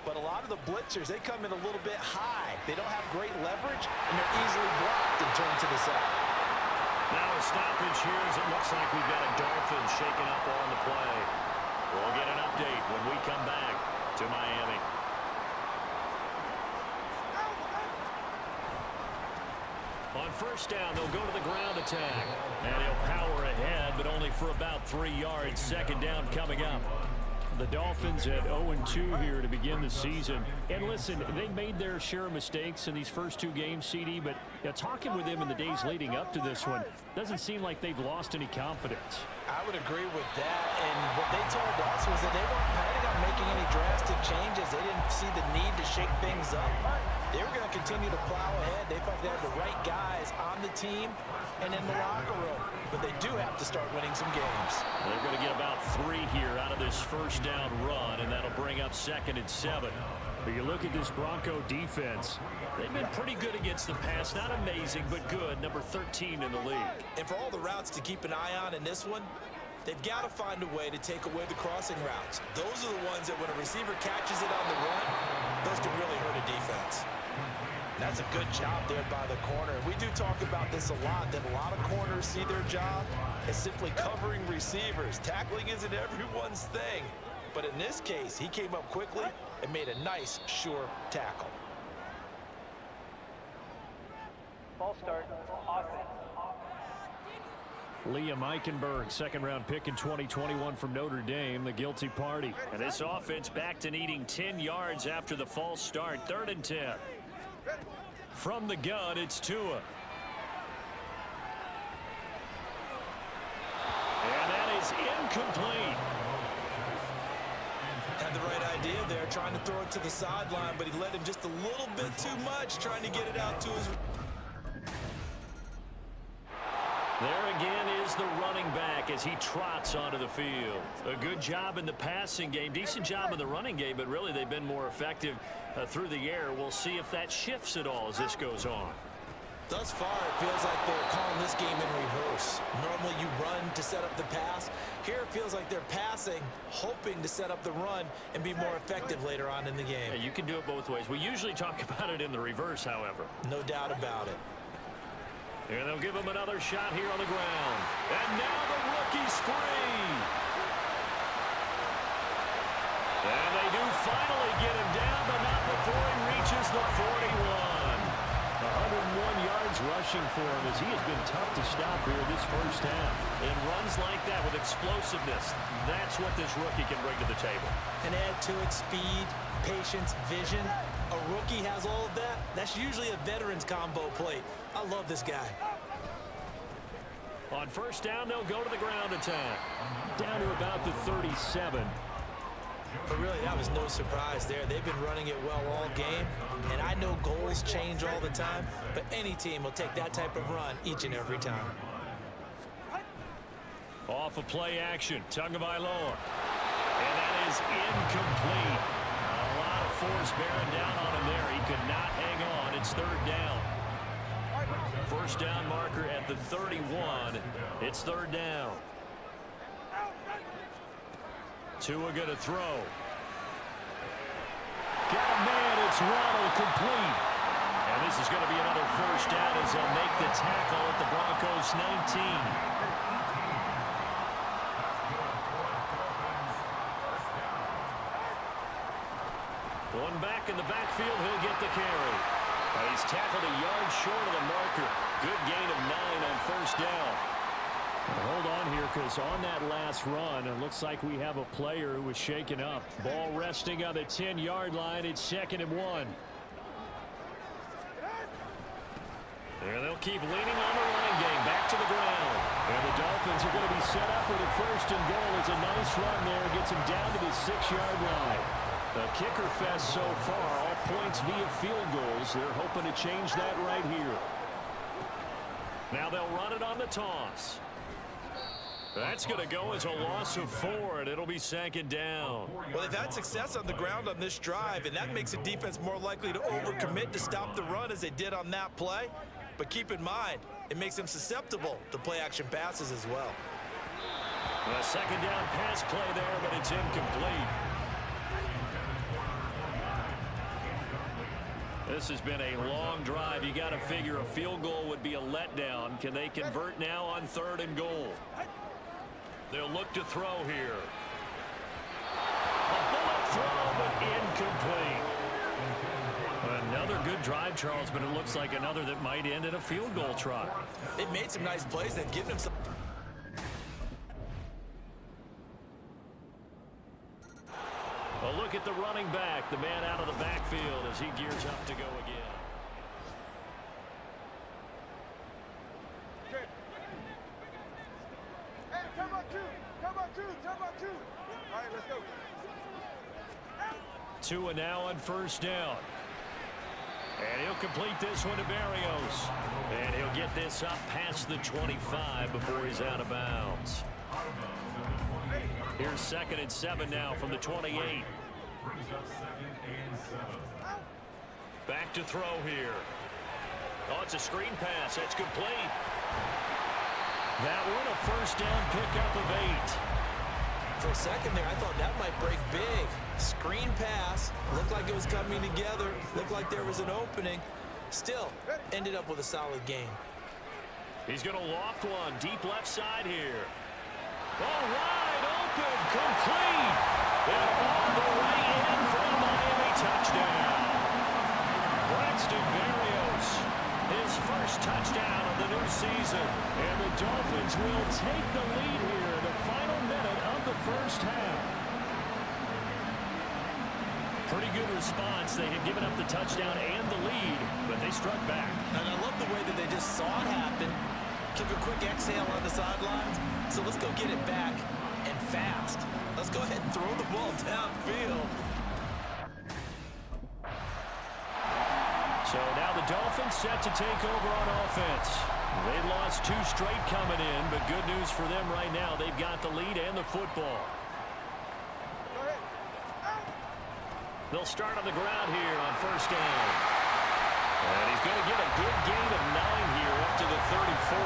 But a lot of the blitzers, they come in a little bit high. They don't have great leverage, and they're easily blocked and turned to the side. Now a stoppage here as it looks like we've got a Dolphins shaking up on the play. We'll get an update when we come back to Miami. On first down, they'll go to the ground attack. And he'll power ahead, but only for about 3 yards. Second down coming up. The Dolphins at 0-2 here to begin the season. And listen, they made their share of mistakes in these first 2 games, CD, but talking with them in the days leading up to this one, doesn't seem like they've lost any confidence. I would agree with that. And what they told us was that they weren't planning on making any drastic changes. They didn't see the need to shake things up. They were going to continue to plow ahead. They felt they had the right guys on the team and in the locker room. But they do have to start winning some games. They're going to get about 3 here out of this first down run, and that'll bring up 2nd and 7. But you look at this Bronco defense, they've been pretty good against the pass. Not amazing, but good. Number 13 in the league. And for all the routes to keep an eye on in this one, they've got to find a way to take away the crossing routes. Those are the ones that when a receiver catches it on the run, those can really hurt a defense. That's a good job there by the corner. We do talk about this a lot, that a lot of corners see their job as simply covering receivers. Tackling isn't everyone's thing. But in this case, he came up quickly and made a nice, sure tackle. Ball start. Austin. Liam Eichenberg, 2nd-round pick in 2021 from Notre Dame, the guilty party. And this offense back to needing 10 yards after the false start. 3rd and 10. From the gun, it's Tua. And that is incomplete. Had the right idea there, trying to throw it to the sideline, but he let him just a little bit too much, trying to get it out to his... There again is the running back as he trots onto the field. A good job in the passing game, decent job in the running game, but really they've been more effective through the air. We'll see if that shifts at all as this goes on. Thus far, it feels like they're calling this game in reverse. Normally you run to set up the pass. Here it feels like they're passing, hoping to set up the run and be more effective later on in the game. Yeah, you can do it both ways. We usually talk about it in the reverse, however. No doubt about it. And they'll give him another shot here on the ground. And now the rookie's free. And they do finally get him down, but not before he reaches the 41. 101 yards rushing for him as he has been tough to stop here this first half. And runs like that with explosiveness, that's what this rookie can bring to the table. And add to it speed, patience, vision. A rookie has all of that. That's usually a veteran's combo plate. I love this guy. On first down, they'll go to the ground attack. Down to about the 37. But really, that was no surprise there. They've been running it well all game. And I know goals change all the time, but any team will take that type of run each and every time. Off of play action, Tagovailoa. And that is incomplete. A lot of force bearing down on him there. He could not hang on. It's 3rd down. First down marker at the 31. It's 3rd down. Tua going to throw. Got a man. It's Ronald complete. And this is going to be another first down as they'll make the tackle at the Broncos 19. One back in the backfield, he'll get the carry. He's tackled a yard short of the marker. Good gain of 9 on first down. Hold on here, because on that last run, it looks like we have a player who was shaken up. Ball resting on the 10-yard line. It's 2nd and 1. There they'll keep leaning on the running game. Back to the ground. And the Dolphins are going to be set up with a 1st and goal. It's a nice run there. Gets him down to the 6-yard line. The kicker fest so far, all points via field goals. They're hoping to change that right here. Now they'll run it on the toss. That's going to go as a loss of 4, and it'll be 2nd down. Well, they've had success on the ground on this drive, and that makes the defense more likely to overcommit to stop the run as they did on that play. But keep in mind, it makes them susceptible to play-action passes as well. A 2nd down pass play there, but it's incomplete. This has been a long drive. You got to figure a field goal would be a letdown. Can they convert now on 3rd and goal? They'll look to throw here. A bullet throw, but incomplete. Another good drive, Charles, but it looks like another that might end in a field goal try. They've made some nice plays. They've given them some... A look at the running back, the man out of the backfield as he gears up to go again. Hey, come on, two. All right, let's go. Tua now on first down. And he'll complete this one to Barrios. And he'll get this up past the 25 before he's out of bounds. Here's 2nd and 7 now from the 28. Back to throw here. Oh, it's a screen pass. That's complete. That one a first down pickup of 8. For a second there, I thought that might break big. Screen pass. Looked like it was coming together. Looked like there was an opening. Still, ended up with a solid game. He's going to loft one. Deep left side here. Oh, wide open. Complete. And all the way in for a Miami touchdown. Braxton Berrios, his first touchdown of the new season. And the Dolphins will take the lead here in the final minute of the first half. Pretty good response. They had given up the touchdown and the lead, but they struck back. And I love the way that they just saw it happen. Took a quick exhale on the sidelines. So let's go get it back and fast. Let's go ahead and throw the ball downfield. So now the Dolphins set to take over on offense. They lost 2 straight coming in, but good news for them right now. They've got the lead and the football. They'll start on the ground here on first down. And he's going to get a good gain of 9 here up to the 34.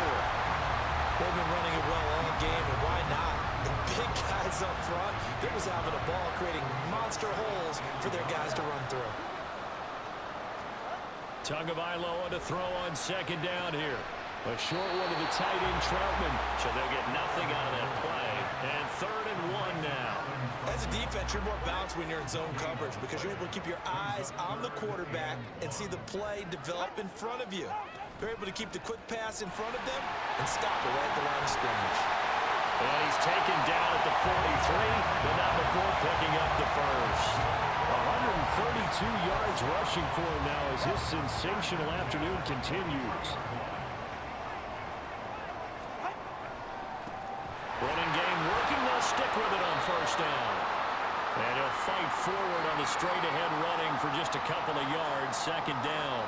They've been running it well all game, and why not? The big guys up front, they're just having a ball, creating monster holes for their guys to run through. Tagovailoa to throw on second down here. A short one to the tight end, Troutman. So they'll get nothing out of that play. And 3rd and 1 now. As a defense, you're more balanced when you're in zone coverage because you're able to keep your eyes on the quarterback and see the play develop in front of you. They're able to keep the quick pass in front of them and stop it right at the line of scrimmage. And he's taken down at the 43, but not before picking up the first. 132 yards rushing for him now as his sensational afternoon continues. Running game working. They'll stick with it on first down. And he'll fight forward on the straight-ahead running for just a couple of yards. 2nd down.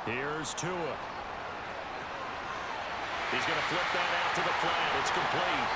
Here's Tua. He's going to flip that out to the flat. It's complete.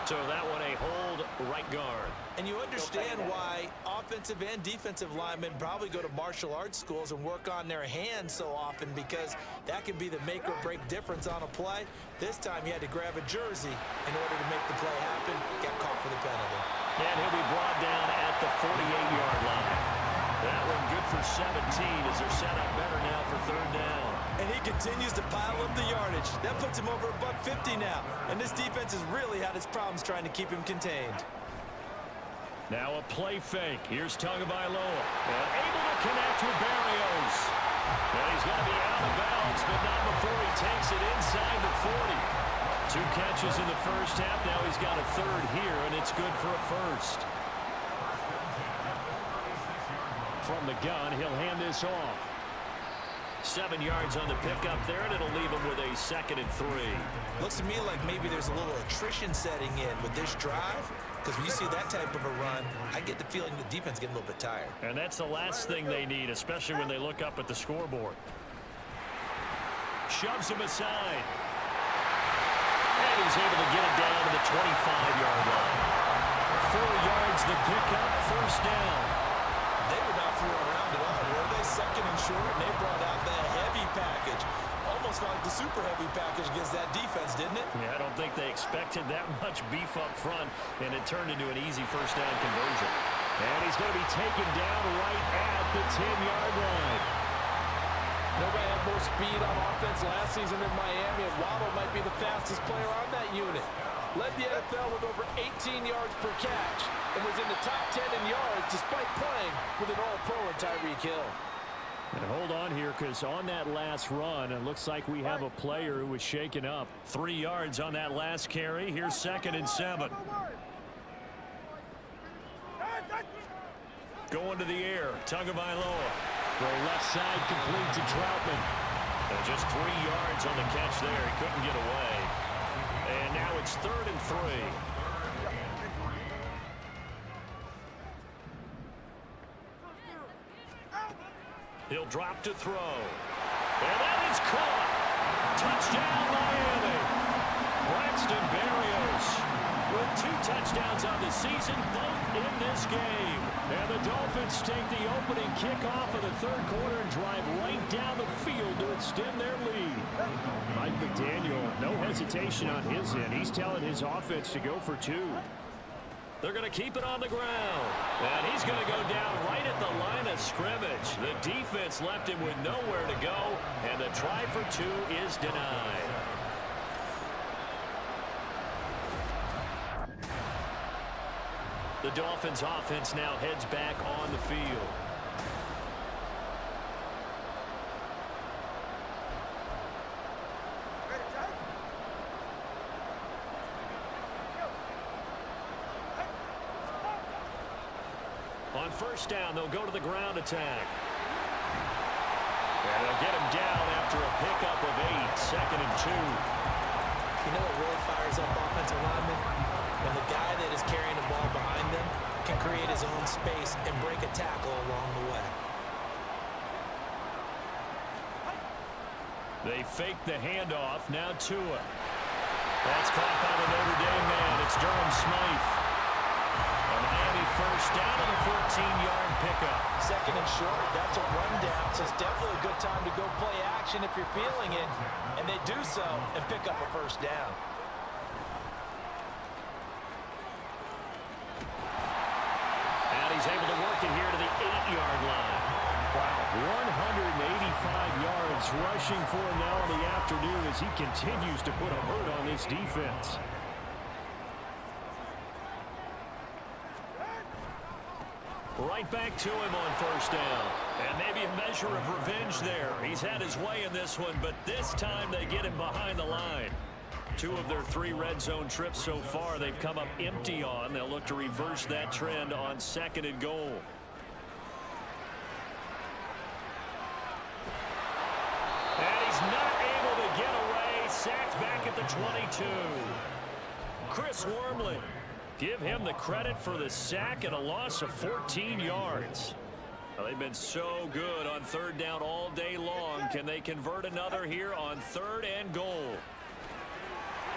So that one a hold right guard. And you understand why offensive and defensive linemen probably go to martial arts schools and work on their hands so often because that can be the make or break difference on a play. This time he had to grab a jersey in order to make the play happen. Got caught for the penalty. And he'll be brought down at the 48-yard line. That one good for 17 as they're set up better now for 3rd down. And he continues to pile up the yardage. That puts him over $150 now. And this defense has really had its problems trying to keep him contained. Now a play fake. Here's Tagovailoa. And able to connect with Barrios. And he's going to be out of bounds, but not before he takes it inside the 40. 2 catches in the first half. Now he's got a 3rd here, and it's good for a first. From the gun, he'll hand this off. 7 yards on the pickup there, and it'll leave him with a 2nd and 3. Looks to me like maybe there's a little attrition setting in with this drive. Because when you see that type of a run, I get the feeling the defense is getting a little bit tired. And that's the last thing they need, especially when they look up at the scoreboard. Shoves him aside. And he's able to get it down to the 25-yard line. 4 yards the pickup, first down. They were not fooling around at all, were they? 2nd and short, and they brought out the heavy package. Almost like the super heavy package against that defense, didn't it? Yeah, I don't think they expected that much beef up front, and it turned into an easy first down conversion. And he's going to be taken down right at the 10-yard line. Nobody had more speed on offense last season in Miami, and Waddle might be the fastest player on that unit. Led the NFL with over 18 yards per catch and was in the top 10 in yards despite playing with an all-pro in Tyreek Hill. And hold on here, because on that last run, it looks like we have a player who was shaken up. 3 yards on that last carry. Here's 2nd and 7. Going to the air. Tagovailoa. Throw left side complete to Troutman. And just 3 yards on the catch there. He couldn't get away. And now it's 3rd and 3. He'll drop to throw. And that is caught. Touchdown, Miami. Braxton Berrios with 2 touchdowns on the season, both in this game. And the Dolphins take the opening kickoff of the 3rd quarter and drive right down the field to extend their lead. Mike McDaniel, no hesitation on his end. He's telling his offense to go for 2. They're going to keep it on the ground. And he's going to go down right at the line of scrimmage. The defense left him with nowhere to go, and the try for 2 is denied. The Dolphins offense now heads back on the field. On first down, they'll go to the ground attack. And they'll get him down after a pickup of 8, 2nd and 2. You know what really fires up offensive linemen? When the guy that is carrying the ball behind them can create his own space and break a tackle along the way. They fake the handoff. Now Tua. That's caught by the Notre Dame man. It's Durham Smythe. A Miami first down and a 14-yard pickup. 2nd and short. That's a rundown. So it's definitely a good time to go play action if you're feeling it. And they do so and pick up a first down. And he's able to work it here to the 8-yard line. Wow, 185 yards rushing for him now in the afternoon as he continues to put a hurt on this defense. Right back to him on first down. And maybe a measure of revenge there. He's had his way in this one, but this time they get him behind the line. 2 of their 3 red zone trips so far they've come up empty on. They'll look to reverse that trend on 2nd and goal. And he's not able to get away. Sacked back at the 22. Chris Wormley. Give him the credit for the sack and a loss of 14 yards. Well, they've been so good on 3rd down all day long. Can they convert another here on 3rd and goal?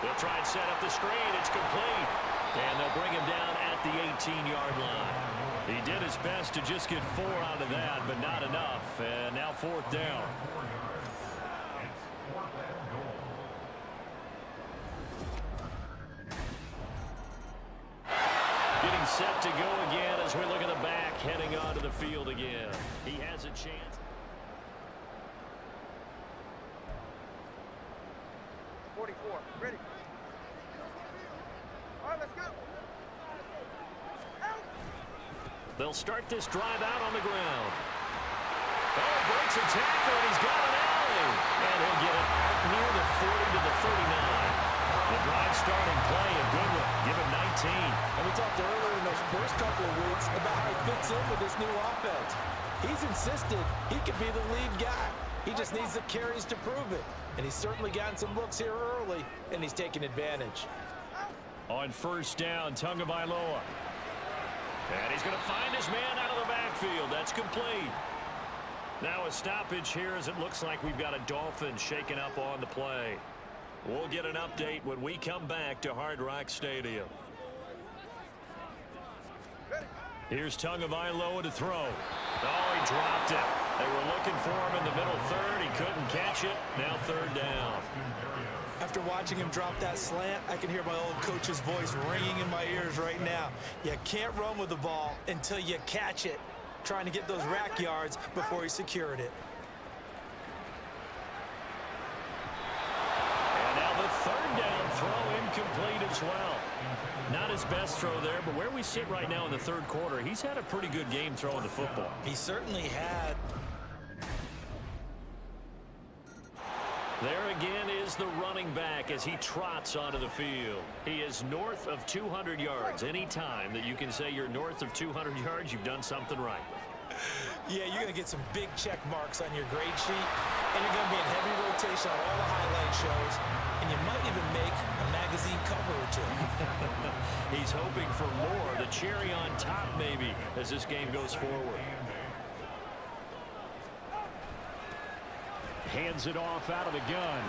They'll try and set up the screen. It's complete. And they'll bring him down at the 18-yard line. He did his best to just get 4 out of that, but not enough. And now 4th down. Getting set to go again as we look at the back, heading onto the field again. He has a chance. Ready. All right, let's go. They'll start this drive out on the ground. Oh, breaks a tackle, and he's got an alley. And he'll get it out near the 40 to the 39. The drive starting play, a good one. Give him 19. And we talked earlier in those first couple of weeks about how he fits in with this new offense. He's insisted he could be the lead guy. He just needs the carries to prove it. And he's certainly gotten some looks here early, and he's taking advantage. On first down, Tagovailoa. And he's going to find his man out of the backfield. That's complete. Now a stoppage here as it looks like we've got a Dolphin shaking up on the play. We'll get an update when we come back to Hard Rock Stadium. Here's Tagovailoa to throw. Oh, he dropped it. They were looking for him in the middle 3rd. He couldn't catch it. Now 3rd down. After watching him drop that slant, I can hear my old coach's voice ringing in my ears right now. You can't run with the ball until you catch it. Trying to get those rack yards before he secured it. And now the 3rd down throw incomplete as well. Not his best throw there, but where we sit right now in the 3rd quarter, he's had a pretty good game throwing the football. He certainly had. There again is is the running back as he trots onto the field. He is north of 200 yards. Any time that you can say you're north of 200 yards, you've done something right. Yeah, you're going to get some big check marks on your grade sheet, and you're going to be in heavy rotation on all the highlight shows, and you might even make a magazine cover or two. He's hoping for more, the cherry on top maybe, as this game goes forward. Hands it off out of the gun.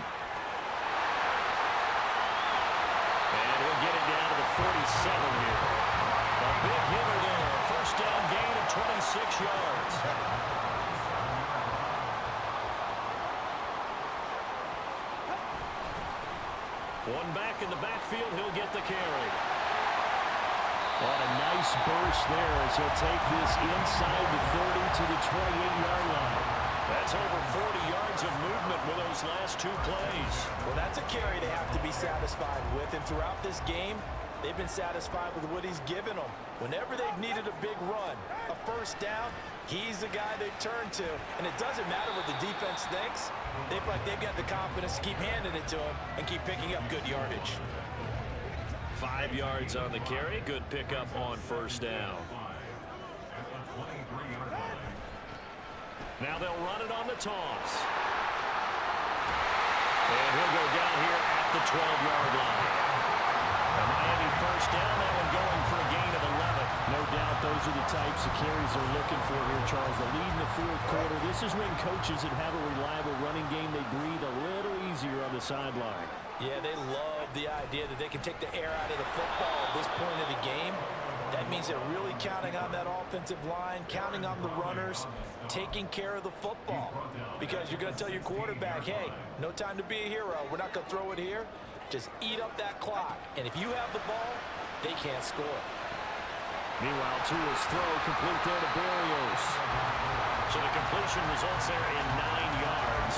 And he'll get it down to the 47 here. A big hitter there. First down gain of 26 yards. One back in the backfield, he'll get the carry. On a nice burst there as he'll take this inside the 30 to the 28-yard line. That's over 40 yards of movement with those last two plays. Well, that's a carry they have to be satisfied with, and throughout this game, they've been satisfied with what he's given them. Whenever they've needed a big run, a first down, he's the guy they've turned to. And it doesn't matter what the defense thinks. They feel like they've got the confidence to keep handing it to him and keep picking up good yardage. 5 yards on the carry. Good pickup on first down. Now they'll run it on the toss. And he'll go down here at the 12-yard line. A Miami first down, that one going for a gain of 11. No doubt those are the types of carries they're looking for here, Charles. The lead in the fourth quarter. This is when coaches that have a reliable running game, they breathe a little easier on the sideline. Yeah, they love the idea that they can take the air out of the football at this point of the game. That means they're really counting on that offensive line, counting on the runners, taking care of the football. Because you're going to tell your quarterback, hey, no time to be a hero. We're not going to throw it here. Just eat up that clock. And if you have the ball, they can't score. Meanwhile, Tua's throw complete there to Berrios. So the completion results there in 9 yards.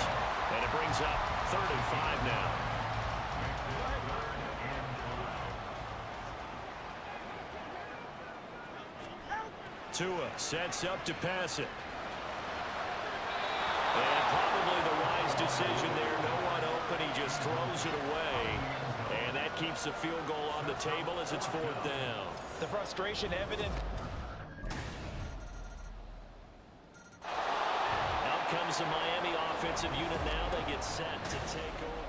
And it brings up 3rd and 5 now. Tua sets up to pass it. And probably the wise decision there. No one open. He just throws it away. And that keeps the field goal on the table as it's 4th down. The frustration evident. Out comes the Miami offensive unit now. They get set to take over.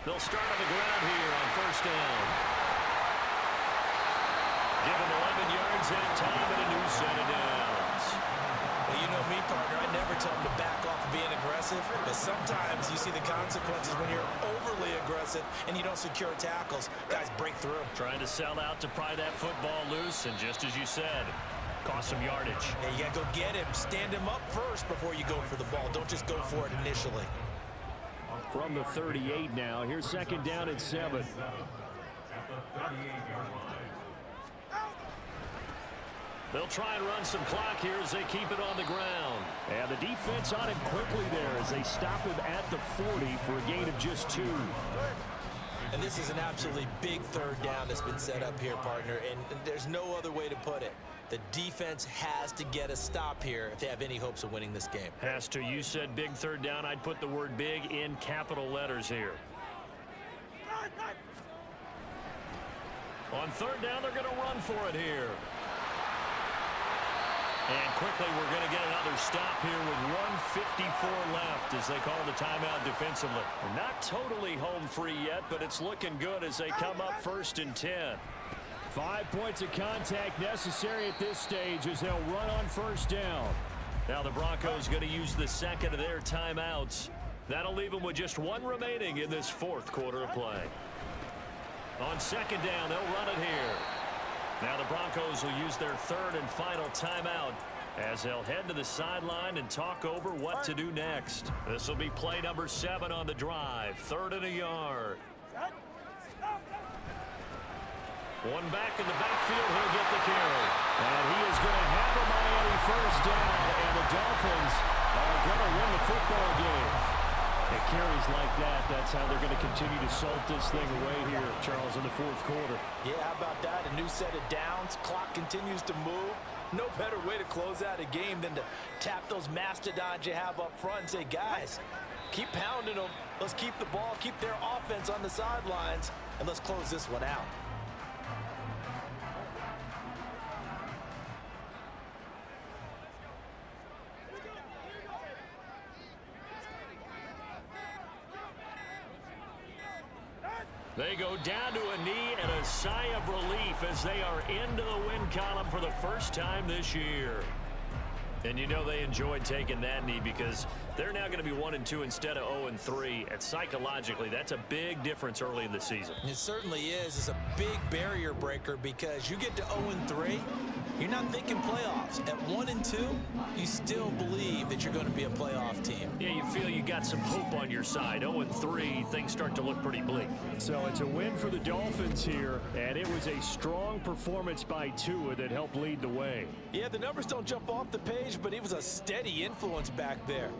They'll start on the ground here on first down. Give him 11 yards at time and a new set of downs. Well, you know me, partner. I never tell them to back off of being aggressive, but sometimes you see the consequences when you're overly aggressive and you don't secure tackles. Guys break through. Trying to sell out to pry that football loose, and just as you said, cost some yardage. Yeah, you got to go get him. Stand him up first before you go for the ball. Don't just go for it initially. From the 38 now. Here's 2nd down and 7. They'll try and run some clock here as they keep it on the ground. And the defense on him quickly there as they stop him at the 40 for a gain of just 2. And this is an absolutely big 3rd down that's been set up here, partner, and there's no other way to put it. The defense has to get a stop here if they have any hopes of winning this game. Has to. You said big 3rd down. I'd put the word big in capital letters here. On 3rd down, they're going to run for it here. And quickly, we're going to get another stop here with 1:54 left as they call the timeout defensively. They're not totally home free yet, but it's looking good as they come up 1st and 10. 5 points of contact necessary at this stage as they'll run on 1st down. Now the Broncos going to use the 2nd of their timeouts. That'll leave them with just 1 remaining in this 4th quarter of play. On 2nd down, they'll run it here. Now the Broncos will use their 3rd and final timeout as they'll head to the sideline and talk over what to do next. This will be play number 7 on the drive. 3rd and a yard. One back in the backfield, he'll get the carry. And he is going to have a Miami first down, and the Dolphins are going to win the football game. And carries like that, that's how they're going to continue to salt this thing away here, Charles, in the fourth quarter. Yeah, how about that? A new set of downs. Clock continues to move. No better way to close out a game than to tap those mastodons you have up front and say, guys, keep pounding them. Let's keep the ball, keep their offense on the sidelines, and let's close this one out. They go down to a knee and a sigh of relief as they are into the win column for the first time this year. And you know they enjoyed taking that knee because they're now going to be 1-2 instead of 0-3. And psychologically, that's a big difference early in the season. It certainly is. It's a big barrier breaker because you get to 0-3, you're not thinking playoffs. At 1-2, you still believe that you're going to be a playoff team. Yeah, you feel you got some hope on your side. 0-3, things start to look pretty bleak. So it's a win for the Dolphins here, and it was a strong performance by Tua that helped lead the way. Yeah, the numbers don't jump off the page, but he was a steady influence back there.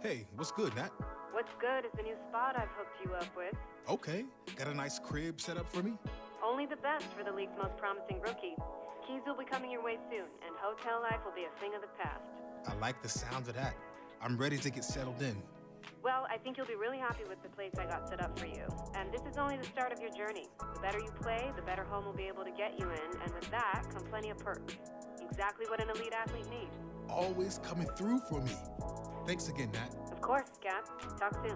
Hey, what's good, Nat? What's good is the new spot I've hooked you up with. Okay, got a nice crib set up for me? Only the best for the league's most promising rookie. Keys will be coming your way soon, and hotel life will be a thing of the past. I like the sound of that. I'm ready to get settled in. Well, I think you'll be really happy with the place I got set up for you. And this is only the start of your journey. The better you play, the better home will be able to get you in, and with that come plenty of perks. Exactly what an elite athlete needs. Always coming through for me. Thanks again, Nat. Of course, Cap. Talk soon.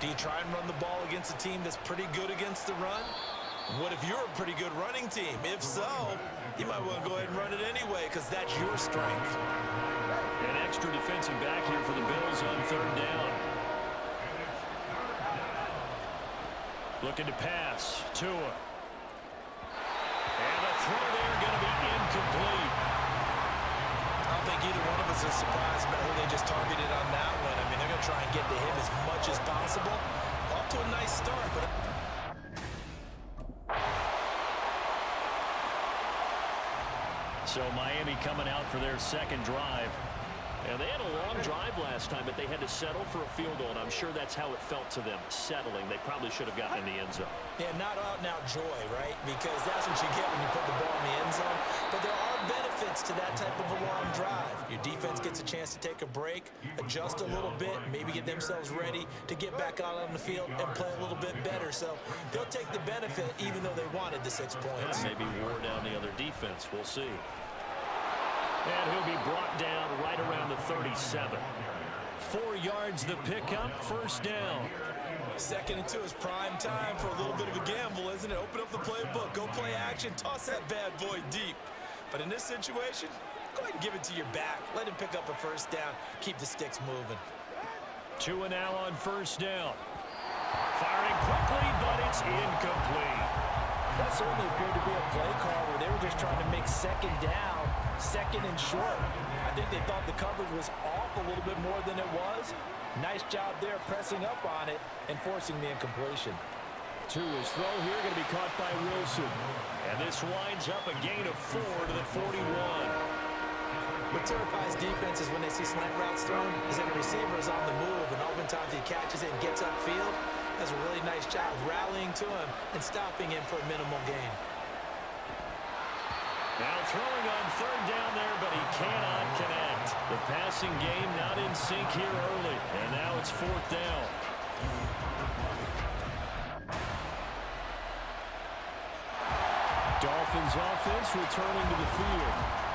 Do you try and run the ball against a team that's pretty good against the run? What if you're a pretty good running team? If so, you might want to go ahead and run it anyway because that's your strength. An extra defensive back here for the Bills on third down. Looking to pass. Tua. And the throw there going to be incomplete. I don't think either one of us is surprised about who they just targeted on that one. I mean, they're going to try and get to him as much as possible. Off to a nice start, but... So Miami coming out for their second drive. And they had a long drive last time, but they had to settle for a field goal, and I'm sure that's how it felt to them, settling. They probably should have gotten in the end zone. Yeah, not out-and-out joy, right? Because that's what you get when you put the ball in the end zone. But there are benefits to that type of a long drive. Your defense gets a chance to take a break, adjust a little bit, maybe get themselves ready to get back out on the field and play a little bit better. So they'll take the benefit even though they wanted the 6 points. Maybe wore down the other defense. We'll see. And he'll be brought down right around the 37. 4 yards the pickup, first down. 2nd and 2 is prime time for a little bit of a gamble, isn't it? Open up the playbook, go play action, toss that bad boy deep. But in this situation, go ahead and give it to your back. Let him pick up a first down, keep the sticks moving. Tua now on first down. Firing quickly, but it's incomplete. That certainly appeared to be a play call where they were just trying to make second down, second and short. I think they thought the coverage was off a little bit more than it was. Nice job there pressing up on it and forcing the incompletion. Tua's throw here going to be caught by Wilson. And this winds up a gain of 4 to the 41. What terrifies defenses when they see slant routes thrown is that a receiver is on the move, and oftentimes he catches it and gets upfield. Does a really nice job rallying to him and stopping him for a minimal gain. Now throwing on third down there, but he cannot connect. The passing game not in sync here early, and now it's 4th down. Dolphins offense returning to the field.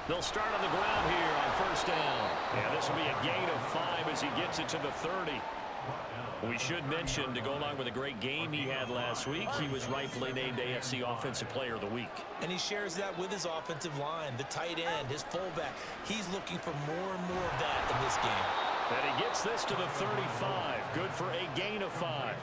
They'll start on the ground here on first down. And this will be a gain of 5 as he gets it to the 30. We should mention, to go along with a great game he had last week, he was rightfully named AFC Offensive Player of the Week. And he shares that with his offensive line, the tight end, his fullback. He's looking for more and more of that in this game. And he gets this to the 35. Good for a gain of 5.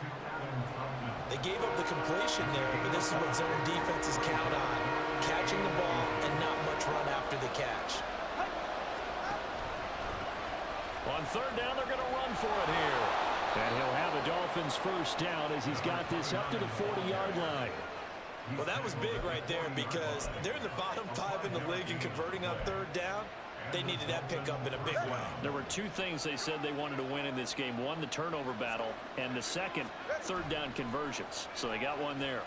They gave up the completion there, but this is what zone defenses count on. Catching the ball and not much run after the catch. On third down, they're going to run for it here. And he'll have a Dolphins first down as he's got this up to the 40-yard line. Well, that was big right there because they're in the bottom 5 in the league in converting on third down. They needed that pickup in a big way. There were 2 things they said they wanted to win in this game. One, the turnover battle, and the second, third down conversions. So they got one there.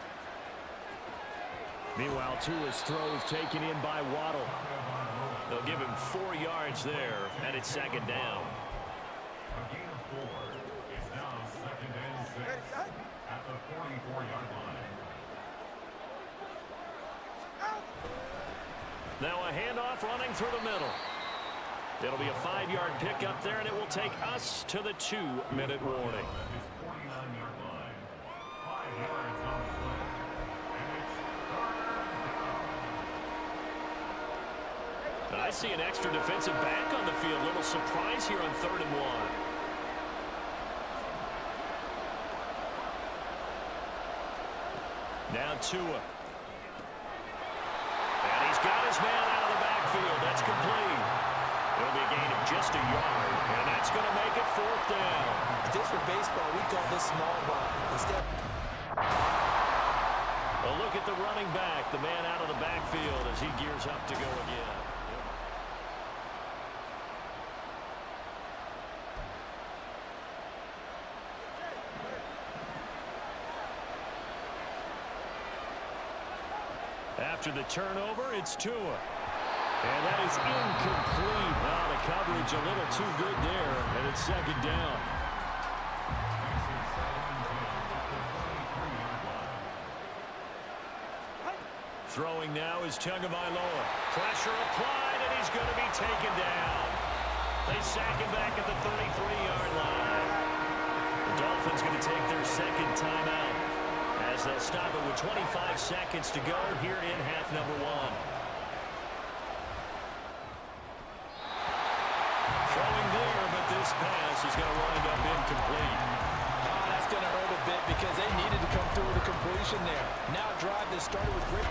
Meanwhile, Tua's throw is taken in by Waddle. They'll give him 4 yards there, and it's 2nd down. At the 44-yard line. Now a handoff running through the middle. It'll be a 5-yard pickup there, and it will take us to the 2-minute warning. I see an extra defensive back on the field. Little surprise here on 3rd and 1. Now Tua. And he's got his man out of the backfield. That's complete. It'll be a gain of just a yard, and that's going to make it 4th down. If this were baseball, we call this small ball. Instead. A look at the running back, the man out of the backfield as he gears up to go again. After the turnover, it's Tua. And that is incomplete. Wow, the coverage a little too good there, and it's 2nd down. Throwing now is Tagovailoa. Pressure applied, and he's going to be taken down. They sack him back at the 33-yard line. The Dolphins going to take their second timeout as they'll stop it with 25 seconds to go here in half number 1. Throwing there, but this pass is going to wind up incomplete. That's going to hurt a bit because they needed to come through with a completion there. Now drive that started with great.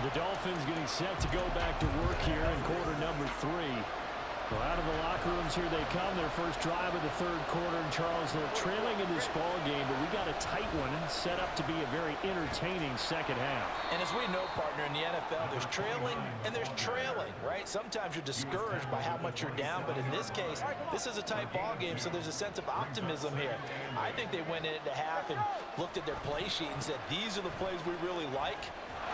The Dolphins getting set to go back to work here in quarter number 3. Well, out of the locker rooms here they come. Their first drive of the third quarter. And Charles, they're trailing in this ball game, but we got a tight one set up to be a very entertaining second half. And as we know, partner, in the NFL, there's trailing and there's trailing, right? Sometimes you're discouraged by how much you're down, but in this case, this is a tight ball game, so there's a sense of optimism here. I think they went into half and looked at their play sheet and said, these are the plays we really like.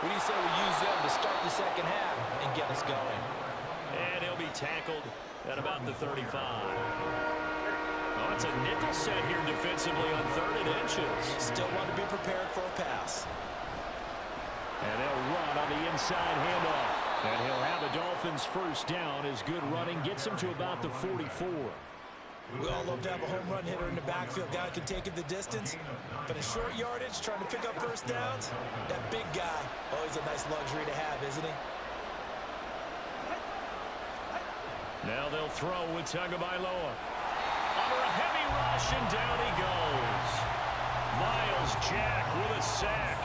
What do you say we use them to start the second half and get us going? And he'll be tackled at about the 35. Oh, it's a nickel set here defensively on 3rd and inches. Still want to be prepared for a pass. And they'll run on the inside handoff. And he'll have the Dolphins first down as good running gets him to about the 44. We all love to have a home run hitter in the backfield. Guy can take it the distance. But in short yardage, trying to pick up first downs, that big guy, always a nice luxury to have, isn't he? Now they'll throw with Tagovailoa. Under a heavy rush, and down he goes. Miles Jack with a sack.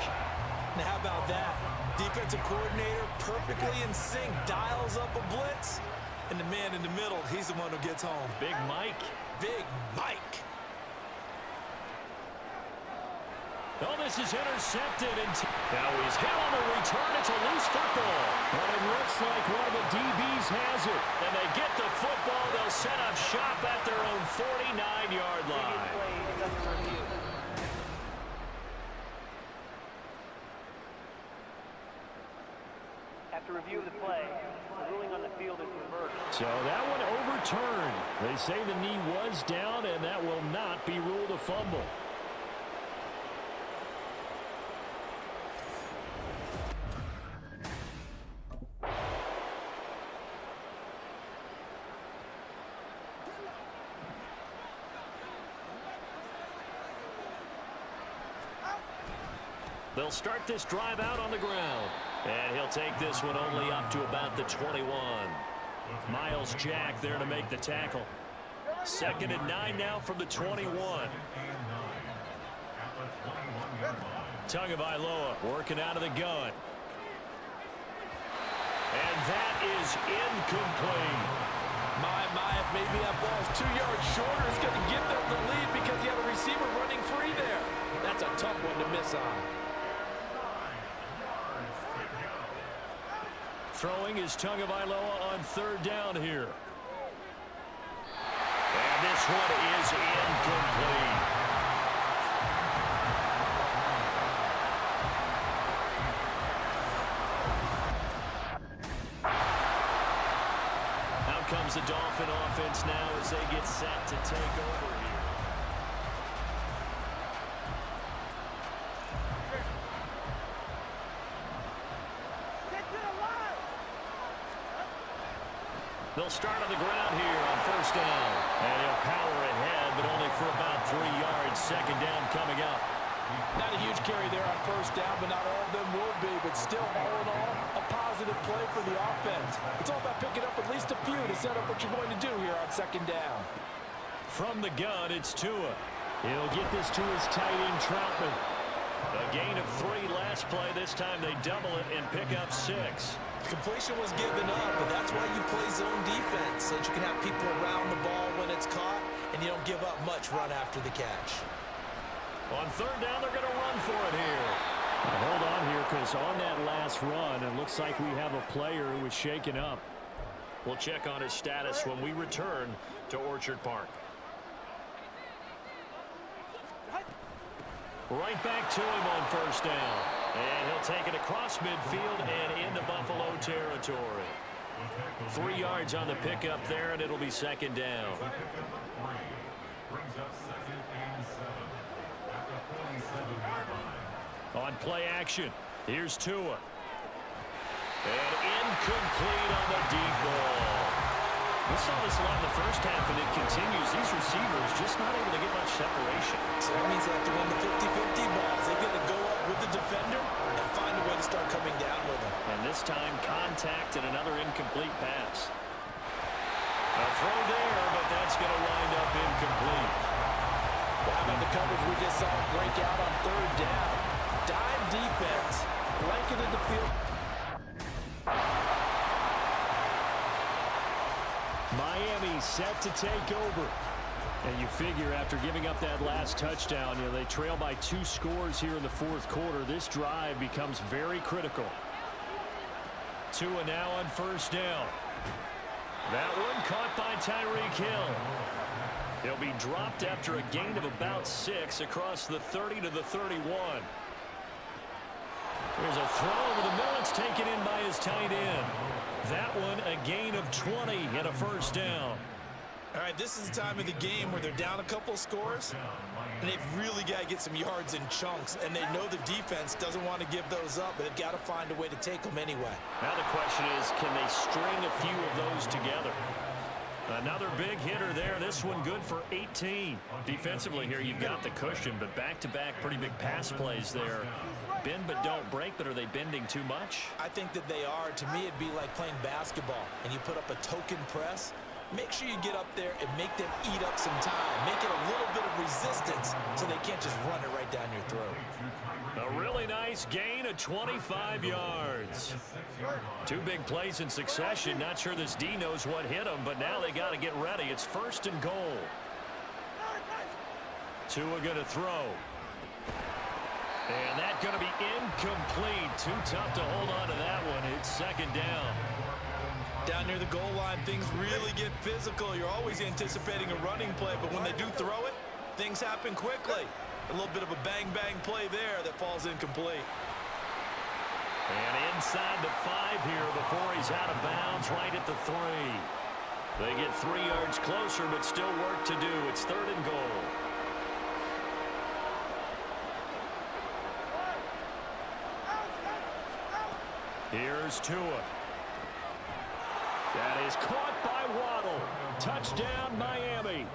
Now how about that? Defensive coordinator perfectly in sync, dials up a blitz. And the man in the middle, he's the one who gets home. Big Mike. Big Mike. Oh, this is intercepted. And now he's hit on the return. It's a loose football. But it looks like one of the DBs has it. And they get the football. They'll set up shop at their own 49-yard line. After review of the play, the ruling on the field is reversed. So that one overturned. They say the knee was down, and that will not be ruled a fumble. They'll start this drive out on the ground. And he'll take this one only up to about the 21. Miles Jack there to make the tackle. 2nd and 9 now from the 21. Tagovailoa working out of the gun. And that is incomplete. My, if maybe that ball's 2 yards shorter, it's going to give them the lead because you have a receiver running free there. That's a tough one to miss on. Throwing is Tagovailoa on 3rd down here. And this one is incomplete. Out comes the Dolphin offense now as they get set to take over here. They'll start on the ground here on 1st down. And he'll power ahead, but only for about 3 yards. 2nd down coming up. Not a huge carry there on 1st down, but not all of them will be. But still, all in all, a positive play for the offense. It's all about picking up at least a few to set up what you're going to do here on 2nd down. From the gun, it's Tua. He'll get this to his tight end, Troutman. A gain of 3 last play. This time they double it and pick up 6. Completion was given up, but that's why you play zone defense, so that you can have people around the ball when it's caught, and you don't give up much run after the catch. On 3rd down, they're going to run for it here. Now hold on here, because on that last run, it looks like we have a player who was shaken up. We'll check on his status when we return to Orchard Park. Right back to him on 1st down. And he'll take it across midfield and into Buffalo territory. 3 yards on the pickup there, and it'll be 2nd down. On play action. Here's Tua. And incomplete on the deep ball. We saw this a lot in the first half, and it continues. These receivers just not able to get much separation. So that means they have to win the 50-50 balls. They've got to go up with the defender and find a way to start coming down with them. And this time, contact and another incomplete pass. A throw there, but that's going to wind up incomplete. Well, how about the coverage we just saw break out on third down? Dime defense, blanketed the field. Miami set to take over. And you figure after giving up that last touchdown, they trail by 2 scores here in the fourth quarter. This drive becomes very critical. Tua now on first down. That one caught by Tyreek Hill. He'll be dropped after a gain of about 6 across the 30 to the 31. There's a throw over the middle. It's taken in by his tight end. That one a gain of 20 and a first down. All right, this is the time of the game where they're down a couple of scores, and they've really got to get some yards in chunks, and they know the defense doesn't want to give those up, but they've got to find a way to take them anyway. Now the question is, can they string a few of those together? Another big hitter there. This one good for 18. Defensively here, you've got the cushion, but back-to-back pretty big pass plays there. Bend but don't break, but are they bending too much? I think that they are. To me, it'd be like playing basketball, and you put up a token press. Make sure you get up there and make them eat up some time. Make it a little bit of resistance so they can't just run it right down your throat. A really nice gain of 25 yards. 2 big plays in succession. Not sure this D knows what hit them, but now they got to get ready. It's first and goal. Tua going to throw. And that's going to be incomplete. Too tough to hold on to that one. It's second down. Down near the goal line, things really get physical. You're always anticipating a running play, but when they do throw it, things happen quickly. A little bit of a bang-bang play there that falls incomplete. And inside the 5 here before he's out of bounds, right at the 3. They get 3 yards closer, but still work to do. It's third and goal. Here's Tua. That is caught by Waddle. Touchdown, Miami.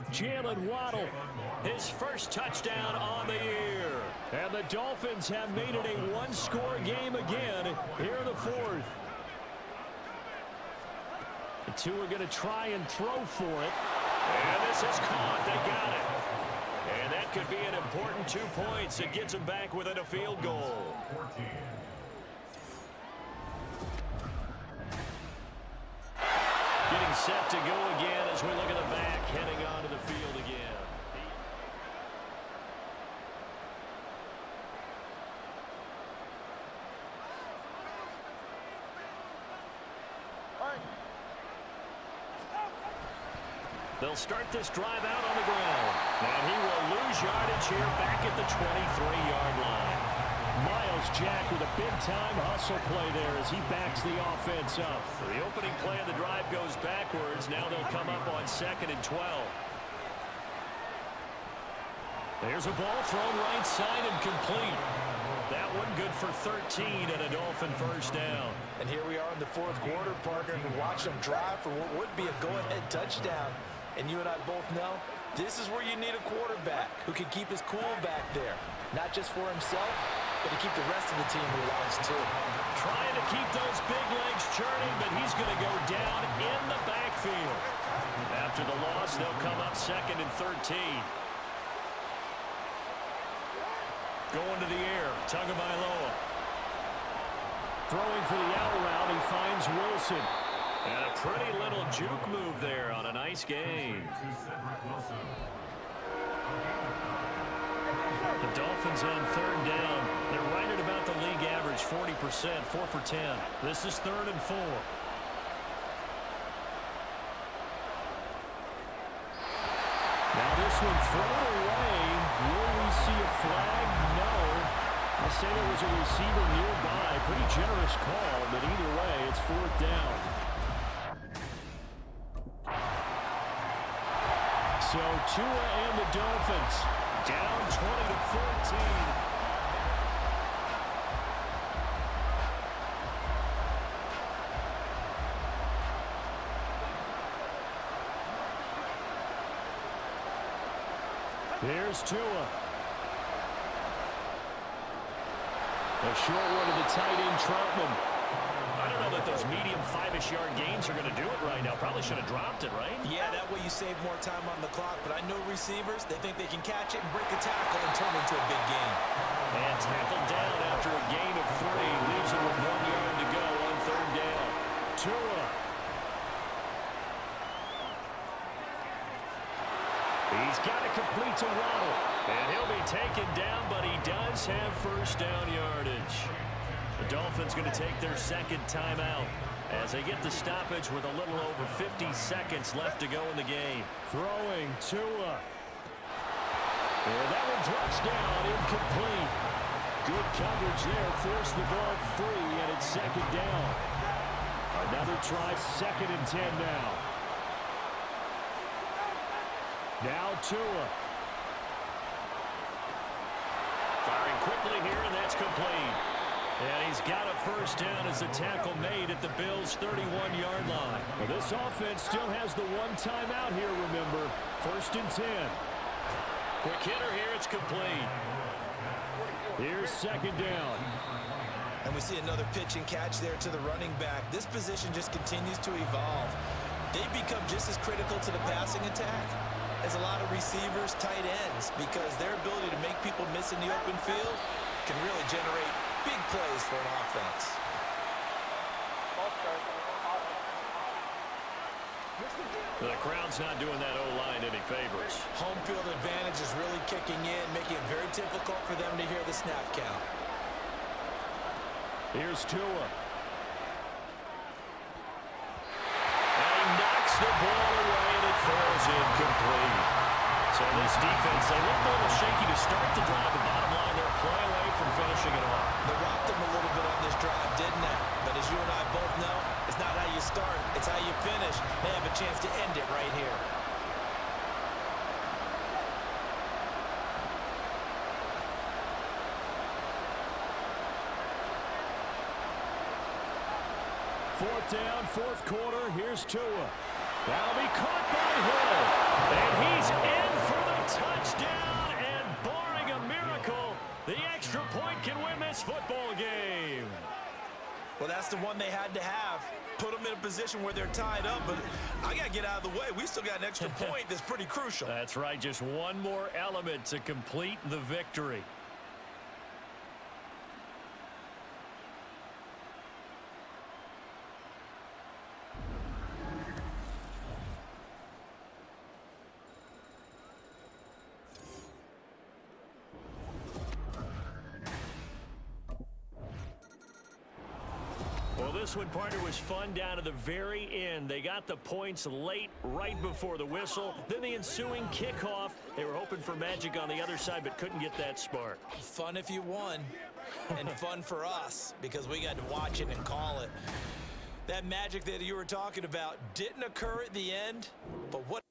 Jalen Waddle, his first touchdown on the year. And the Dolphins have made it a 1-score game again here in the 4th. The 2 are going to try and throw for it. And this is caught. They got it. And that could be an important 2 points. It gets them back within a field goal. Getting set to go again as we look at the back, heading onto the field again. They'll start this drive out on the ground. And he will lose yardage here back at the 23-yard line. Miles Jack with a big-time hustle play there as he backs the offense up. The opening play of the drive goes backwards. Now they'll come up on 2nd and 12. There's a ball thrown right side and complete. That one good for 13 and a Dolphin first down. And here we are in the 4th quarter, partner, and watch them drive for what would be a go-ahead touchdown. And you and I both know this is where you need a quarterback who can keep his cool back there. Not just for himself, but to keep the rest of the team relaxed too. Trying to keep those big legs churning, but he's going to go down in the backfield. After the loss, they'll come up 2nd and 13. Going to the air, Tagovailoa. Throwing for the out route, he finds Wilson. And a pretty little juke move there on a nice game. The Dolphins on 3rd down. They're right at about the league average, 40%, 4 for 10. This is 3rd and 4. Now this one thrown away. Will we see a flag? No. I'll say there was a receiver nearby. Pretty generous call, but either way, it's 4th down. So Tua and the Dolphins down 20-14 Here's Tua. A short one to the tight end, Troutman. I don't know that those medium 5-ish yard gains are going to do it right now. Probably should have dropped it, right? Yeah, that way you save more time on the clock. But I know receivers, they think they can catch it and break a tackle and turn it into a big gain. And tackled down after a gain of 3. Leaves him with 1 yard to go on 3rd down. Tua. He's got it complete to Waddle. And he'll be taken down, but he does have 1st down yardage. The Dolphins going to take their 2nd timeout as they get the stoppage with a little over 50 seconds left to go in the game. Throwing Tua. And that one drops down, incomplete. Good coverage there, forced the ball free, and it's 2nd down. Another try, 2nd and 10 now. Now Tua. Firing quickly here, and that's complete. And he's got a 1st down as the tackle made at the Bills' 31-yard line. Well, this offense still has the 1 timeout here, remember. 1st and 10. Quick hitter here, it's complete. Here's 2nd down. And we see another pitch and catch there to the running back. This position just continues to evolve. They become just as critical to the passing attack as a lot of receivers, tight ends, because their ability to make people miss in the open field can really generate big plays for an offense. The crowd's not doing that O-line any favors. Home field advantage is really kicking in, making it very difficult for them to hear the snap count. Here's Tua. And he knocks the ball away, and it falls incomplete. So this defense, they looked a little shaky to start the drive. The bottom line, they're a play away from finishing it off. They rocked them a little bit on this drive, didn't they? But as you and I both know, it's not how you start, it's how you finish. They have a chance to end it right here. Fourth down, 4th quarter. Here's Tua. That'll be caught by Hill. And he's in for the touchdown. And barring a miracle, the extra point can win this football game. Well, that's the one they had to have. Put them in a position where they're tied up, but I got to get out of the way. We still got an extra point that's pretty crucial. That's right. Just one more element to complete the victory. This one, partner, was fun down to the very end. They got the points late, right before the whistle. Then the ensuing kickoff. They were hoping for magic on the other side, but couldn't get that spark. Fun if you won, and fun for us, because we got to watch it and call it. That magic that you were talking about didn't occur at the end, but what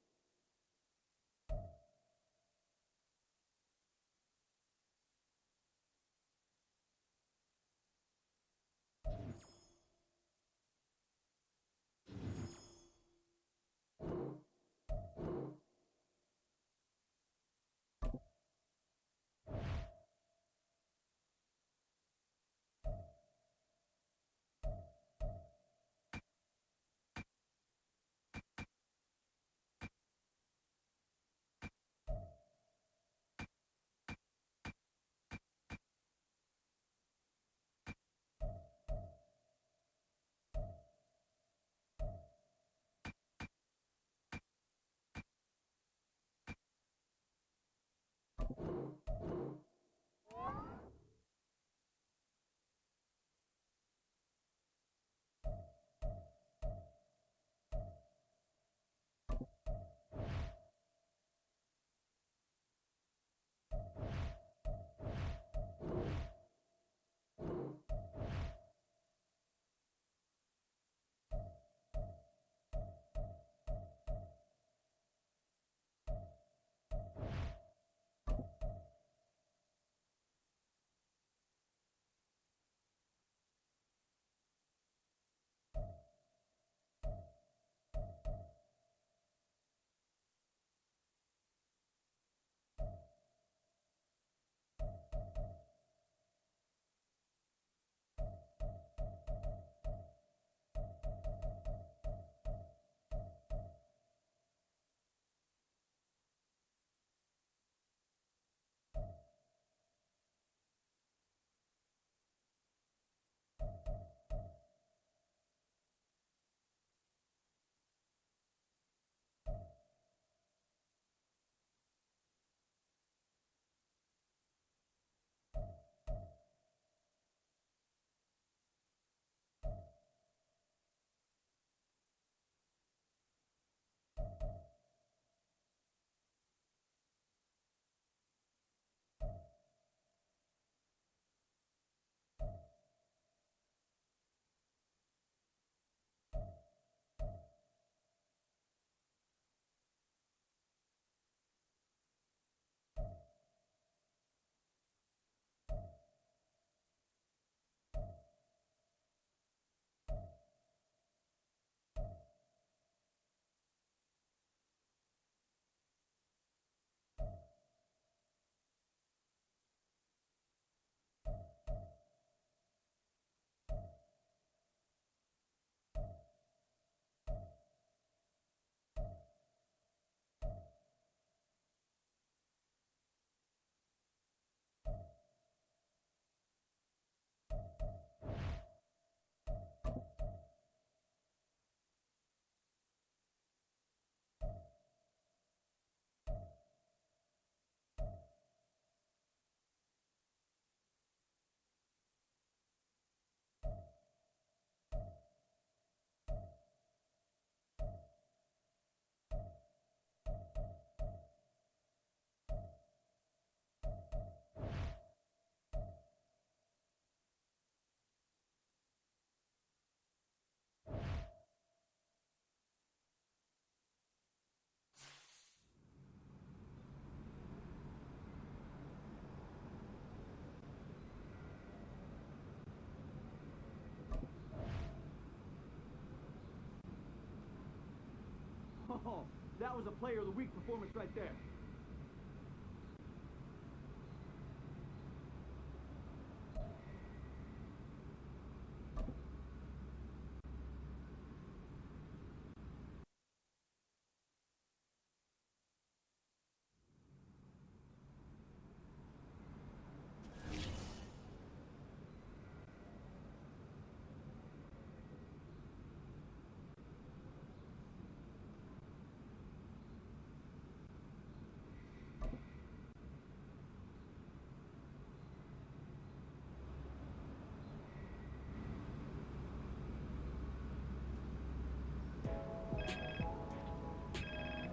Oh, that was a player of the week performance right there.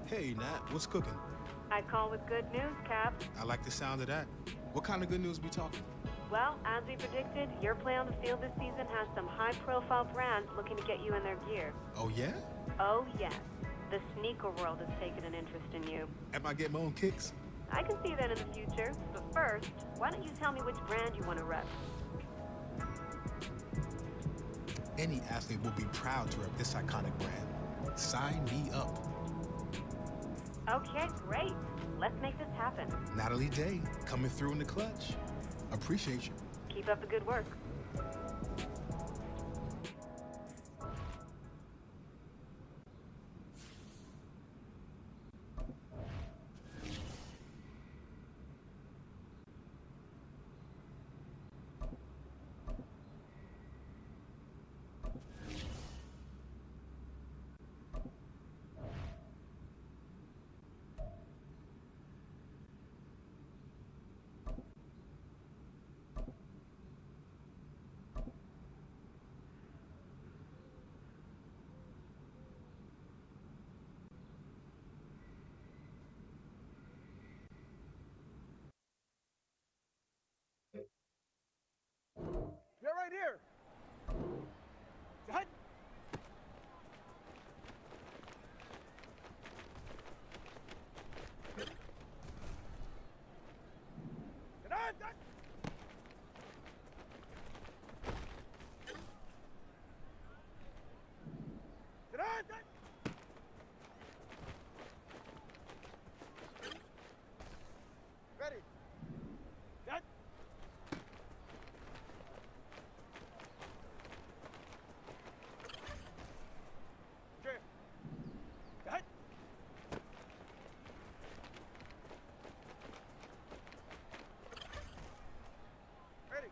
Hey, Nat, what's cooking? I call with good news, Cap. I like the sound of that. What kind of good news we talking? Well, as we predicted, your play on the field this season has some high-profile brands looking to get you in their gear. Oh, yeah? Oh, yes. The sneaker world has taken an interest in you. Am I getting my own kicks? I can see that in the future, but first, why don't you tell me which brand you want to rep? Any athlete will be proud to rep this iconic brand. Sign me up. Okay, great. Let's make this happen. Natalie Day, coming through in the clutch. Appreciate you. Keep up the good work. You're right here. Hut. Ready. Set. Clear. Set. Ready.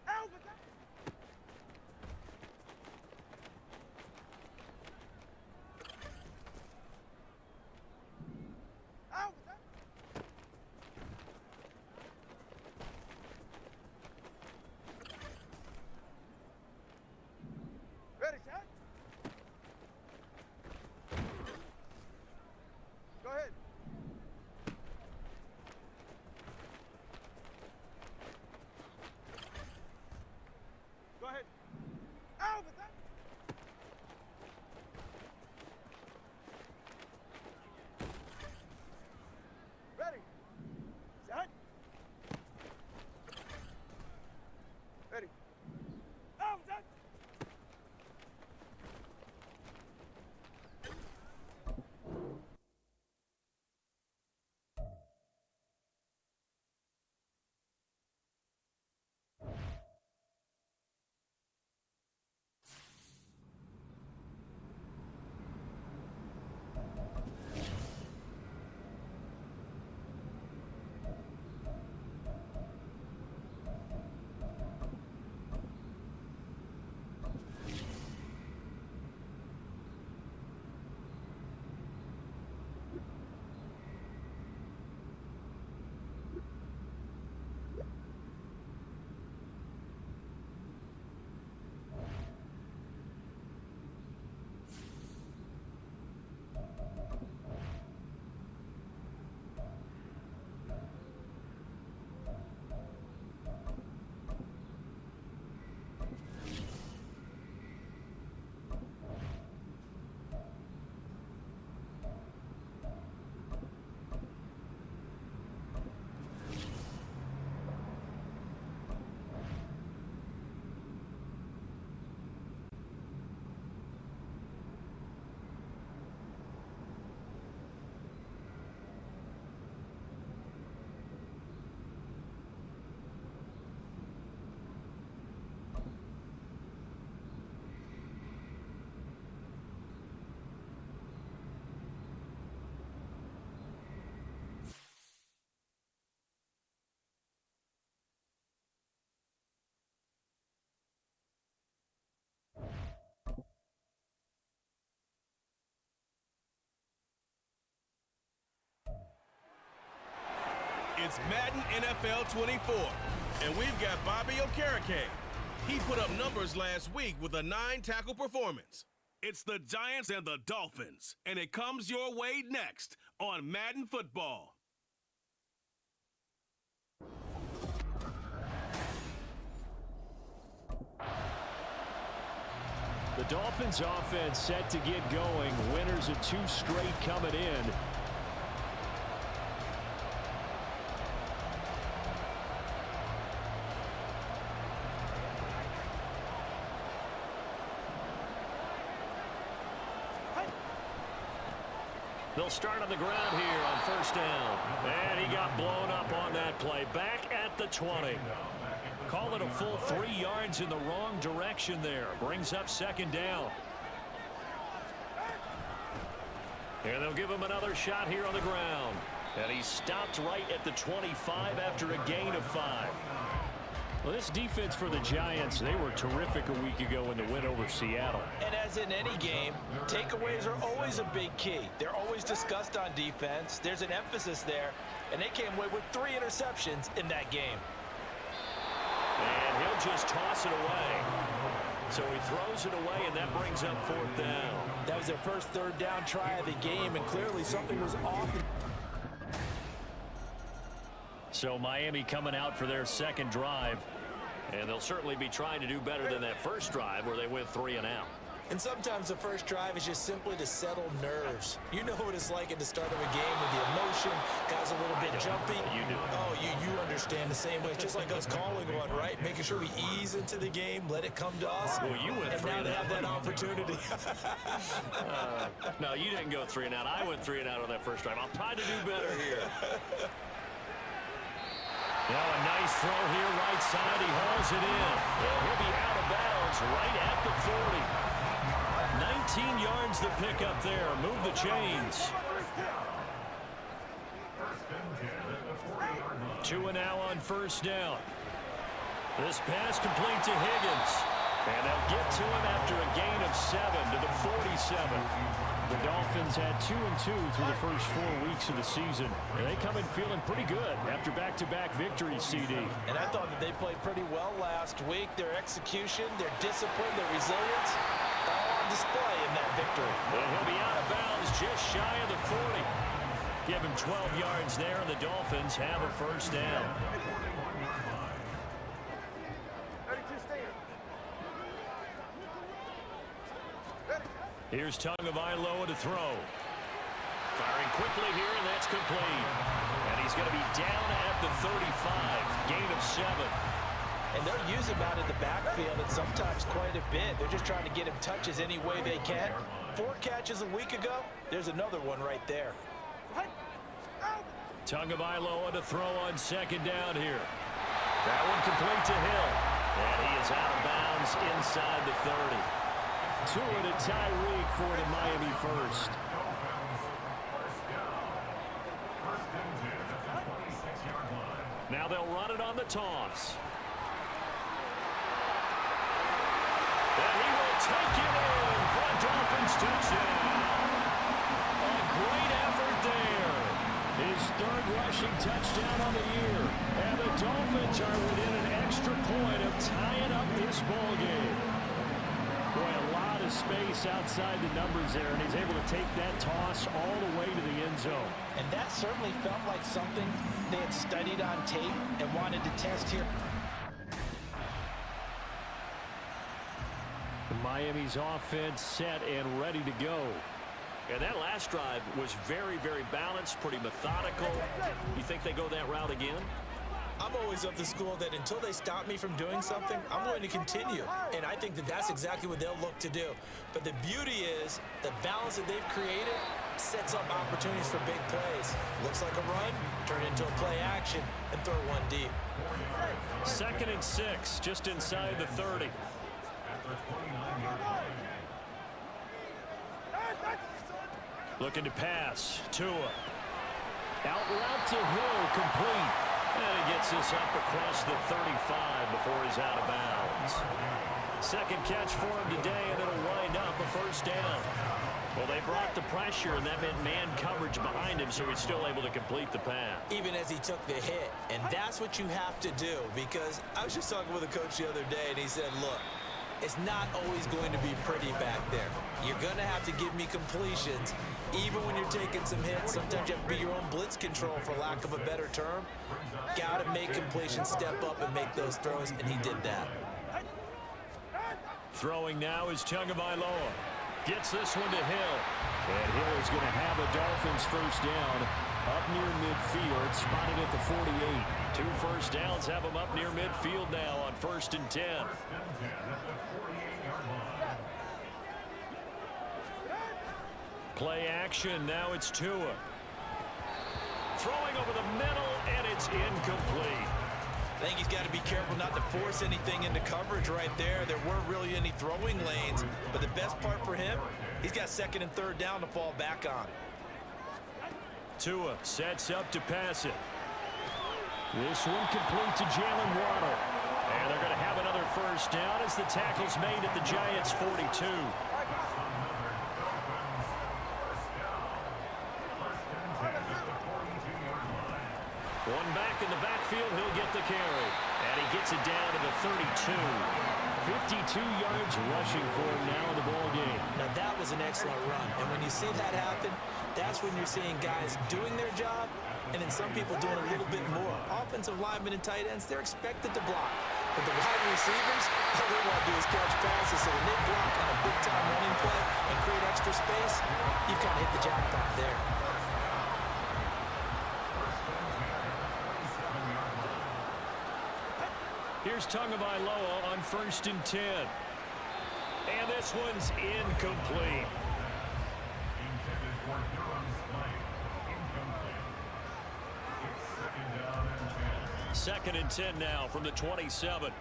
Out with that. It's Madden NFL 24, and we've got Bobby Okereke. He put up numbers last week with a 9-tackle performance. It's the Giants and the Dolphins, and it comes your way next on Madden Football. The Dolphins offense set to get going. Winners of 2 straight coming in. They'll start on the ground here on first down. And he got blown up on that play. Back at the 20. Call it a full 3 yards in the wrong direction there. Brings up second down. And they'll give him another shot here on the ground. And he stopped right at the 25 after a gain of 5. Well, this defense for the Giants, they were terrific a week ago in the win over Seattle. And as in any game, takeaways are always a big key. They're always discussed on defense. There's an emphasis there, and they came away with 3 interceptions in that game. And he'll just toss it away. So he throws it away, and that brings up 4th down. That was their first 3rd down try of the game, and clearly something was off. So Miami coming out for their second drive. And they'll certainly be trying to do better than that first drive where they went 3 and out. And sometimes the first drive is just simply to settle nerves. You know what it's like at the start of a game with the emotion, guys a little bit jumpy. You do. Oh, you understand the same way. It's just like us calling one, right? Making sure we ease into the game, let it come to us. Well, you went 3 and now and they out. have that opportunity. No, you didn't go 3 and out. I went 3 and out on that first drive. I'll try to do better here. Now a nice throw here, right side. He hauls it in. And he'll be out of bounds right at the 40. 19 yards to pick up there. Move the chains. 2 and now on first down. This pass complete to Higgins. And they'll get to him after a gain of 7 to the 47. The Dolphins had 2 and 2 through the first 4 weeks of the season. And they come in feeling pretty good after back-to-back victories, CD. And I thought that they played pretty well last week. Their execution, their discipline, their resilience, all on display in that victory. And he'll be out of bounds just shy of the 40. Give him 12 yards there, and the Dolphins have a first down. Here's Tagovailoa to throw. Firing quickly here, and that's complete. And he's going to be down at the 35. Gain of 7. And they'll use him out in the backfield, and sometimes quite a bit. They're just trying to get him touches any way they can. 4 catches a week ago. There's another one right there. Tagovailoa to throw on second down here. That one complete to Hill. And he is out of bounds inside the 30. Tua to Tyreek for the Miami first. Now they'll run it on the toss. And he will take it in for a Dolphins touchdown. A great effort there. His 3rd rushing touchdown on the year. And the Dolphins are within an extra point of tying up this ball game. Boy, a lot of space outside the numbers there, and he's able to take that toss all the way to the end zone. And that certainly felt like something they had studied on tape and wanted to test here. Miami's offense set and ready to go. And that last drive was very, very balanced, pretty methodical. You think they go that route again? I'm always of the school that until they stop me from doing something, I'm going to continue. And I think that that's exactly what they'll look to do. But the beauty is the balance that they've created sets up opportunities for big plays. Looks like a run, turn into a play action, and throw one deep. 2nd and 6, just inside the 30. Looking to pass. Tua. Out route to Hill, complete. And he gets this up across the 35 before he's out of bounds. 2nd catch for him today, and it'll wind up a first down. Well, they brought the pressure, and that meant man coverage behind him, so he's still able to complete the pass. Even as he took the hit. And that's what you have to do, because I was just talking with a coach the other day, and he said, look, it's not always going to be pretty back there. You're going to have to give me completions, even when you're taking some hits. Sometimes you have to be your own blitz control, for lack of a better term. Got to make completions, step up, and make those throws, and he did that. Throwing now is Tagovailoa. Gets this one to Hill. And Hill is going to have a Dolphins first down up near midfield, spotted at the 48. 2 first downs have him up near midfield now on 1st and 10. Play action, now it's Tua. Throwing over the middle, and it's incomplete. I think he's got to be careful not to force anything into coverage right there. There weren't really any throwing lanes, but the best part for him, he's got 2nd and 3rd down to fall back on. Tua sets up to pass it. This one complete to Jalen Waddle. And they're going to have another first down as the tackle's made at the Giants' 42. One back in the backfield, he'll get the carry. And he gets it down to the 32. 52 yards rushing for him now in the ball game. Now that was an excellent run. And when you see that happen, that's when you're seeing guys doing their job and then some people doing a little bit more. Offensive linemen and tight ends, they're expected to block. But the wide receivers, all they want to do is catch passes. So when they block on a big-time running play and create extra space, you've kind of hit the jackpot there. Here's Tagovailoa on 1st and 10. And this one's incomplete. 2nd and 10 now from the 27.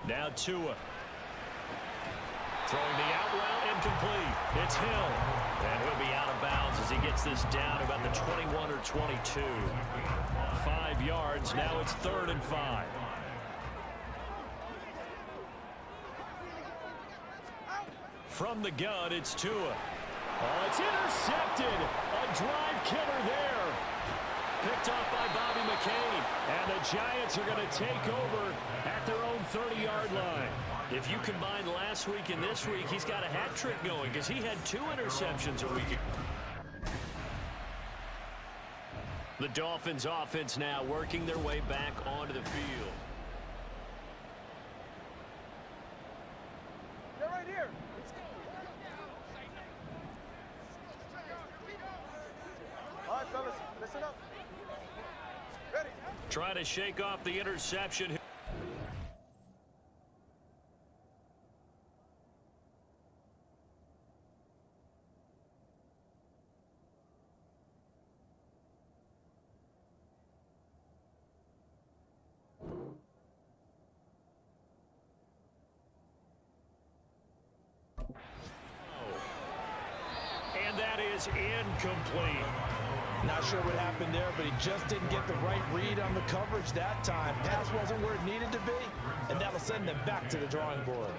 Now Tua. Throwing the out route, incomplete. It's Hill. And he'll be out of bounds as he gets this down about the 21 or 22. 5 yards. Now it's 3rd and 5. From the gun, it's Tua. Oh, it's intercepted. A drive killer there. Picked off by Bobby McCain. And the Giants are going to take over at their own 30-yard line. If you combine last week and this week, he's got a hat trick going because he had 2 interceptions a week. The Dolphins offense now working their way back onto the field. They're right here. All right, fellas, listen up. Ready? Trying to shake off the interception. And that is incomplete. Not sure what happened there, but he just didn't get the right read on the coverage that time. Pass wasn't where it needed to be, and that'll send them back to the drawing board.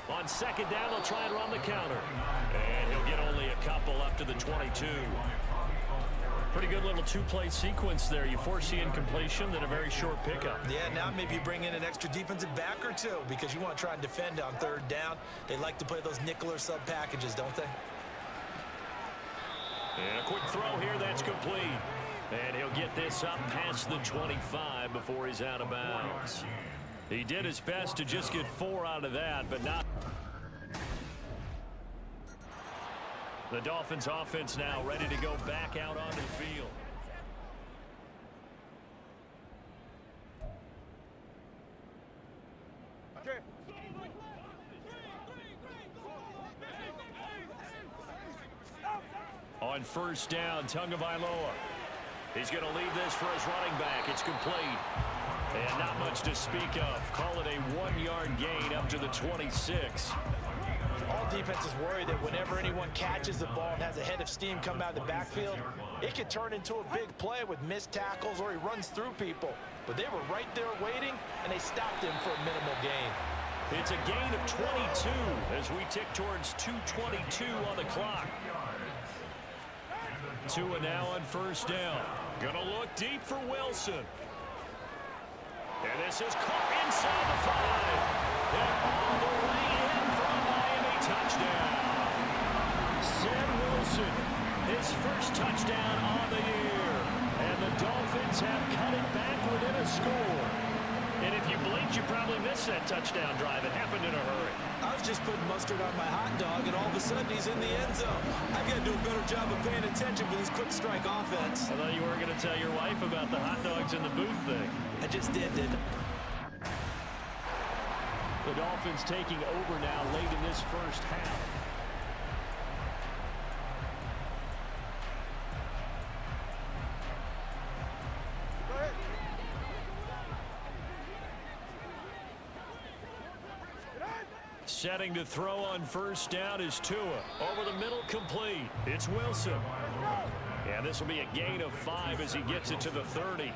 On 2nd down, they'll try and run the counter. And he'll get only a couple up to the 22. Pretty good little 2-play sequence there. You force the incompletion, then a very short pickup. Yeah, now maybe you bring in an extra defensive back or 2 because you want to try and defend on 3rd down. They like to play those nickel or sub packages, don't they? And a quick throw here, that's complete. And he'll get this up past the 25 before he's out of bounds. He did his best to just get 4 out of that, but not. The Dolphins offense now ready to go back out onto the field. Okay. On 1st down, Tagovailoa. He's going to leave this for his running back. It's complete. And not much to speak of. Call it a 1-yard gain up to the 26. All defenses worry that whenever anyone catches the ball and has a head of steam come out of the backfield, it could turn into a big play with missed tackles or he runs through people. But they were right there waiting, and they stopped him for a minimal gain. It's a gain of 22 as we tick towards 2:22 on the clock. Tua now on first down. Gonna look deep for Wilson. And this is caught inside the 5. And all the way in for a Miami touchdown. Sam Wilson, his first touchdown on the year. And the Dolphins have cut it back within a score. And if you blinked, you probably missed that touchdown drive. It happened in a hurry. I was just putting mustard on my hot dog, and all of a sudden he's in the end zone. I've got to do a better job of paying attention for this quick strike offense. I thought you were going to tell your wife about the hot dogs in the booth thing. I just did, didn't I? The Dolphins taking over now late in this first half. Setting to throw on first down is Tua. Over the middle, complete. It's Wilson. And this will be a gain of 5 as he gets it to the 30.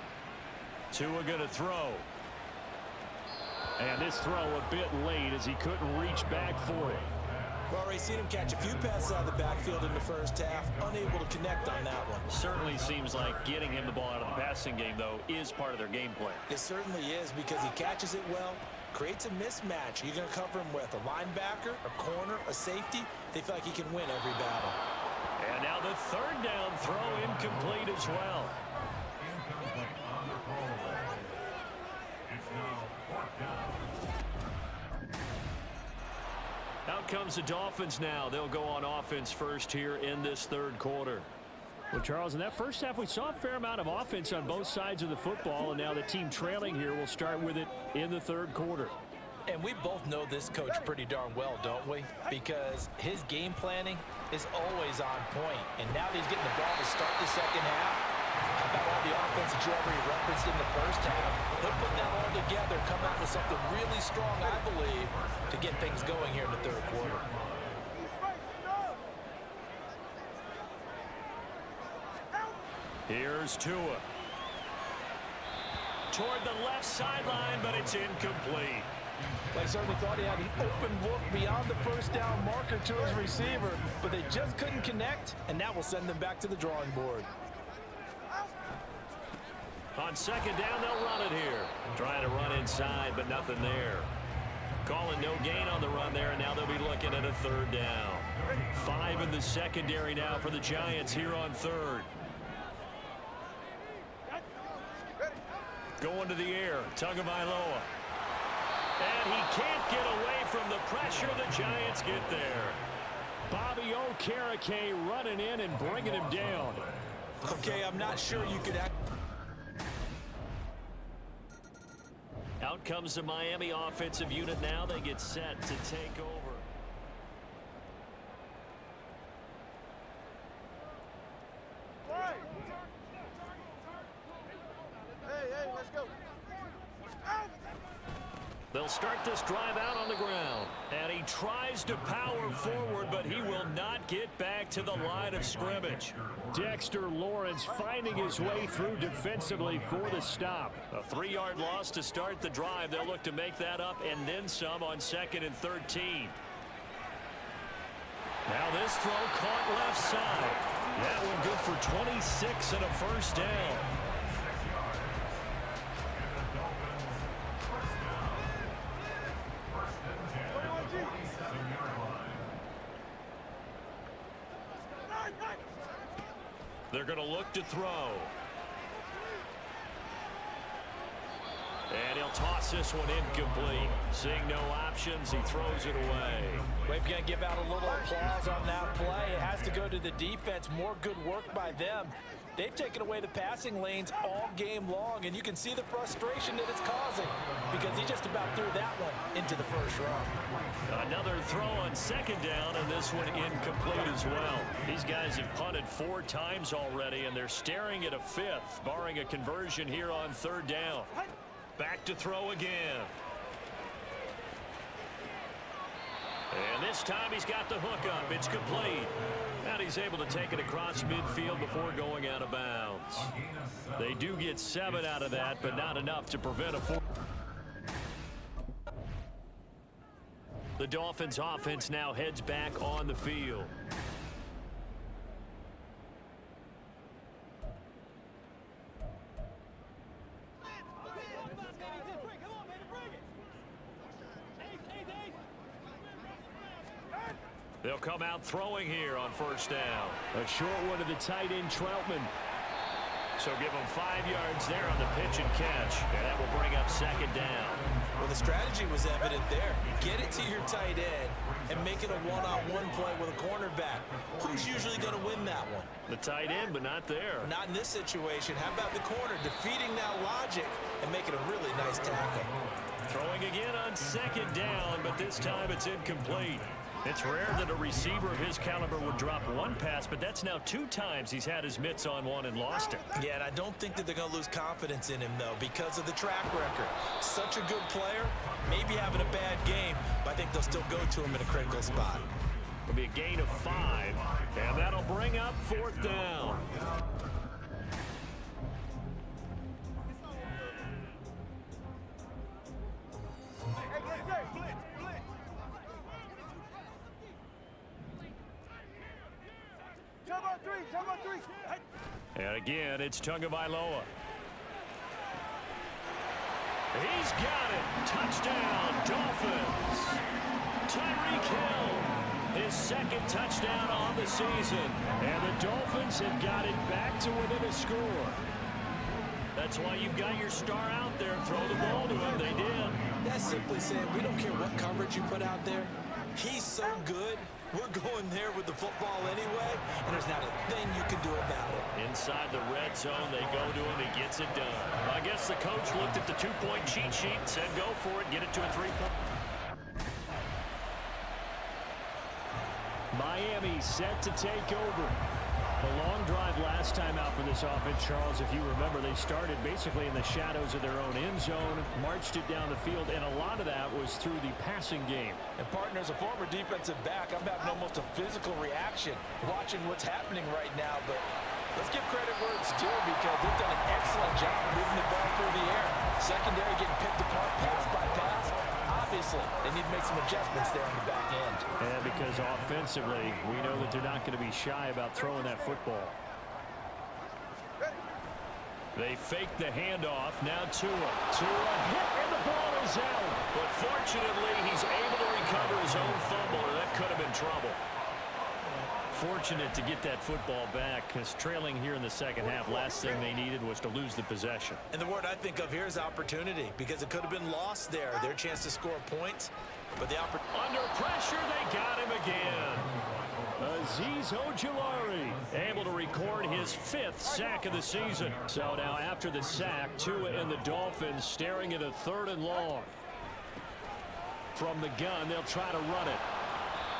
Tua going to throw. And this throw a bit late as he couldn't reach back for it. Well, we've seen him catch a few passes out of the backfield in the first half, unable to connect on that one. Certainly seems like getting him the ball out of the passing game, though, is part of their game plan. It certainly is because he catches it well, creates a mismatch. You're going to cover him with a linebacker, a corner, a safety. They feel like he can win every battle. And now the third down throw incomplete as well. Out comes the Dolphins now. They'll go on offense first here in this third quarter. Well, Charles, in that first half, we saw a fair amount of offense on both sides of the football, and now the team trailing here will start with it in the third quarter. And we both know this coach pretty darn well, don't we? Because his game planning is always on point. And now that he's getting the ball to start the second half, how about all the offense that you already referenced in the first half? They'll put that all together, come out with something really strong, I believe, to get things going here in the third quarter. Here's Tua. Toward the left sideline, but it's incomplete. They certainly thought he had an open look beyond the first down marker to his receiver, but they just couldn't connect, and that will send them back to the drawing board. On second down, they'll run it here. Trying to run inside, but nothing there. Calling no gain on the run there, and now they'll be looking at a third down. 5 in the secondary now for the Giants here on third. Going to the air, Tagovailoa. And he can't get away from the pressure. The Giants get there. Bobby Okereke running in and bringing him down. Okay, I'm not sure you could act. Out comes the Miami offensive unit now. They get set to take over. Hey, let's go. They'll start this drive out on the ground. And he tries to power forward, but he will not get back to the line of scrimmage. Dexter Lawrence finding his way through defensively for the stop. A 3-yard loss to start the drive. They'll look to make that up and then some on 2nd and 13. Now this throw caught left side. That one good for 26 and a first down. They're going to look to throw. And he'll toss this one incomplete. Seeing no options, he throws it away. We're going to give out a little applause on that play. It has to go to the defense. More good work by them. They've taken away the passing lanes all game long, and you can see the frustration that it's causing because he just about threw that one into the first row. Another throw on second down, and this one incomplete as well. These guys have punted 4 times already, and they're staring at a 5th, barring a conversion here on third down. Back to throw again. And this time he's got the hook up. It's complete. And he's able to take it across midfield before going out of bounds. They do get 7 out of that, but not enough to prevent a 4. The Dolphins offense now heads back on the field. They'll come out throwing here on first down. A short one to the tight end, Troutman. So give him 5 yards there on the pitch and catch. And that will bring up second down. Well, the strategy was evident there. Get it to your tight end and make it a one-on-one play with a cornerback. Who's usually going to win that one? The tight end, but not there. Not in this situation. How about the corner defeating that logic and making a really nice tackle? Throwing again on second down, but this time it's incomplete. It's rare that a receiver of his caliber would drop one pass, but that's now 2 times he's had his mitts on one and lost it. Yeah, and I don't think that they're going to lose confidence in him, though, because of the track record. Such a good player, maybe having a bad game, but I think they'll still go to him in a critical spot. It'll be a gain of 5, and that'll bring up 4th down. And again, it's Tagovailoa. He's got it. Touchdown, Dolphins. Tyreek Hill, his 2nd touchdown on the season. And the Dolphins have got it back to within a score. That's why you've got your star out there. Throw the ball to him. They did. That's simply saying we don't care what coverage you put out there. He's so good. We're going there with the football anyway, and there's not a thing you can do about it. Inside the red zone, they go to him. He gets it done. I guess the coach looked at the 2-point cheat sheet and said, go for it, get it to a 3-point. Miami set to take over. A long drive last time out for this offense, Charles. If you remember, they started basically in the shadows of their own end zone, marched it down the field, and a lot of that was through the passing game. And partner, as a former defensive back, I'm having almost a physical reaction watching what's happening right now. But let's give credit where it's due, because they've done an excellent job moving the ball through the air. Secondary getting picked apart pass by pass. Obviously, they need to make some adjustments there on the back end. And because offensively, we know that they're not going to be shy about throwing that football. They fake the handoff. Now Tua hit, and the ball is out. But fortunately, he's able to recover his own fumble, or that could have been trouble. Fortunate to get that football back, because trailing here in the second half, last thing they needed was to lose the possession. And the word I think of here is opportunity, because it could have been lost there. Their chance to score points, but the under pressure, they got him again. Azeez Ojulari able to record his 5th sack of the season. So now after the sack, Tua and the Dolphins staring at a 3rd and long. From the gun, they'll try to run it.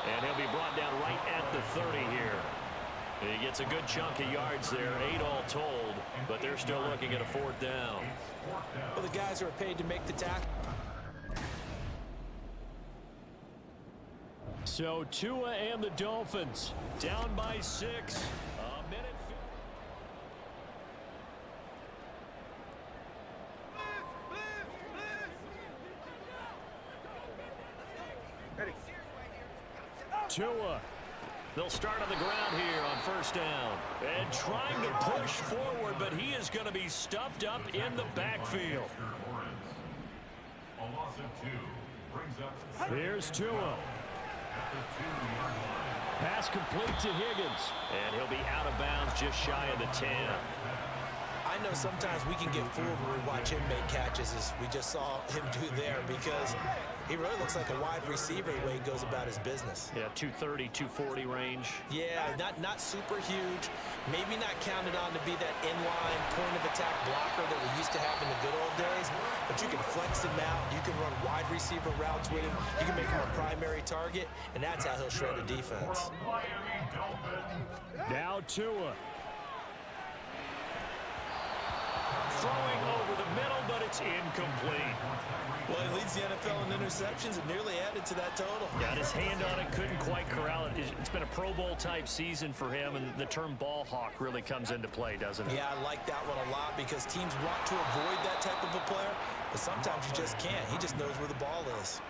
And he'll be brought down right at the 30 here. He gets a good chunk of yards there, 8 all told, but they're still looking at a 4th down. Well, the guys who are paid to make the tackle. So Tua and the Dolphins down by 6. A minute. Tua. They'll start on the ground here on first down. And trying to push forward, but he is going to be stuffed up in the backfield. Here's Tua. Pass complete to Higgins. And he'll be out of bounds just shy of the 10. I know sometimes we can get fooled when we watch him make catches, as we just saw him do there, because he really looks like a wide receiver the way he goes about his business. Yeah, 230, 240 range. Yeah, not super huge. Maybe not counted on to be that inline point-of-attack blocker that we used to have in the good old days, but you can flex him out. You can run wide receiver routes with him. You can make him a primary target, and that's how he'll shred a defense. Now Tua. Throwing over the middle, but it's It's incomplete. Well, he leads the NFL in interceptions and nearly added to that total. Got his hand on it, couldn't quite corral it. It's been a Pro Bowl-type season for him, and the term ball hawk really comes into play, doesn't it? Yeah, I like that one a lot because teams want to avoid that type of a player, but sometimes you just can't. He just knows where the ball is.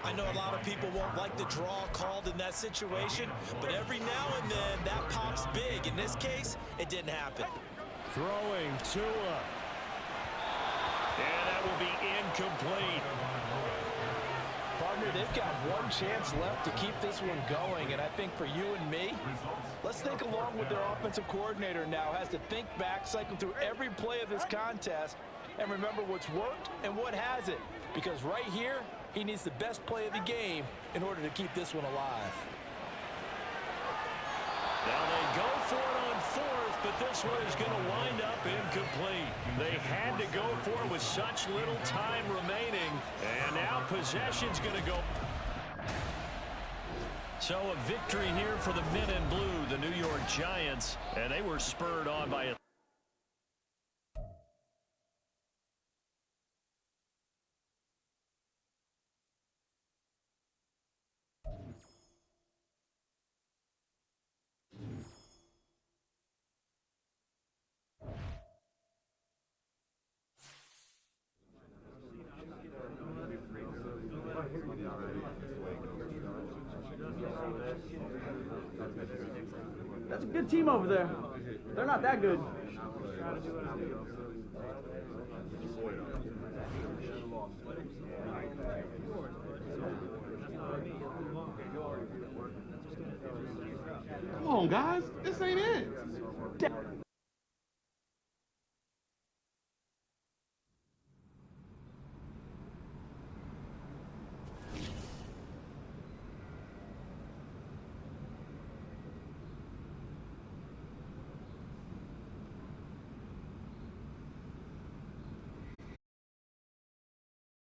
I know a lot of people won't like the draw called in that situation, but every now and then that pops big. In this case, it didn't happen. Throwing Tua. And that will be incomplete. Partner, they've got one chance left to keep this one going, and I think for you and me, let's think along with their offensive coordinator now. Has to think back, cycle through every play of this contest, and remember what's worked and what hasn't. Because right here, he needs the best play of the game in order to keep this one alive. Now they go for it on fourth, but this one is going to wind up incomplete. They had to go for it with such little time remaining, and now possession's going to go. So a victory here for the men in blue, the New York Giants, and they were spurred on by a That's a good team over there. They're not that good. Come on, guys. This ain't it.